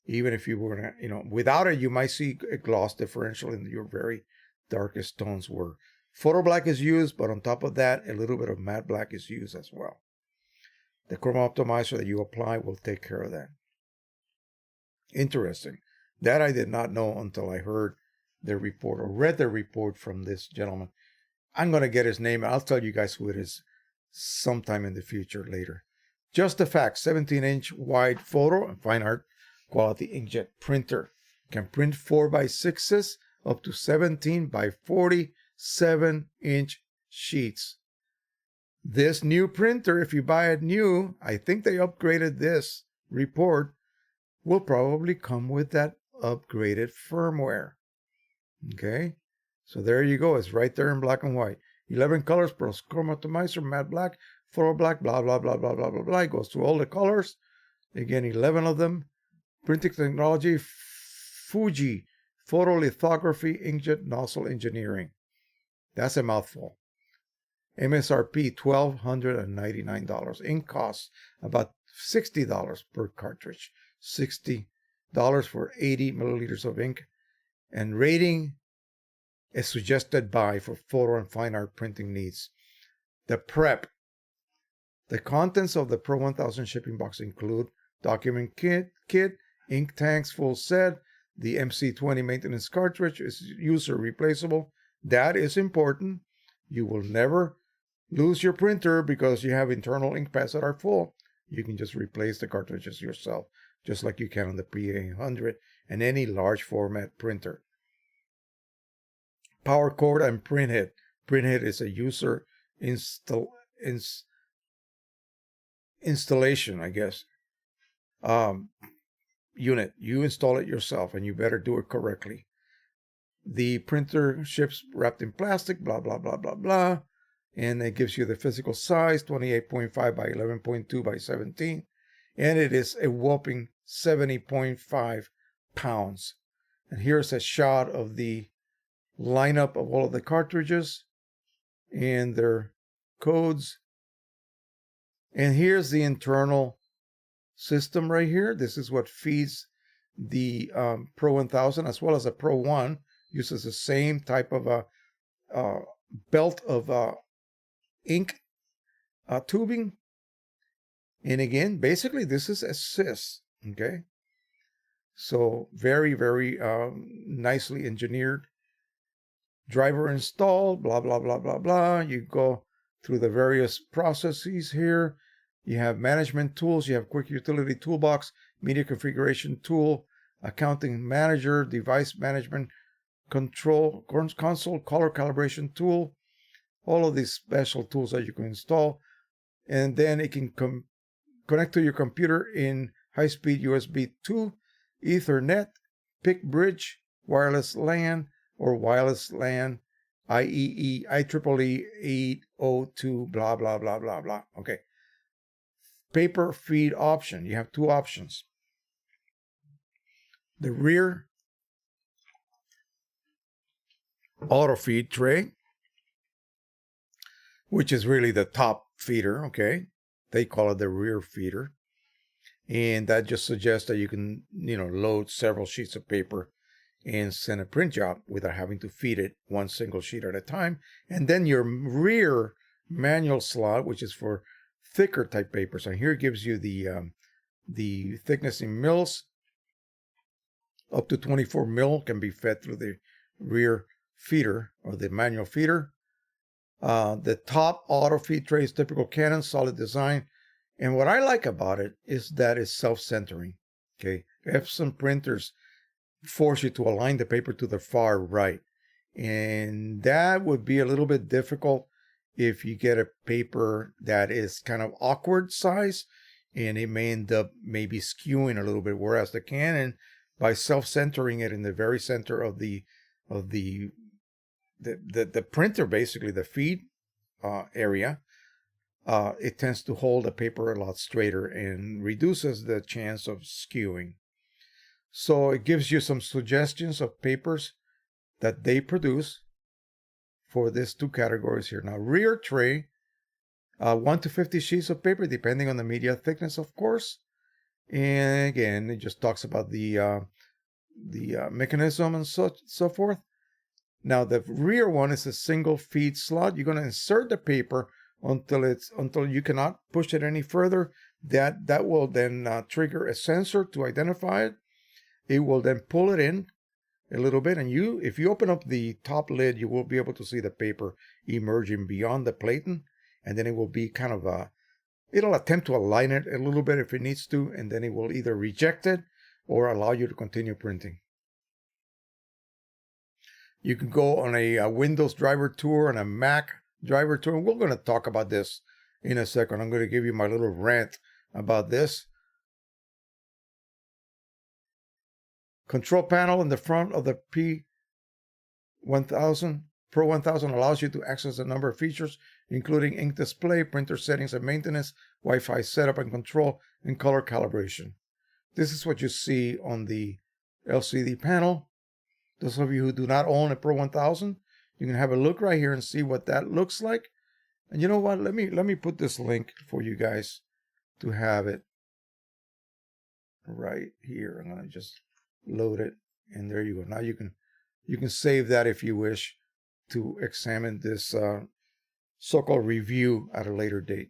Even if you were to, without it, you might see a gloss differential in your very darkest tones where photo black is used, but on top of that, a little bit of matte black is used as well. The Chrome Optimizer that you apply will take care of that. Interesting. That I did not know until I heard the report or read the report from this gentleman. I'm going to get his name. I'll tell you guys who it is sometime in the future later. Just the fact, 17-inch wide photo and fine art quality inkjet printer. Can print 4x6s up to 17 by 47-inch sheets. This new printer, if you buy it new, I think they upgraded this report, will probably come with that upgraded firmware. Okay, so there you go. It's right there in black and white. 11 colors plus Chrome Optimizer, matte black, photo black, blah, blah, blah, blah, blah, blah, blah. It goes through all the colors. Again, 11 of them. Printing technology, Fuji, photolithography, inkjet nozzle engineering. That's a mouthful. MSRP $1,299. Ink costs about $60 per cartridge. $60 for 80 milliliters of ink. And rating is suggested by for photo and fine art printing needs. The prep. The contents of the Pro 1000 shipping box include document kit, ink tanks full set. The MC20 maintenance cartridge is user replaceable. That is important. You will never lose your printer because you have internal ink pads that are full. You can just replace the cartridges yourself, just like you can on the P800 and any large format printer. Power cord and printhead. Printhead is a user installation, I guess. Unit. You install it yourself, and you better do it correctly. The printer ships wrapped in plastic, blah, blah, blah, blah, blah. And it gives you the physical size, 28.5 by 11.2 by 17. And it is a whopping 70.5 pounds. And here's a shot of the lineup of all of the cartridges and their codes. And here's the internal system right here. This is what feeds the Pro 1000 as well as the Pro 1. Uses the same type of a belt of ink tubing. And again, basically this is assist, okay? So very, very nicely engineered. Driver installed, blah, blah, blah, blah, blah. You go through the various processes here. You have management tools. You have quick utility toolbox, media configuration tool, accounting manager, device management control, console, color calibration tool. All of these special tools that you can install. And then it can connect to your computer in high-speed USB 2, Ethernet, PIC bridge, wireless LAN, or wireless LAN, IEEE 802, blah, blah, blah, blah, blah. Okay. Paper feed option. You have two options. The rear auto feed tray, which is really the top feeder, okay? They call it the rear feeder. And that just suggests that you can, load several sheets of paper and send a print job without having to feed it one single sheet at a time. And then your rear manual slot, which is for thicker type papers. And here it gives you the thickness in mils. Up to 24 mil can be fed through the rear feeder or the manual feeder. The top auto feed tray is typical Canon, solid design. And what I like about it is that it's self-centering. Okay, Epson printers force you to align the paper to the far right. And that would be a little bit difficult if you get a paper that is kind of awkward size, and it may end up maybe skewing a little bit. Whereas the Canon, by self-centering it in the very center of the printer, basically the feed area, it tends to hold the paper a lot straighter and reduces the chance of skewing. So it gives you some suggestions of papers that they produce for these two categories here. Now, rear tray, 1 to 50 sheets of paper, depending on the media thickness, of course. And again, it just talks about the mechanism and so forth. Now, the rear one is a single feed slot. You're going to insert the paper until you cannot push it any further. That will then trigger a sensor to identify it. It will then pull it in a little bit, and if you open up the top lid, you will be able to see the paper emerging beyond the platen, and then it will be kind of it'll attempt to align it a little bit if it needs to, and then it will either reject it or allow you to continue printing. You can go on a Windows driver tour and a Mac driver tour, and we're going to talk about this in a second. I'm going to give you my little rant about this. Control panel in the front of the P1000 Pro 1000 allows you to access a number of features, including ink display, printer settings and maintenance, Wi-Fi setup and control, and color calibration. This is what you see on the LCD panel. Those of you who do not own a Pro 1000, you can have a look right here and see what that looks like. And you know what? Let me put this link for you guys to have it right here. I'm gonna just load it, and there you go. Now you can save that if you wish to examine this so-called review at a later date.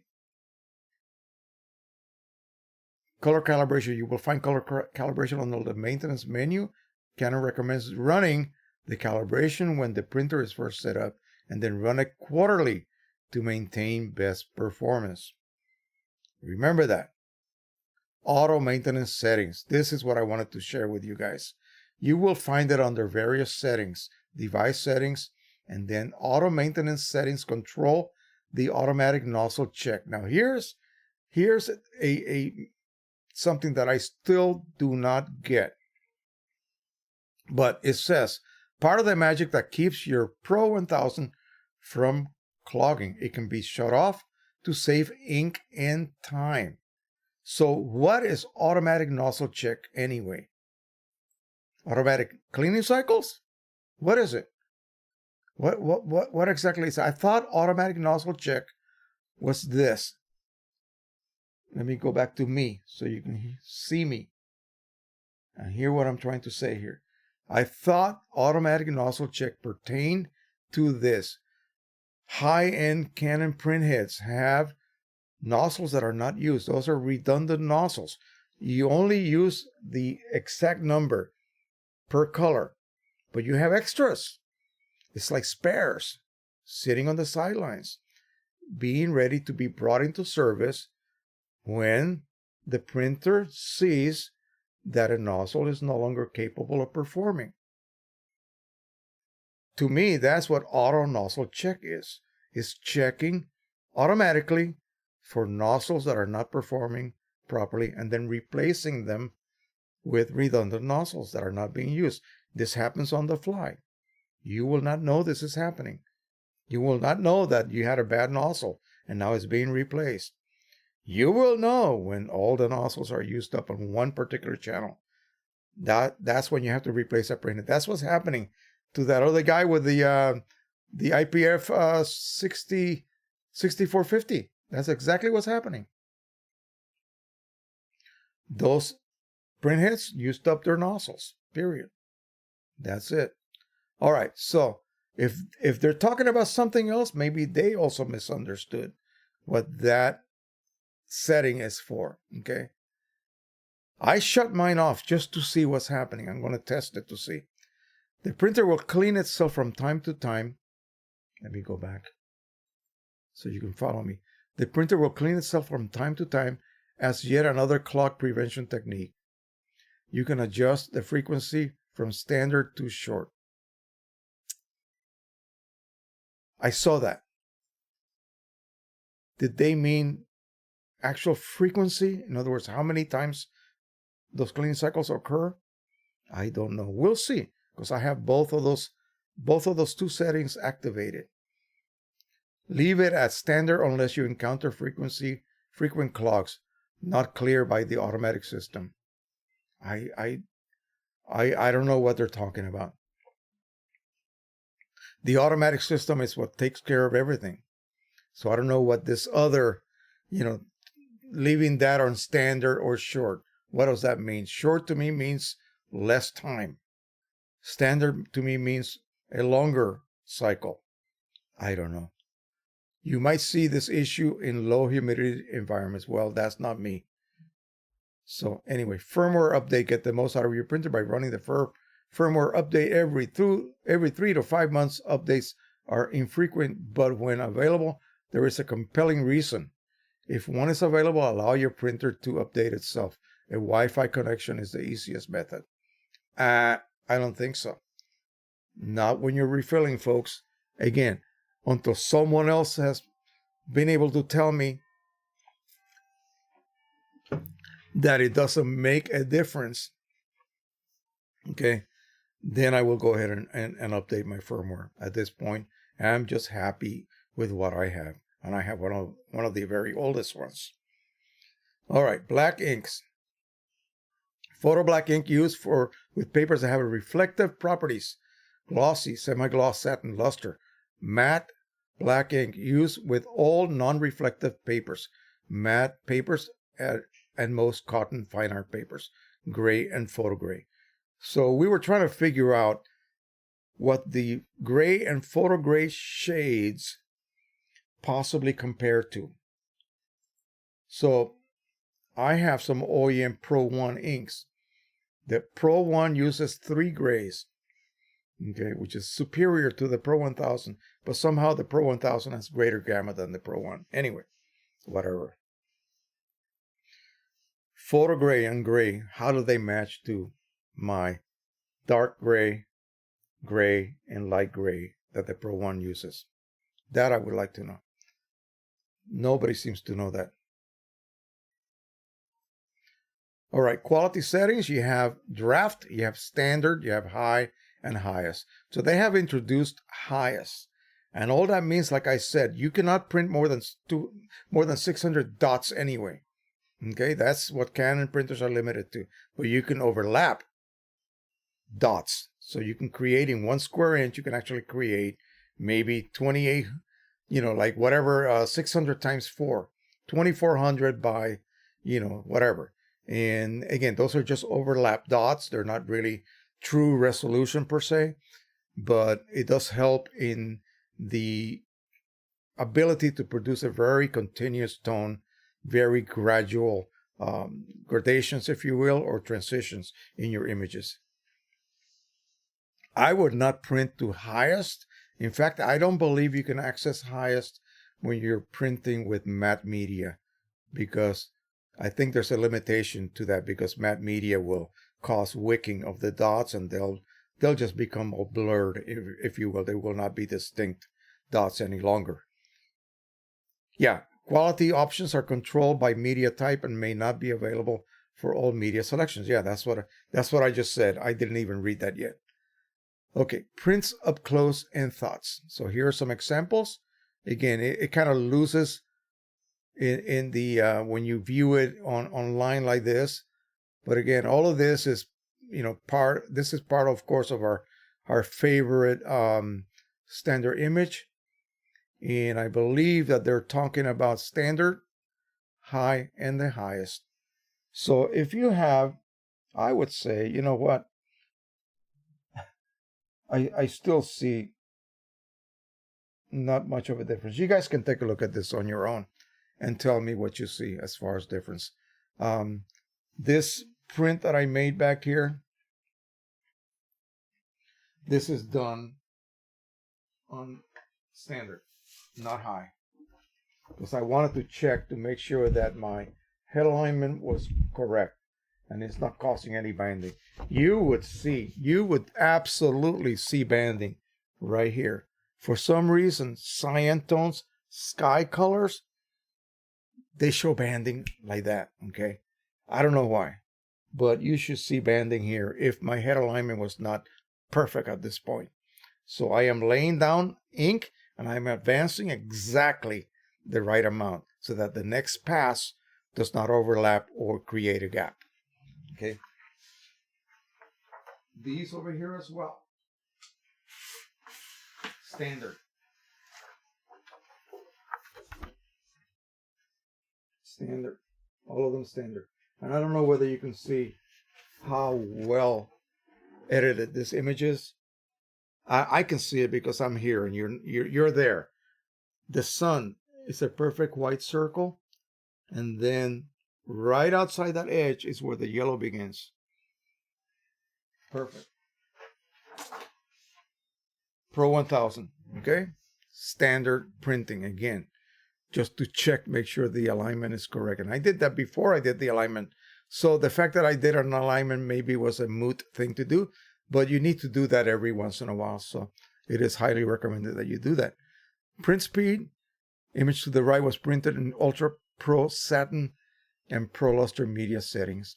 Color calibration. You will find color calibration on the maintenance menu. Canon recommends running the calibration when the printer is first set up, and then run it quarterly to maintain best performance. Remember that. Auto maintenance settings. This is what I wanted to share with you guys. You will find it under various settings, device settings, and then auto maintenance settings. Control the automatic nozzle check. Now here's a something that I still do not get. But it says part of the magic that keeps your Pro 1000 from clogging. It can be shut off to save ink and time. So what is automatic nozzle check anyway? Automatic cleaning cycles? What is it? What exactly is it? I thought automatic nozzle check was this. Let me go back to me so you can see me and hear what I'm trying to say here. I thought automatic nozzle check pertained to this. High-end Canon printheads have nozzles that are not used. Those are redundant nozzles. You only use the exact number per color, but you have extras. It's like spares sitting on the sidelines, being ready to be brought into service when the printer sees that a nozzle is no longer capable of performing. To me, that's what auto nozzle check is. It's checking automatically for nozzles that are not performing properly and then replacing them with redundant nozzles that are not being used. This happens on the fly. You will not know this is happening. You will not know that you had a bad nozzle and now it's being replaced. You will know when all the nozzles are used up on one particular channel. That's when you have to replace that printer. That's what's happening to that other guy with the IPF 6450. That's exactly what's happening. Those printheads used up their nozzles, period. That's it. All right, so if they're talking about something else, maybe they also misunderstood what that setting is for, okay? I shut mine off just to see what's happening. I'm going to test it to see. The printer will clean itself from time to time. Let me go back so you can follow me. The printer will clean itself from time to time as yet another clog prevention technique. You can adjust the frequency from standard to short. I saw that. Did they mean actual frequency? In other words, how many times those cleaning cycles occur? I don't know. We'll see, because I have both of those two settings activated. Leave it at standard unless you encounter frequent clogs not cleared by the automatic system. I don't know what they're talking about. The automatic system is what takes care of everything. So I don't know what this other, leaving that on standard or short. What does that mean? Short to me means less time. Standard to me means a longer cycle. I don't know. You might see this issue in low humidity environments. Well, that's not me. So anyway, firmware update. Get the most out of your printer by running the firmware update every 3 to 5 months. Updates are infrequent, but when available, there is a compelling reason. If one is available, allow your printer to update itself. A Wi-Fi connection is the easiest method. I don't think so. Not when you're refilling, folks. Again, until someone else has been able to tell me that it doesn't make a difference, okay, then I will go ahead and update my firmware. At this point, I'm just happy with what I have. And I have one of the very oldest ones. All right, black inks. Photo black ink used with papers that have reflective properties. Glossy, semi-gloss, satin, luster. Matte black ink used with all non-reflective papers. Matte papers and most cotton fine art papers. Gray and photo gray. So we were trying to figure out what the gray and photo gray shades possibly compare to. So I have some OEM Pro 1 inks. The Pro 1 uses 3 grays, okay, which is superior to the Pro 1000, but somehow the Pro 1000 has greater gamma than the Pro 1. Anyway, whatever. Photo gray and gray, how do they match to my dark gray, gray, and light gray that the Pro 1 uses? That I would like to know. Nobody seems to know that. All right, quality settings. You have draft, you have standard, you have high, and highest. So they have introduced highest. And all that means, like I said, you cannot print more than 600 dots anyway. Okay, that's what Canon printers are limited to. But you can overlap dots. So you can create in 1 square inch, you can actually create maybe 28, like whatever, 600 times 4, 2400 by whatever. And again, those are just overlap dots. They're not really true resolution per se, but it does help in the ability to produce a very continuous tone, very gradual gradations, if you will, or transitions in your images. I would not print to highest. In fact, I don't believe you can access highest when you're printing with matte media, because I think there's a limitation to that, because matte media will cause wicking of the dots, and they'll just become all blurred, if you will. They will not be distinct dots any longer. Yeah, quality options are controlled by media type and may not be available for all media selections. Yeah, that's what I just said. I didn't even read that yet. Okay, prints up close and thoughts. So here are some examples. Again, it kind of loses in the when you view it online like this. But again, all of this is this is part, of course, of our favorite standard image. And I believe that they're talking about standard, high, and the highest. So if you have, I would say, you know what? I still see not much of a difference. You guys can take a look at this on your own and tell me what you see as far as difference. This print that I made back here, this is done on standard, not high, because I wanted to check to make sure that my head alignment was correct and it's not causing any banding. You would absolutely see banding right here. For some reason, cyan tones, sky colors, they show banding like that, okay? I don't know why, but you should see banding here if my head alignment was not perfect at this point. So I am laying down ink and I'm advancing exactly the right amount so that the next pass does not overlap or create a gap. Okay. These over here as well. Standard. Standard. All of them standard. And I don't know whether you can see how well edited this image is. I can see it because I'm here and you're there. The sun is a perfect white circle, and then right outside that edge is where the yellow begins. Perfect. Pro 1000, okay? Standard printing, again, just to check, make sure the alignment is correct. And I did that before I did the alignment. So the fact that I did an alignment maybe was a moot thing to do, but you need to do that every once in a while. So it is highly recommended that you do that. Print speed, image to the right was printed in Ultra Pro Satin and Pro Luster media settings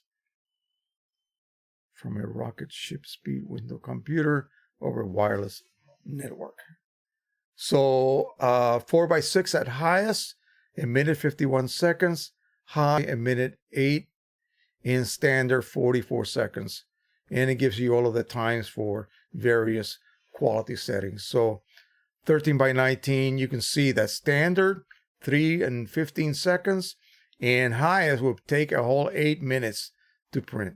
from a rocket ship speed window computer over wireless network. So 4x6 at highest, a minute 51 seconds, high a minute 8, in standard 44 seconds. And it gives you all of the times for various quality settings. So 13x19, you can see that standard 3 and 15 seconds, and highest will take a whole 8 minutes to print.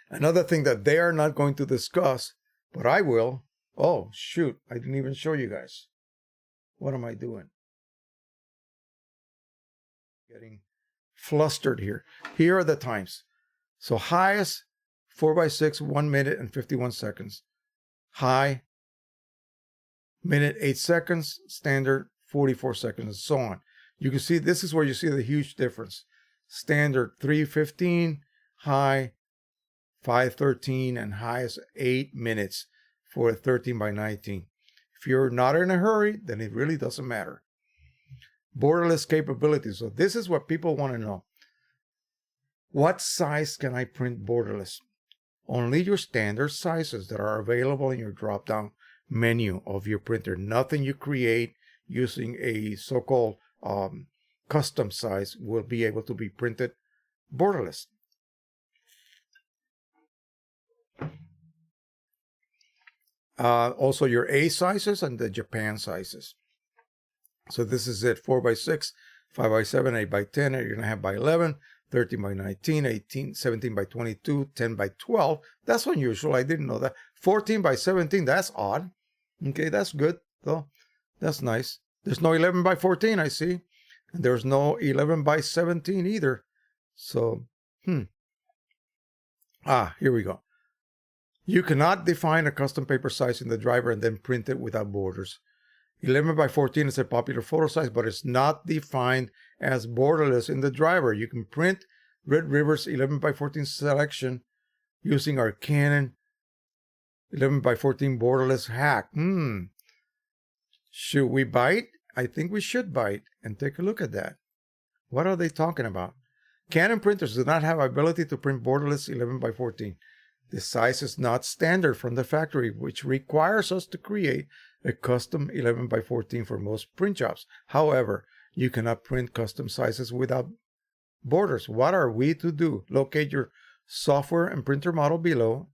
Another thing that they are not going to discuss, but I will. Oh, shoot, I didn't even show you guys. What am I doing? Getting flustered here. Here are the times. So highest, 4x6, 1 minute and 51 seconds. High, minute 8 seconds. Standard, 44 seconds, and so on. You can see, this is where you see the huge difference. Standard, 3:15, high, 5:13, and highest 8 minutes for a 13x19. If you're not in a hurry, then it really doesn't matter. Borderless capabilities. So this is what people want to know. What size can I print borderless? Only your standard sizes that are available in your drop-down menu of your printer. Nothing you create using a so-called custom size will be able to be printed borderless. Also your A sizes and the Japan sizes. So this is it, 4x6, 5 by 7, 8 by 10, 8.5 by 11, 13 by 19, 18, 17 by 22, 10 by 12. That's unusual. I didn't know that. 14 by 17. That's odd. Okay, that's good, though. That's nice. There's no 11 by 14, I see. And there's no 11 by 17 either. So, here we go. You cannot define a custom paper size in the driver and then print it without borders. 11 by 14 is a popular photo size, but it's not defined as borderless in the driver. You can print Red River's 11 by 14 selection using our Canon 11 by 14 borderless hack. Should we bite? I think we should bite and take a look at that. What are they talking about? Canon printers do not have ability to print borderless 11 by 14. The size is not standard from the factory, which requires us to create a custom 11 by 14 for most print jobs. However, you cannot print custom sizes without borders. What are we to do? Locate your software and printer model below,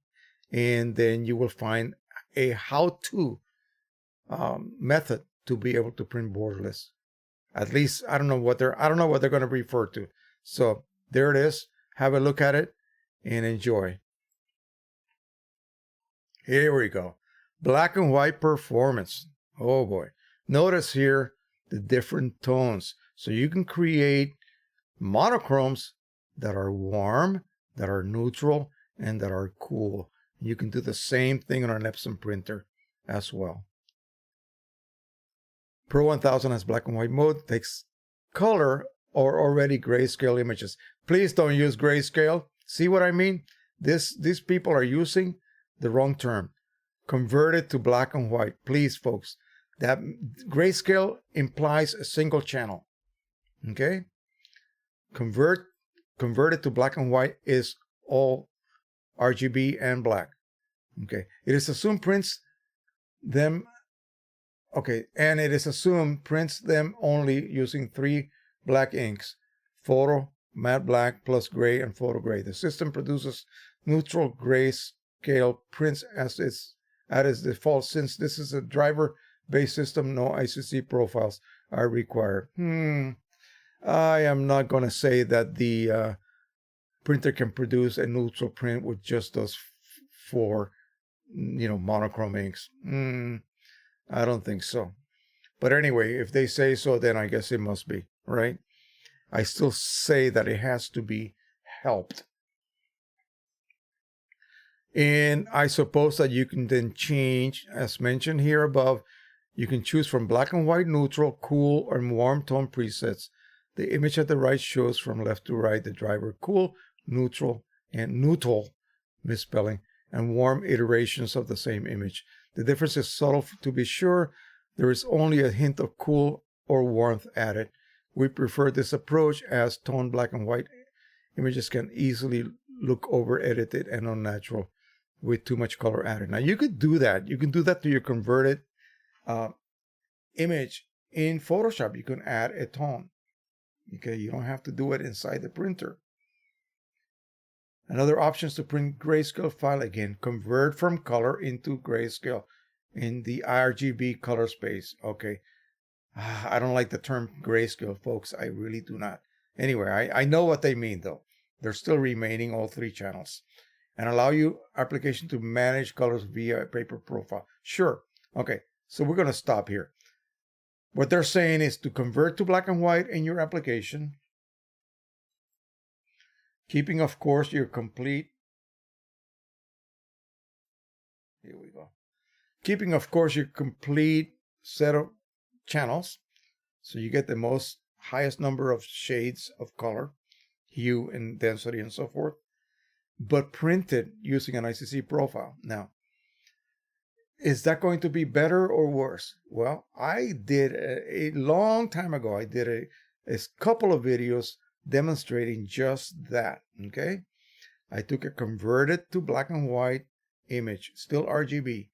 and then you will find a how-to method to be able to print borderless. At least I don't know what they're going to refer to. So there it is. Have a look at it and enjoy. Here we go. Black and white performance. Oh boy. Notice here the different tones. So you can create monochromes that are warm, that are neutral, and that are cool. You can do the same thing on an Epson printer as well. Pro 1000 has black and white mode, takes color or already grayscale images. Please don't use grayscale. See what I mean? These people are using the wrong term. Convert it to black and white. Please, folks. That grayscale implies a single channel. Okay? Convert it to black and white is all RGB and black. Okay. It is assumed prints them. Okay. And it is assumed prints them only using 3 black inks. Photo, matte black, plus gray, and photo gray. The system produces neutral grayscale prints as its default. Since this is a driver-based system, no ICC profiles are required. I am not going to say that the printer can produce a neutral print with just those 4, monochrome inks. I don't think so. But anyway, if they say so, then I guess it must be, right? I still say that it has to be helped. And I suppose that you can then change, as mentioned here above, you can choose from black and white, neutral, cool, or warm tone presets. The image at the right shows from left to right the driver cool, neutral, and neutral, misspelling, and warm iterations of the same image. The difference is subtle to be sure. There is only a hint of cool or warmth added. We prefer this approach as tone black and white images can easily look over-edited and unnatural with too much color added. Now you could do that. You can do that to your converted image in Photoshop. You can add a tone. Okay, you don't have to do it inside the printer. Another option is to print grayscale file again. Convert from color into grayscale in the RGB color space. Okay. I don't like the term grayscale, folks. I really do not. Anyway, I know what they mean, though. They're still remaining all 3 channels. And allow you application to manage colors via a paper profile. Sure. Okay, so we're going to stop here. What they're saying is to convert to black and white in your application, keeping, of course, your complete... Here we go. Keeping, of course, your complete set of channels, so you get the highest number of shades of color, hue and density and so forth, but printed using an ICC profile. Now, is that going to be better or worse? Well, I did a long time ago, I did a couple of videos demonstrating just that, okay? I took a converted to black and white image, still RGB,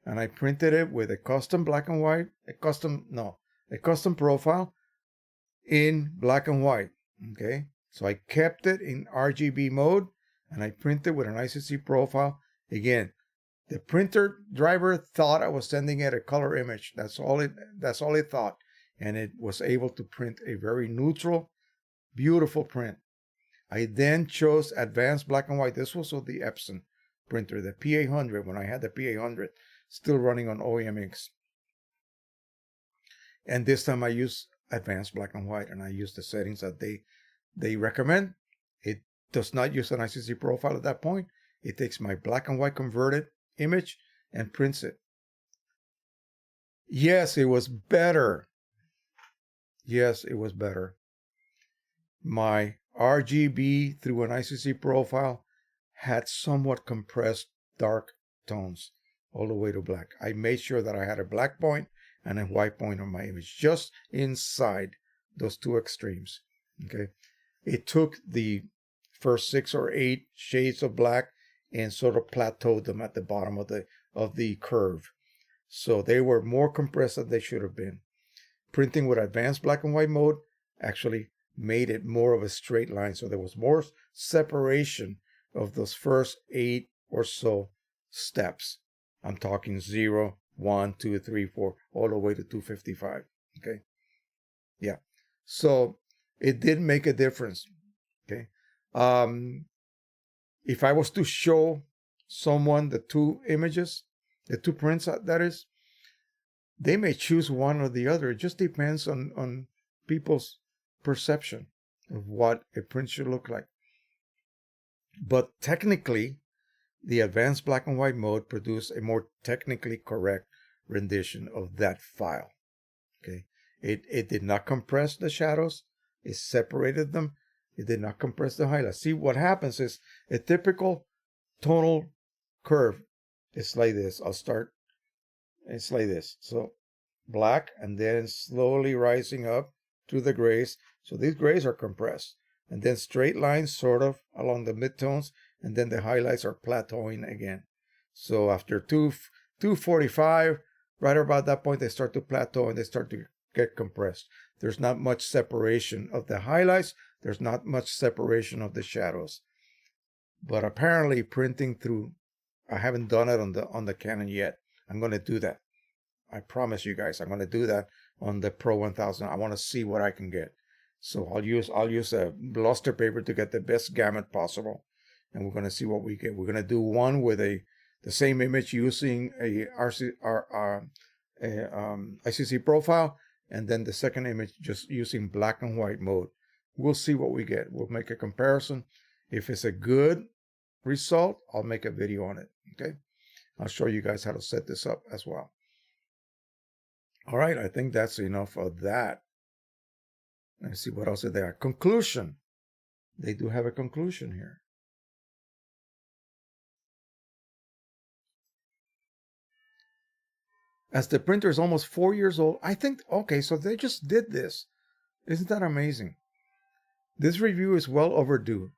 and I printed it with a custom black and white, a custom profile in black and white, okay? So I kept it in RGB mode, and I printed with an ICC profile. Again, the printer driver thought I was sending it a color image. That's all it thought. and it was able to print a very neutral, beautiful print. I then chose advanced black and white. This was with the Epson printer, the P800, when I had the P800 still running on OEM inks. And this time I used advanced black and white, and I used the settings that they recommend. It does not use an ICC profile at that point. It takes my black and white converted image and prints it. Yes, it was better. Yes, it was better. My RGB through an ICC profile had somewhat compressed dark tones all the way to black. I made sure that I had a black point and a white point on my image, just inside those two extremes. Okay, it took the first 6 or 8 shades of black and sort of plateaued them at the bottom of the curve, so they were more compressed than they should have been. Printing with advanced black and white mode actually made it more of a straight line, so there was more separation of those first 8 or so steps. I'm talking 0, 1, 2, 3, 4, all the way to 255. Okay, yeah, so it did make a difference. Okay, if I was to show someone the two images, the two prints, that is, they may choose one or the other. It just depends on people's perception of what a print should look like. But technically, the advanced black and white mode produced a more technically correct rendition of that file. Okay, it did not compress the shadows. It separated them. It did not compress the highlights. See, what happens is a typical tonal curve. It's like this. I'll start. It's like this. So black, and then slowly rising up to the grays. So these grays are compressed, and then straight lines sort of along the midtones, and then the highlights are plateauing again. So after 245, right about that point, they start to plateau and they start to get compressed. There's not much separation of the highlights. There's not much separation of the shadows. But apparently printing through, I haven't done it on the Canon yet. I'm going to do that. I promise you guys, I'm going to do that on the Pro 1000. I want to see what I can get. So I'll use a luster paper to get the best gamut possible, and we're going to see what we get. We're going to do one with the same image using a ICC profile, and then the second image just using black and white mode. We'll see what we get. We'll make a comparison. If it's a good result, I'll make a video on it. Okay, I'll show you guys how to set this up as well. All right, I think that's enough of that. Let's see what else is there. Conclusion. They do have a conclusion here. As the printer is almost 4 years old, I think, okay, so they just did this. Isn't that amazing? This review is well overdue.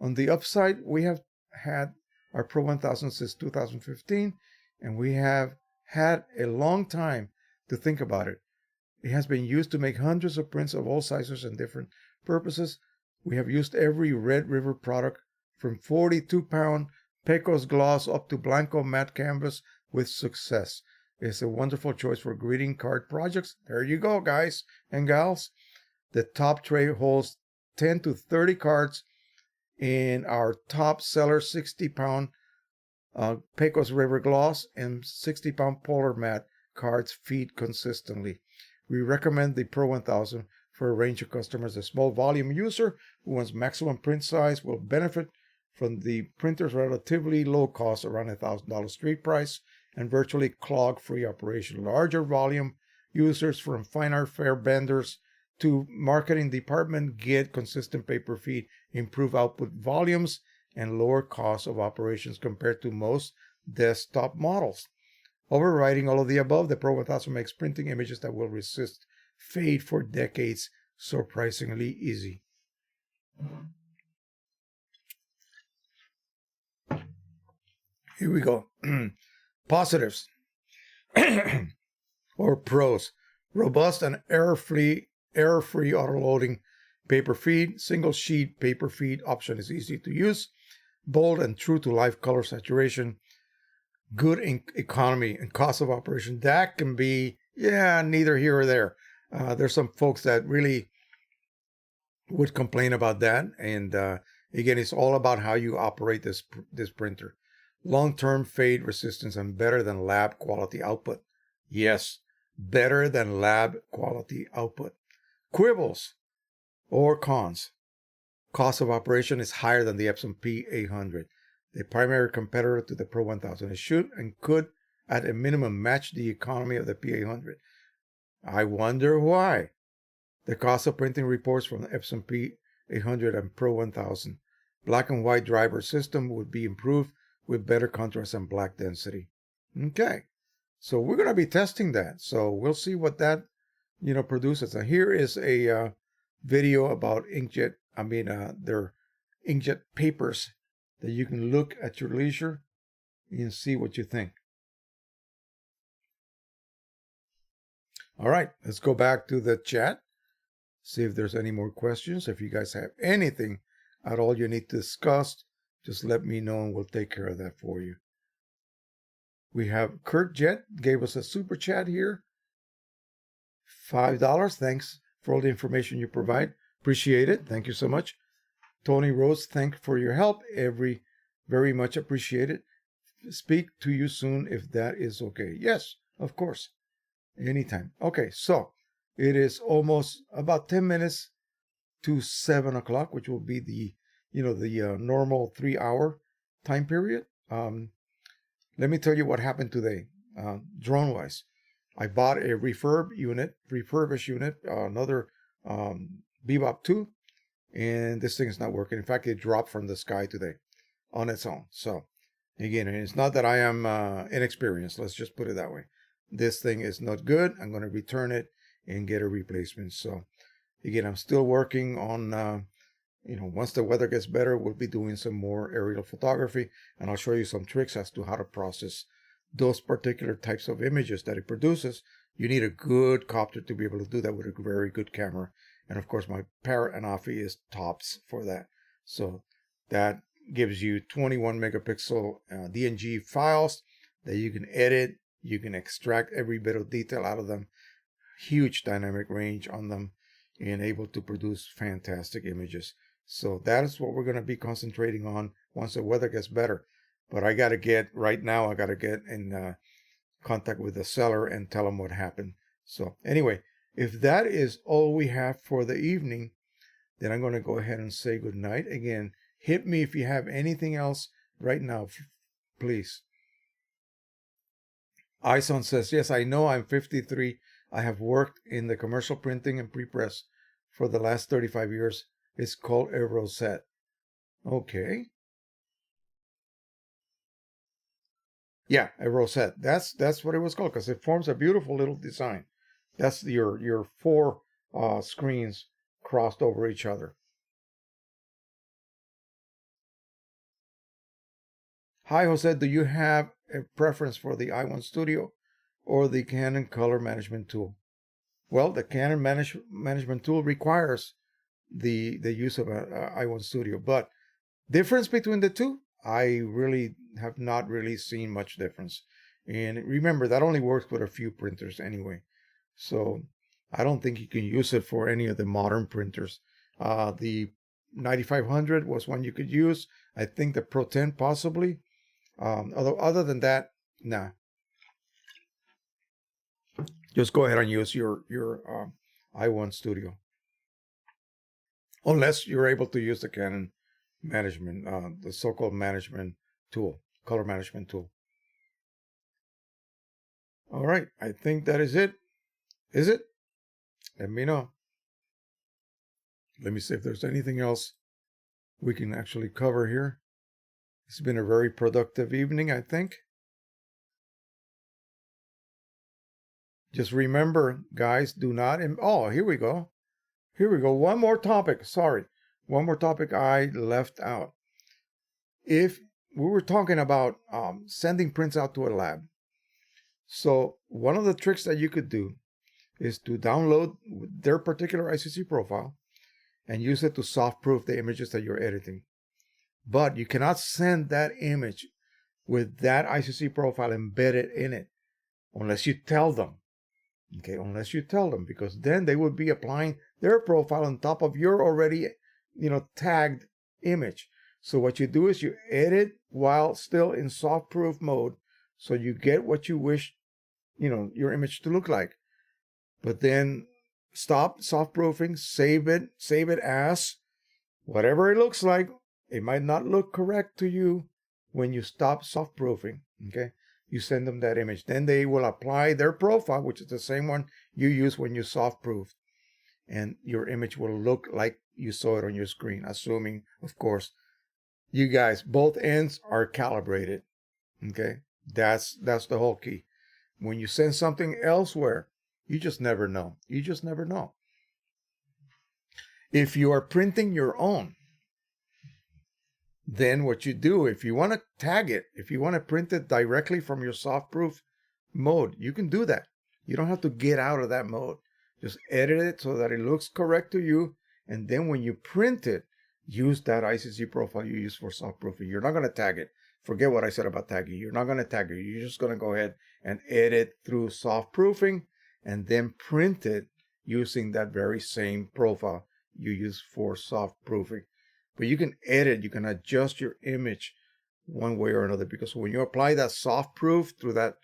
On the upside, we have had our Pro 1000 since 2015, and we have had a long time to think about it. It has been used to make hundreds of prints of all sizes and different purposes. We have used every Red River product from 42-pound Pecos gloss up to Blanco matte canvas with success. It's a wonderful choice for greeting card projects. There you go, guys and gals. The top tray holds 10 to 30 cards in our top seller 60-pound Pecos River gloss and 60-pound Polar matte cards feed consistently. We recommend the Pro 1000 for a range of customers. A small volume user who wants maximum print size will benefit from the printer's relatively low cost, around $1,000 street price, and virtually clog-free operation. Larger volume users, from fine art fair vendors to marketing department, get consistent paper feed, improve output volumes, and lower cost of operations compared to most desktop models. Overriding all of the above, the Pro 1000 makes printing images that will resist fade for decades surprisingly easy. Here we go. Positives or pros. Robust and error-free auto-loading paper feed. Single sheet paper feed option is easy to use. Bold and true to life color saturation. Good economy and cost of operation. That can be, neither here or there. There's some folks that really would complain about that. And again, it's all about how you operate this printer. Long-term fade resistance and better than lab quality output. Yes, better than lab quality output. Quibbles or cons. Cost of operation is higher than the Epson P800, the primary competitor to the Pro 1000. It should and could, at a minimum, match the economy of the P800. I wonder why. The cost of printing reports from the Epson P800 and Pro 1000. Black and white driver system would be improved with better contrast and black density. Okay, so we're going to be testing that. So we'll see what that, produces. And here is a video about inkjet. Their inkjet papers that you can look at your leisure and see what you think. All right, let's go back to the chat. See if there's any more questions. If you guys have anything at all you need to discuss, just let me know and we'll take care of that for you. We have Kurt Jet gave us a super chat here. $5. Thanks for all the information you provide. Appreciate it. Thank you so much. Tony Rose, thank for your help. Very much appreciated. Speak to you soon if that is okay. Yes, of course. Anytime. Okay, so it is almost about 10 minutes to 7 o'clock, which will be the normal 3-hour time period. Let me tell you what happened today, drone-wise. I bought a refurbished unit, another Bebop 2, and this thing is not working. In fact, it dropped from the sky today on its own. So, again, it's not that I am inexperienced. Let's just put it that way. This thing is not good. I'm going to return it and get a replacement. So, again, I'm still working on, once the weather gets better, we'll be doing some more aerial photography, and I'll show you some tricks as to how to process those particular types of images that it produces. You need a good copter to be able to do that with a very good camera. And of course, my Parrot and Afi is tops for that. So that gives you 21 megapixel DNG files that you can edit. You can extract every bit of detail out of them. Huge dynamic range on them and able to produce fantastic images. So that is what we're going to be concentrating on once the weather gets better. But I got to get in contact with the seller and tell them what happened. So anyway, if that is all we have for the evening, then I'm going to go ahead and say good night. Again, hit me if you have anything else right now, please. Ison says, yes, I know, I'm 53. I have worked in the commercial printing and pre-press for the last 35 years. It's called a rosette. Okay. Yeah, a rosette. That's what it was called, because it forms a beautiful little design. That's your 4 screens crossed over each other. Hi, Jose. Do you have a preference for the i1 Studio or the Canon Color Management Tool? Well, the Canon Management Tool requires the use of an i1 Studio, but difference between the two, I really have not really seen much difference. And remember, that only works with a few printers anyway. So I don't think you can use it for any of the modern printers. The 9500 was one you could use. I think the Pro 10 possibly. Other than that, nah. Just go ahead and use your i1 Studio. Unless you're able to use the Canon management, the so-called management tool, color management tool. All right, I think that is it. Is it? Let me know. Let me see if there's anything else we can actually cover here. It's been a very productive evening, I think. Just remember, guys, do not... Oh, here we go. Here we go. One more topic. Sorry. One more topic I left out. If we were talking about sending prints out to a lab. So one of the tricks that you could do is to download their particular ICC profile and use it to soft-proof the images that you're editing. But you cannot send that image with that ICC profile embedded in it unless you tell them. Okay, unless you tell them, because then they would be applying their profile on top of your already, tagged image. So what you do is you edit while still in soft proof mode, so you get what you wish, your image to look like. But then stop soft proofing, save it as whatever it looks like. It might not look correct to you when you stop soft proofing. Okay, you send them that image. Then they will apply their profile, which is the same one you use when you soft proof, and your image will look like you saw it on your screen, assuming, of course, you guys, both ends are calibrated. Okay, that's the whole key. When you send something elsewhere, you just never know. You just never know. If you are printing your own, then what you do, if you want to tag it, if you want to print it directly from your soft proof mode, you can do that. You don't have to get out of that mode. Just edit it so that it looks correct to you. And then when you print it, use that ICC profile you use for soft proofing. You're not going to tag it. Forget what I said about tagging. You're not going to tag it. You're just going to go ahead and edit through soft proofing and then print it using that very same profile you use for soft proofing. But you can edit, you can adjust your image one way or another, because when you apply that soft proof through that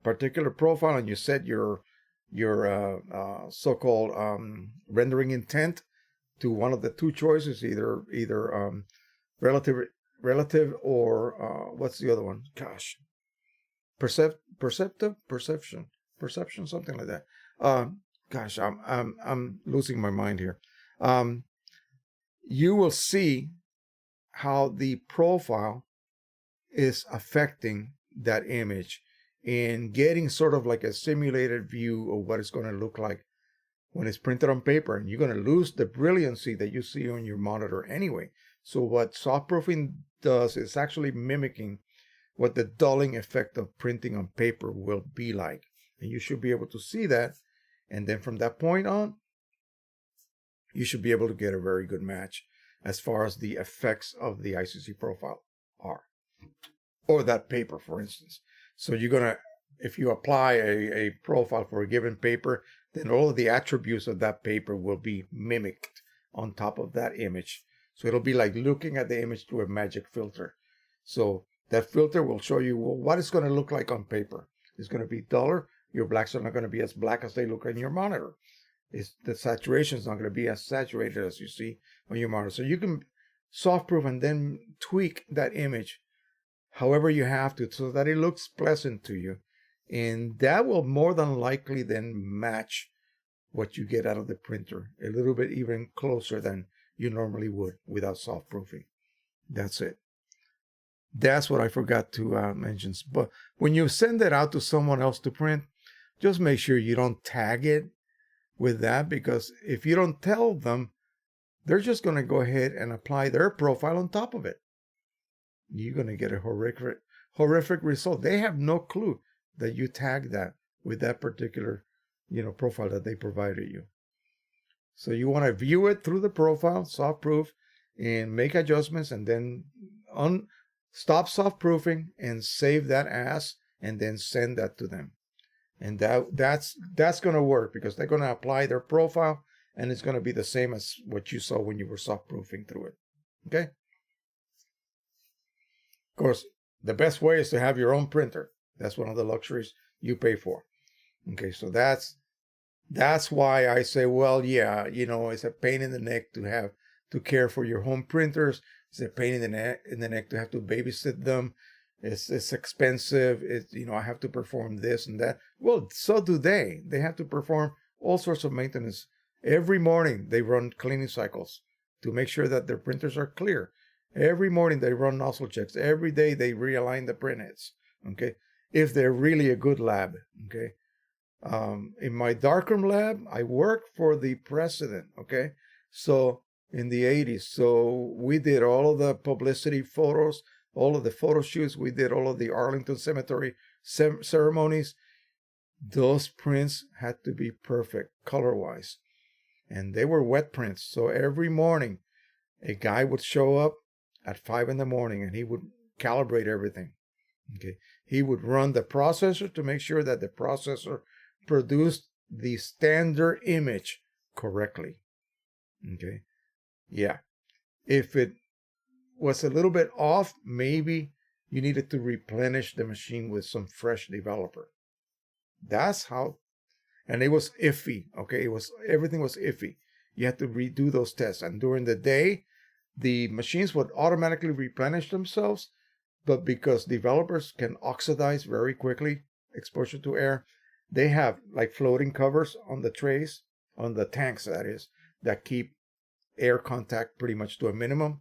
particular profile and you set your so-called rendering intent to one of the two choices, either relative or what's the other one? Gosh, perception, something like that. Gosh, I'm losing my mind here. You will see how the profile is affecting that image and getting sort of like a simulated view of what it's going to look like when it's printed on paper. And you're going to lose the brilliancy that you see on your monitor anyway. So what soft proofing does is actually mimicking what the dulling effect of printing on paper will be like. And you should be able to see that. And then from that point on, you should be able to get a very good match as far as the effects of the ICC profile are. Or that paper, for instance. So you're going to, if you apply a profile for a given paper, then all of the attributes of that paper will be mimicked on top of that image. So it'll be like looking at the image through a magic filter. So that filter will show you, well, what it's going to look like on paper. It's going to be duller. Your blacks are not going to be as black as they look on your monitor. The saturation is not going to be as saturated as you see on your monitor. So you can soft proof and then tweak that image however you have to so that it looks pleasant to you. And that will more than likely then match what you get out of the printer a little bit even closer than you normally would without soft proofing. That's it. That's what I forgot to mention. But when you send it out to someone else to print, just make sure you don't tag it with that, because if you don't tell them, they're just going to go ahead and apply their profile on top of it. You're going to get a horrific result. They have no clue that you tagged that with that particular, profile that they provided you. So you want to view it through the profile, soft proof, and make adjustments, and then stop soft proofing and save that as, and then send that to them. And that's going to work, because they're going to apply their profile, and it's going to be the same as what you saw when you were soft proofing through it. Okay? Of course, the best way is to have your own printer. That's one of the luxuries you pay for. Okay, so that's why I say, well, yeah, it's a pain in the neck to have to care for your home printers. It's a pain in the neck to have to babysit them. It's expensive. I have to perform this and that. Well, so do they. They have to perform all sorts of maintenance. Every morning they run cleaning cycles to make sure that their printers are clear. Every morning they run nozzle checks. Every day they realign the printheads. Okay, if they're really a good lab. Okay, in my darkroom lab, I work for the president. Okay, so in the 80s, so we did all of the publicity photos, all of the photo shoots. We did all of the Arlington Cemetery ceremonies. Those prints had to be perfect color-wise. And they were wet prints. So every morning, a guy would show up at 5 in the morning and he would calibrate everything. Okay. He would run the processor to make sure that the processor produced the standard image correctly. Okay. Yeah. If it was a little bit off, maybe you needed to replenish the machine with some fresh developer. That's how, and it was iffy. Okay. Everything was iffy. You had to redo those tests. And during the day, the machines would automatically replenish themselves. But because developers can oxidize very quickly, exposure to air, they have like floating covers on the trays, on the tanks, that is, that keep air contact pretty much to a minimum.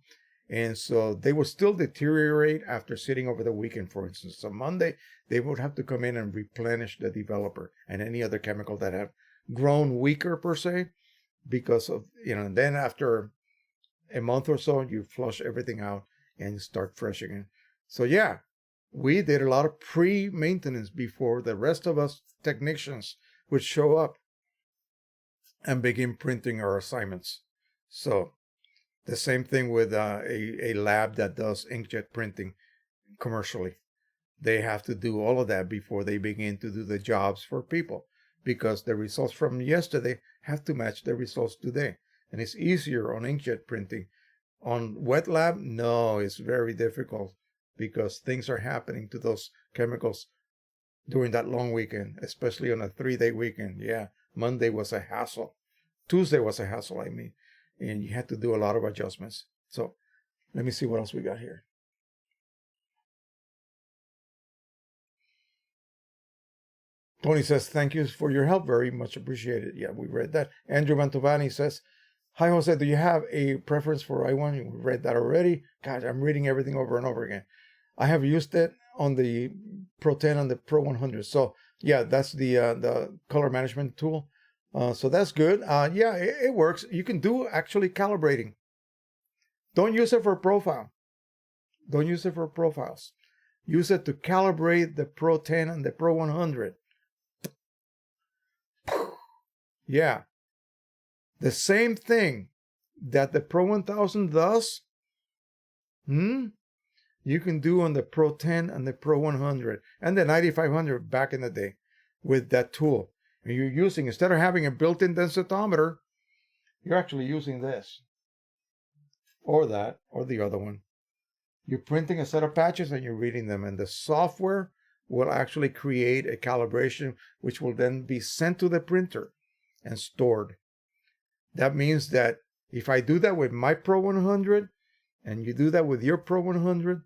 And so they will still deteriorate after sitting over the weekend, for instance. So Monday, they would have to come in and replenish the developer and any other chemical that have grown weaker per se, because of, and then after a month or so, you flush everything out and start fresh again. So yeah, we did a lot of pre-maintenance before the rest of us technicians would show up and begin printing our assignments. So the same thing with a lab that does inkjet printing commercially. They have to do all of that before they begin to do the jobs for people, because the results from yesterday have to match the results today. And it's easier on inkjet printing. On wet lab, no, it's very difficult, because things are happening to those chemicals during that long weekend, especially on a 3-day weekend. Yeah, Monday was a hassle. Tuesday was a hassle, and you had to do a lot of adjustments. So let me see what else we got here. Tony says, thank you for your help. Very much appreciated. Yeah, we read that. Andrew Mantovani says, hi, Jose, do you have a preference for i1? We read that already. God, I'm reading everything over and over again. I have used it on the Pro 10 and the Pro 100. So yeah, that's the color management tool. So that's good. Yeah, it works. You can do actually calibrating. Don't use it for profile. Don't use it for profiles. Use it to calibrate the Pro 10 and the Pro 100. Yeah. The same thing that the Pro 1000 does, you can do on the Pro 10 and the Pro 100 and the 9500 back in the day with that tool. And you're using, instead of having a built-in densitometer, you're actually using this or that or the other one. You're printing a set of patches and you're reading them, and the software will actually create a calibration which will then be sent to the printer and stored. That means that if I do that with my Pro 100 and you do that with your Pro 100,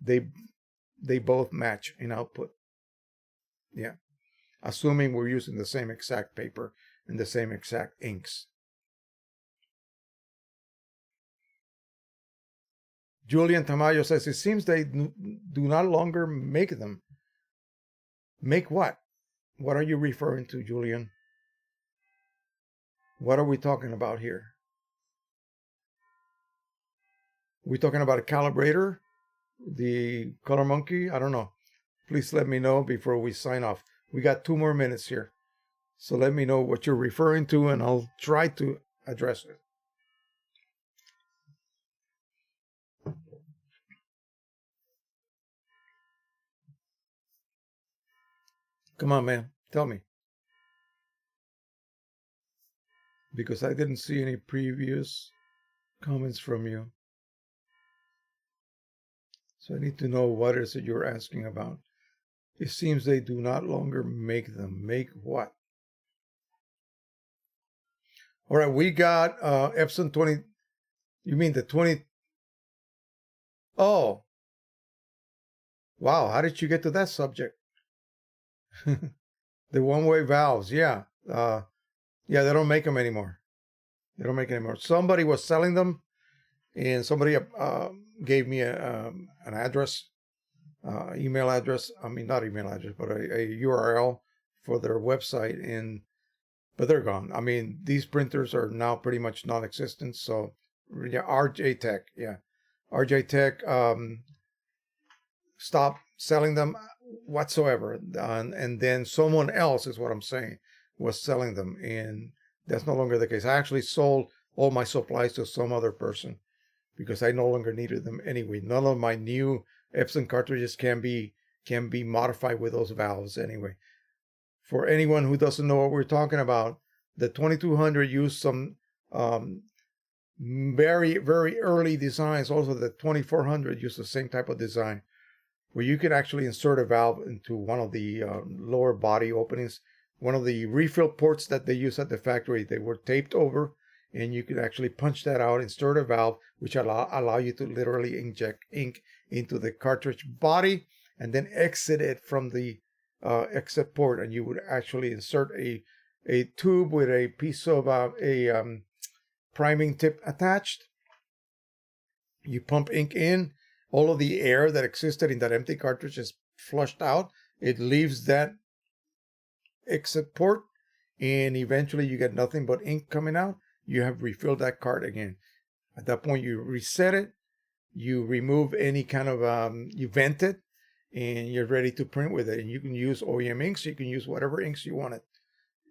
they both match in output. Yeah. Assuming we're using the same exact paper and the same exact inks. Julian Tamayo says, it seems they do not longer make them. Make what? What are you referring to, Julian? What are we talking about here? We talking about a calibrator? The Color Monkey? I don't know. Please let me know before we sign off. We got 2 more minutes here. So let me know what you're referring to and I'll try to address it. Come on, man. Tell me. Because I didn't see any previous comments from you. So I need to know what is it you're asking about. It seems they do not longer make them. Make what? All right, we got Epson 20. You mean the 20? Oh. Wow, how did you get to that subject? The one-way valves, yeah. Yeah, they don't make them anymore. They don't make them anymore. Somebody was selling them, and somebody gave me an address, email address. I mean, not email address, but a URL for their website, but they're gone. I mean, these printers are now pretty much non-existent. So, yeah, RJ Tech, yeah, RJ Tech stopped selling them whatsoever, and then someone else, is what I'm saying, was selling them, and that's no longer the case. I actually sold all my supplies to some other person because I no longer needed them anyway. None of my new Epson cartridges can be modified with those valves anyway. for anyone who doesn't know what we're talking about, the 2200 used some very, very early designs. Also, the 2400 used the same type of design, where you could actually insert a valve into one of the lower body openings. One of the refill ports that they use at the factory, they were taped over, and you could actually punch that out, insert a valve, which allow you to literally inject ink into the cartridge body and then exit it from the exit port. And you would actually insert a tube with a piece of priming tip attached. You pump ink in. All of the air that existed in that empty cartridge is flushed out. It leaves that exit port, and eventually you get nothing but ink coming out. You have refilled that card again. At that point, you reset it. You remove any kind of, you vent it, and you're ready to print with it. And you can use OEM inks. You can use whatever inks you wanted,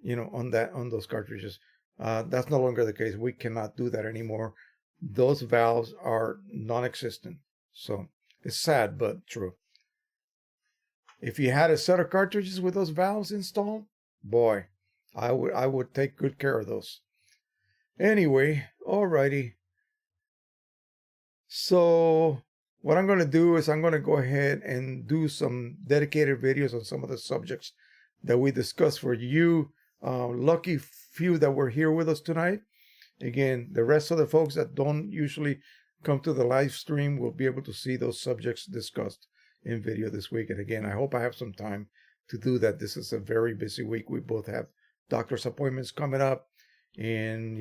on those cartridges. That's no longer the case. We cannot do that anymore. Those valves are non-existent. So it's sad, but true. If you had a set of cartridges with those valves installed, boy, I would take good care of those. Anyway, alrighty. So what I'm going to do is I'm going to go ahead and do some dedicated videos on some of the subjects that we discussed for you lucky few that were here with us tonight. Again, the rest of the folks that don't usually come to the live stream will be able to see those subjects discussed in video this week. And again, I hope I have some time to do that. This is a very busy week. We both have doctor's appointments coming up, and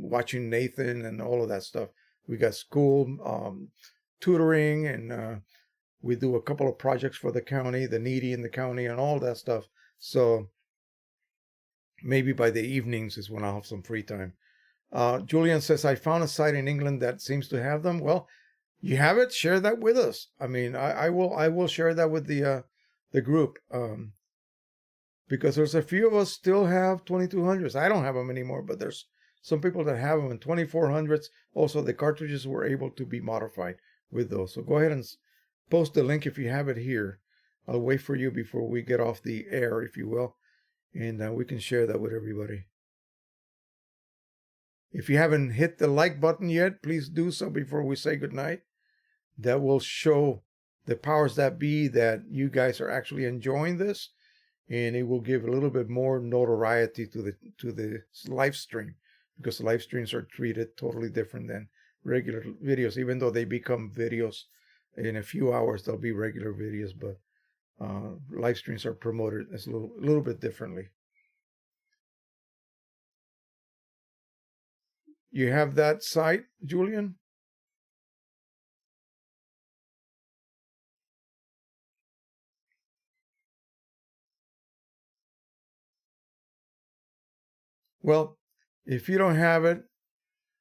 watching Nathan and all of that stuff. We got school, tutoring, and we do a couple of projects for the county, the needy in the county, and all that stuff. So maybe by the evenings is when I'll have some free time. Julian says, I found a site in England that seems to have them. Well, you have it, share that with us. I mean, I will share that with the group, because there's a few of us still have 2200s. I don't have them anymore, but there's some people that have them in 2400s. Also, the cartridges were able to be modified with those. So go ahead and post the link if you have it here. I'll wait for you before we get off the air, if you will, and we can share that with everybody. If you haven't hit the like button yet, please do so before we say goodnight. That will show the powers that be that you guys are actually enjoying this, and it will give a little bit more notoriety to the live stream, because live streams are treated totally different than regular videos. Even though they become videos in a few hours, they'll be regular videos, but live streams are promoted as a little bit differently. You have that site, Julian? Well, if you don't have it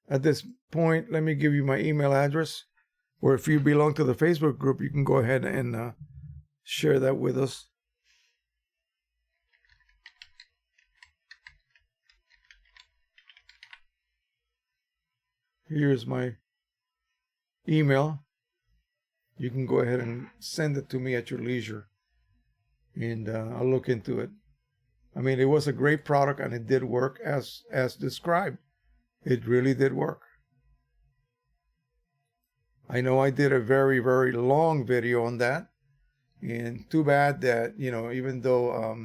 at this point, let me give you my email address. Or if you belong to the Facebook group, you can go ahead and share that with us. Here's my email. You can go ahead and send it to me at your leisure, and I'll look into it. I mean, it was a great product, and it did work as described. It really did work. I know I did a very, very long video on that, and too bad that, even though,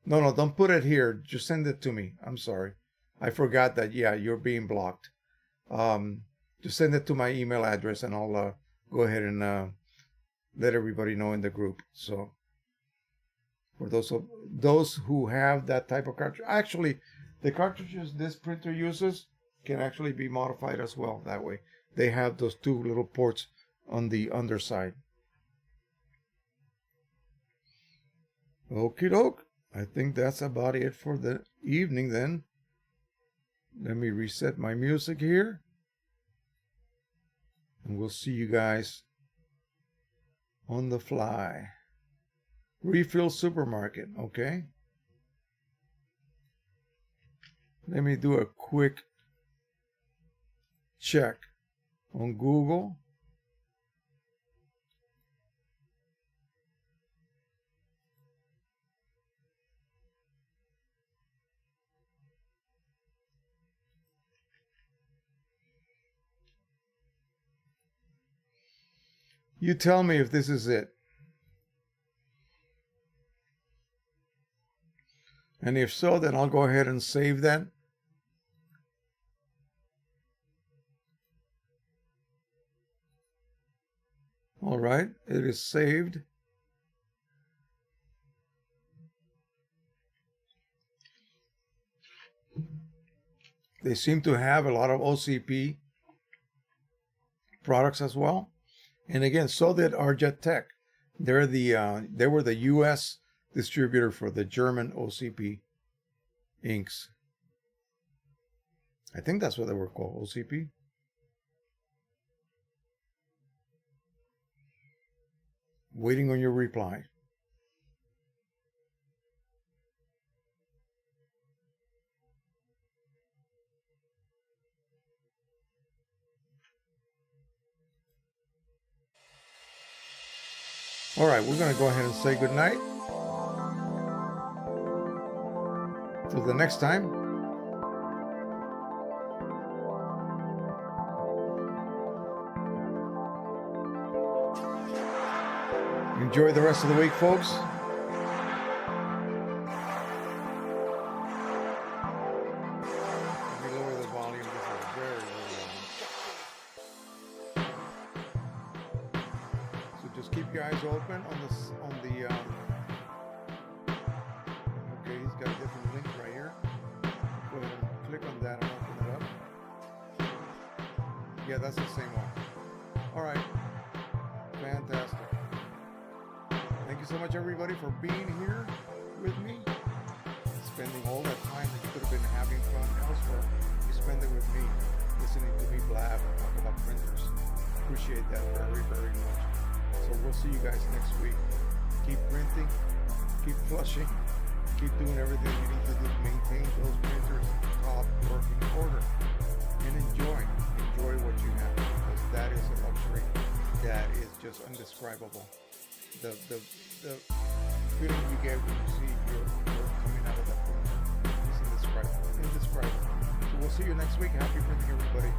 no, don't put it here. Just send it to me. I'm sorry. I forgot that, yeah, you're being blocked. Just send it to my email address, and I'll go ahead and let everybody know in the group. So for those who have that type of cartridge, actually, the cartridges this printer uses can actually be modified as well that way. They have those two little ports on the underside. Okie doke. I think that's about it for the evening then. Let me reset my music here. And we'll see you guys on the fly. Refill supermarket, okay? Let me do a quick check on Google. You tell me if this is it. And if so, then I'll go ahead and save that. All right, it is saved. They seem to have a lot of OCP products as well. And again, so did Arjet Tech. They were the US distributor for the German OCP inks. I think that's what they were called, OCP. Waiting on your reply. All right, we're going to go ahead and say goodnight. Till the next time. Enjoy the rest of the week, folks. Let me lower the volume. This is very loud. So just keep your eyes open on the okay, he's got a different link right here. Go ahead and click on that and open it up. Yeah, that's the same one. All right. Fantastic. Thank you so much, everybody, for being here with me. Spending all that time that you could have been having fun elsewhere. You spend it with me, listening to me blab and talk about printers. Appreciate that very, very much. So we'll see you guys next week. Keep printing, keep flushing, keep doing everything you need to do to maintain those printers top working order. And enjoy what you have, because that is a luxury that is just indescribable. The feeling you get when you see your work coming out of that printer is indescribable. So we'll see you next week. Happy printing, everybody.